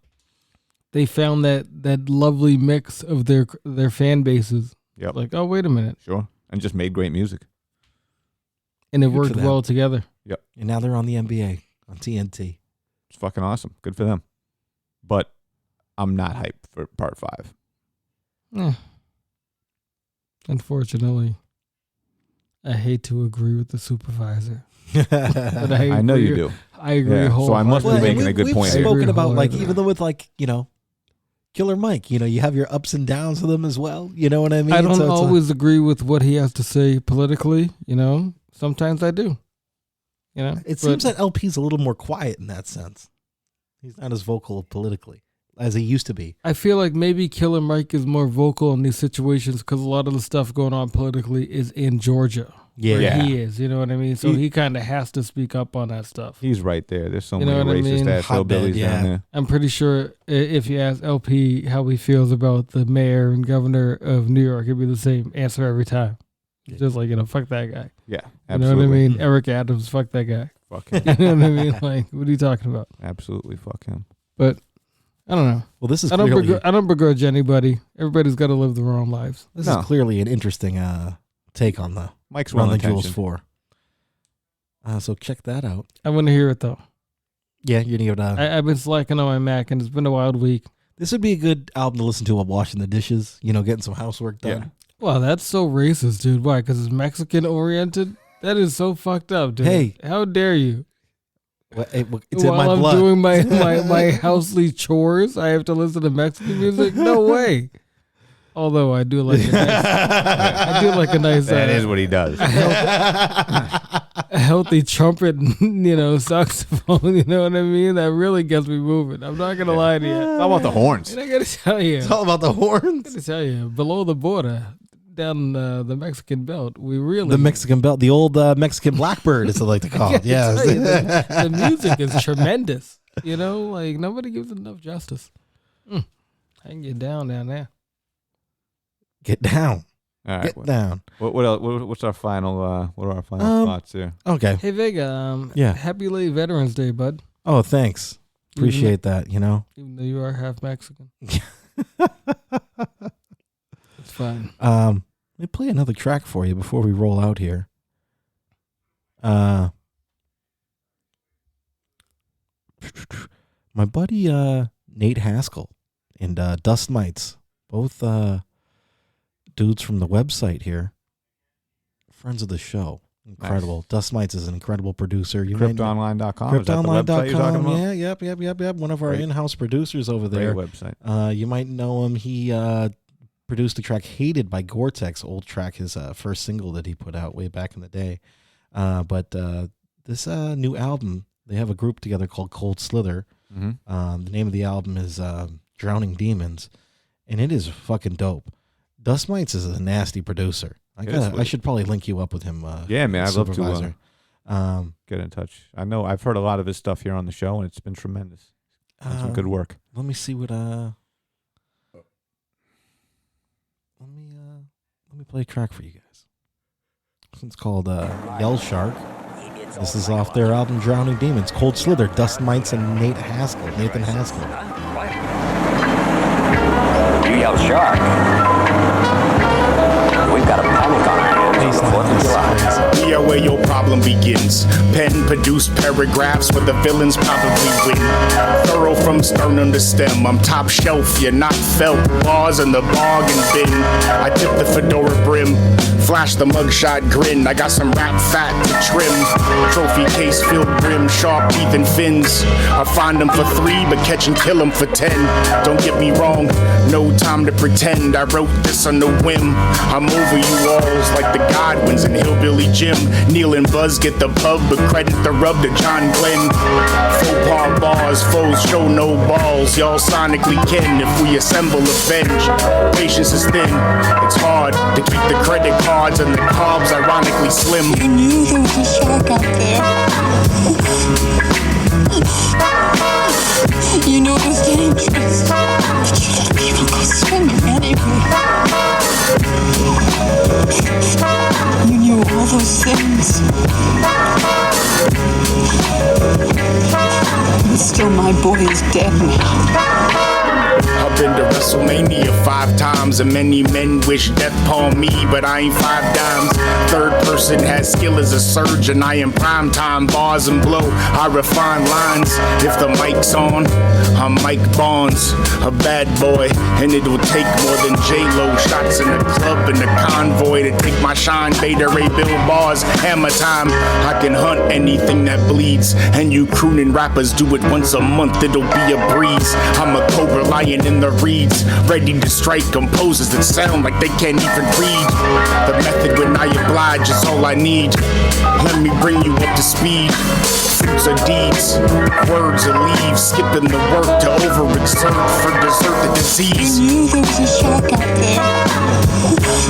A: they found that lovely mix of their fan bases.
C: Yep.
A: Like, oh, wait a minute.
C: Sure. And just made great music.
A: And it
B: Good for
A: worked
B: them.
A: well together.
C: Yep.
B: And now they're on the NBA, on TNT.
C: It's fucking awesome. Good for them. But I'm not hyped for part 5.
A: Yeah. Unfortunately, I hate to agree with the supervisor. But
C: I know you do.
A: I agree
C: Yeah, so I must be
A: wholeheartedly.
C: making a good point
B: We've
C: here.
B: spoken about, like,
A: wholeheartedly.
B: even though with, like, you know, Killer Mike, you know, you have your ups and downs with him as well. You know what I mean?
A: I don't
B: So it's like-
A: always agree with what he has to say politically, you know. Sometimes I do. You know?
B: It seems that LP's a little more quiet in that sense. He's not as vocal politically. as he used to be.
A: I feel like maybe Killer Mike is more vocal in these situations because a lot of the stuff going on politically is in Georgia.
B: Yeah.
A: Where he is, you know what I mean? So he kind of has to speak up on that stuff.
C: He's right there. There's so
A: You
C: many
A: know what I
C: racist
A: mean?
C: ass hillbillies down there.
A: I'm pretty sure if you ask LP how he feels about the mayor and governor of New York, it'd be the same answer every time. Just like, fuck that guy.
C: Yeah,
A: You know
C: absolutely.
A: what I mean? Eric Adams, fuck that guy.
C: Fuck him.
A: You know what I mean? Like, what are you talking about?
C: Absolutely, fuck him.
A: But I don't know.
B: Well, this is
A: I don't
B: clearly-
A: I don't begrudge anybody. Everybody's got to live their own lives.
B: This is clearly an interesting take on the
C: Mike's
B: Run the
C: well-intentioned.
B: Jewels 4. So check that out.
A: I want to hear it though.
B: Yeah, you're gonna give it
A: I've been slacking on my Mac, and it's been a wild week.
B: This would be a good album to listen to while washing the dishes. Getting some housework done.
C: Yeah.
A: Wow, that's so racist, dude. Why? Because it's Mexican oriented? That is so fucked up, dude.
B: Hey.
A: How dare you?
B: Well, it's
A: While
B: in my
A: I'm
B: blood.
A: doing my housely chores, I have to listen to Mexican music? No way. Although I do like a nice
C: That is what he does.
A: a healthy trumpet, saxophone, you know what I mean? That really gets me moving. I'm not going to lie to you.
C: It's all about the horns.
A: And I got to tell you.
B: It's all about the horns.
A: I got to tell you, below the border, down the Mexican belt, we really...
B: The Mexican belt, the old Mexican blackbird, is what I like to call it. Yeah.
A: the music is tremendous. Like nobody gives it enough justice. I can get down there.
B: Get down.
C: All right.
B: Get down.
C: What else? What's our final? What are our final thoughts here?
B: Okay.
A: Hey Vega,
B: Yeah.
A: happy late Veterans Day, bud.
B: Oh, thanks. Appreciate that,
A: Even though you are half Mexican. It's fine.
B: Let me play another track for you before we roll out here. My buddy Nate Haskell and Dust Mites, both dudes from the website here, friends of the show. Incredible.
C: Nice.
B: Dust Mites is an incredible producer.
C: CryptOnline.com. Is that the website you're talking about?
B: Yeah, yep. One of our in-house producers over there.
C: Great website.
B: You might know him. He produced the track Hated by Gore-Tex, old track, his first single that he put out way back in the day. But this new album, they have a group together called Cold Slither.
C: Mm-hmm.
B: The name of the album is Drowning Demons, and it is fucking dope. Dust Mites is a nasty producer. I should probably link you up with him.
C: Yeah, man, I'd love to
B: get
C: in touch. I know I've heard a lot of his stuff here on the show, and it's been tremendous. That's some good work.
B: Let me see what let me play a track for you guys. It's called Yell Shark. This is off their album Drowning Demons. Cold Slither, Dust Mites, and Nathan Haskell.
R: You yell shark. We've got a panic on our hands. 4th of July.
K: Yeah, where your problem begins. Pen produced paragraphs where the villains probably win. Thorough from sternum to stem. I'm top shelf, you're not felt. Bars in the bargain bin. I tip the fedora brim. Flash the mugshot grin. I got some rap fat to trim. Trophy case filled brim. Sharp teeth and fins. I find them for 3, but catch and kill them for 10. Don't get me wrong, no time to pretend. I wrote this on the whim. I'm over you alls like the Godwins and Hillbilly Jim. Neil and Buzz get the pub, but credit the rub to John Glenn. Faux pas bars, foes show no balls. Y'all sonically kin if we assemble avenge. Patience is thin, it's hard to keep the credit cards and the carbs ironically slim.
T: You knew there was a shark out there. You know it was dangerous. But you let people go swimming anyway. You knew all those things. But still, my boy is dead now.
K: I've been to WrestleMania 5 times, and many men wish death upon me, but I ain't 5 dimes. Third person has skill as a surgeon. I am prime time, bars and blow. I refine lines. If the mic's on, I'm Mike Bonds, a bad boy, and it will take more than J-Lo shots in the club and the convoy to take my shine. Beta Ray Bill bars, hammer time. I can hunt anything that bleeds, and you crooning rappers do it once a month. It'll be a breeze. I'm a cobra lion in the reeds, ready to strike composers that sound like they can't even read. The method when I oblige is all I need. Let me bring you up to speed. Fruits are deeds, words are leaves, skipping the work to over
T: Served for dessert the disease. I knew there was a shark out there.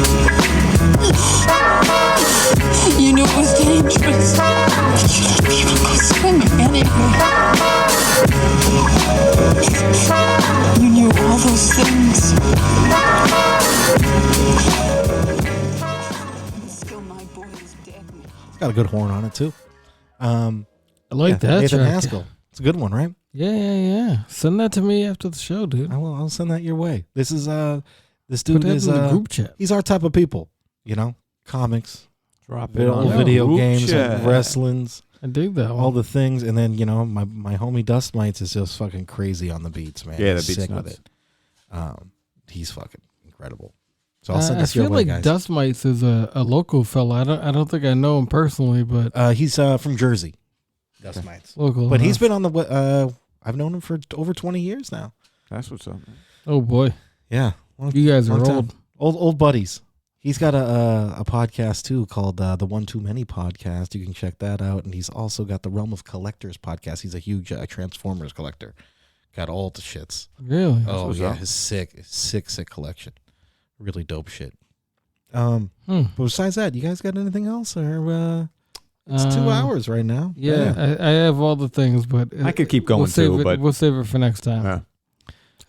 T: You knew it was dangerous. People go swimming anyway. You knew all those things. Still my boy is dead.
B: It's got a good horn on it too.
A: I like that
B: Nathan
A: track.
B: Haskell. It's a good one, right?
A: Yeah. Send that to me after the show, dude.
B: I'll send that your way. This is this dude
A: Put that
B: is
A: in the group chat.
B: He's our type of people, comics,
C: Drop it on
B: video
C: group
B: games,
C: chat.
B: wrestlings.
A: I dig that one.
B: All the things, and then my homie Dust Mites is just fucking crazy on the beats, man.
C: Yeah, the
B: He's
C: beats
B: sick
C: nuts.
B: with it. He's fucking incredible. So I'll send
A: I
B: this your
A: feel
B: way,
A: like
B: guys.
A: Dust Mites is a local fella. I don't think I know him personally, but
B: He's from Jersey. Dust Mites.
A: Local,
B: but he's
A: huh?
B: been on the. I've known him for over 20 years now.
C: That's what's up, man.
A: Oh boy,
B: Yeah,
A: you guys are
B: long time.
A: old.
B: old buddies. He's got a podcast too called the One Too Many Podcast. You can check that out, and he's also got the Realm of Collectors podcast. He's a huge Transformers collector. Got all the shits.
A: Really?
B: Oh
C: what's
B: yeah,
C: up.
B: his sick collection. Really dope shit. But besides that, you guys got anything else, or it's 2 hours right now?
A: Yeah, I have all the things, but
C: I could keep going
A: save
C: too, but
A: we'll save it for next time.
C: Yeah.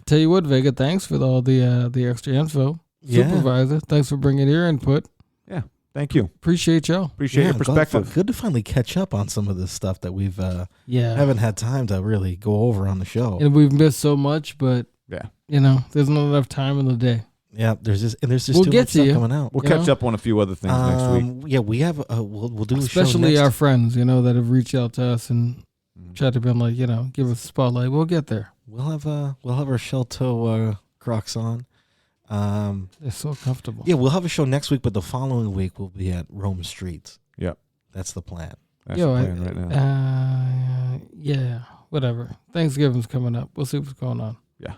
A: Tell you what, Vega, thanks for all the extra info.
B: Yeah.
A: Supervisor, thanks for bringing your input.
C: Yeah, thank you.
A: Appreciate y'all.
C: Appreciate your perspective.
B: Good to finally catch up on some of this stuff that we've
A: Yeah.
B: haven't had time to really go over on the show.
A: And we've missed so much, but
C: Yeah.
A: there's not enough time in the day.
B: Yeah, there's just
A: We'll
B: too
A: get
B: much
A: to
B: stuff
A: you.
B: coming out.
C: We'll catch up on a few other things next week.
B: Yeah, we have we'll do a show
A: Especially
B: next.
A: our friends, that have reached out to us and tried to be like, give us a spotlight. We'll get there.
B: We'll have our shell toe Crocs on.
A: They're so comfortable.
B: Yeah, we'll have a show next week, but the following week we'll be at Rome Streets.
C: Yep.
B: That's the plan.
C: That's the plan right now.
A: Yeah, whatever. Thanksgiving's coming up. We'll see what's going on.
C: Yeah.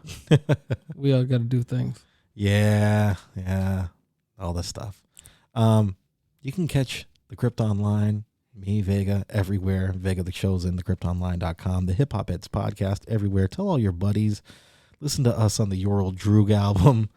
A: We all got to do things.
B: Yeah, all this stuff. You can catch the Crypt Online, me, Vega, everywhere. Vega the show's in thecryptonline.com, the HipHopHeads Podcast everywhere. Tell all your buddies. Listen to us on the Your Old Droog album.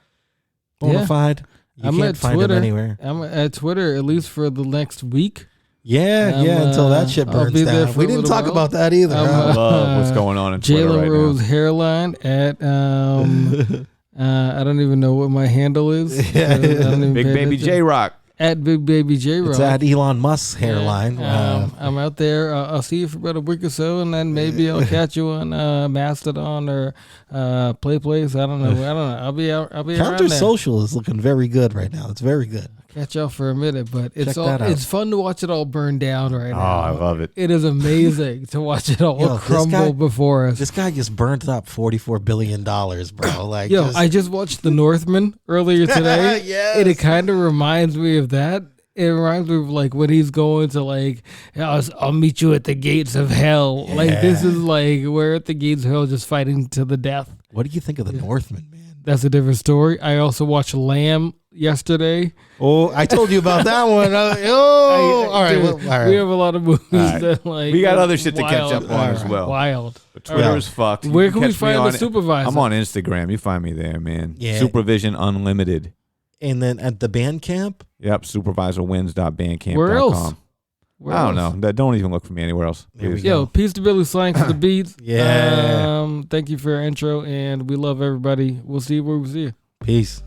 B: Bonafide. You
A: I'm
B: can't
A: at
B: find
A: Twitter.
B: him anywhere.
A: I'm at Twitter at least for the next week.
B: Yeah, until that shit
A: I'll
B: burns
A: be there
B: down.
A: for
B: We
A: a
B: didn't
A: little
B: talk
A: while.
B: about that either.
C: I love what's going on in Twitter
A: Jalen
C: right
A: Rose
C: now.
A: hairline at I don't even know what my handle is. I don't even
C: Big
A: pay
C: Baby
A: attention.
C: J Rock.
A: At Big Baby J Rock.
B: It's at Elon Musk's hairline.
A: I'm out there. I'll see you for about a week or so, and then maybe I'll catch you on Mastodon or Play Place. I don't know. I'll be out. I'll be around
B: Counter
A: there.
B: Social is looking very good right now. It's very good.
A: Catch y'all for a minute, but
B: Check that out.
A: it's fun to watch it all burn down right
C: Oh,
A: now.
C: I love it.
A: It is amazing to watch it all
B: Yo, this
A: crumble
B: guy-
A: before us.
B: This guy just burnt up $44 billion, bro. Like,
A: Yo, I just watched The Northman earlier today.
B: Yes.
A: And it kind of reminds me of that. It reminds me of like when he's going to like, I'll meet you at the gates of hell. Like this is like we're at the gates of hell just fighting to the death.
B: What do you think of The Northman, man?
A: That's a different story. I also watched Lamb yesterday.
B: Oh, I told you about that one. All right.
A: Dude,
B: Well, all right.
A: We have a lot of movies
C: All right.
A: that like
C: We got
A: are
C: other shit to catch
A: wild.
C: up on as well.
A: Wild.
C: But Twitter is fucked.
A: Where
C: You
A: can we
C: catch me
A: find the
C: on-
A: supervisor?
C: I'm on Instagram. You find me there, man.
B: Yeah.
C: Supervision Unlimited.
B: And then at the band camp,
C: Yep. Supervisorwins.bandcamp.com.
A: Where else? Where
C: I don't
A: else?
C: know. Don't even look for me anywhere else.
B: There we
C: Please.
B: go.
A: Yo, peace to Billy Slang for the beats.
B: Yeah.
A: Thank you for your intro, and we love everybody. We'll see you where we see you.
B: peace.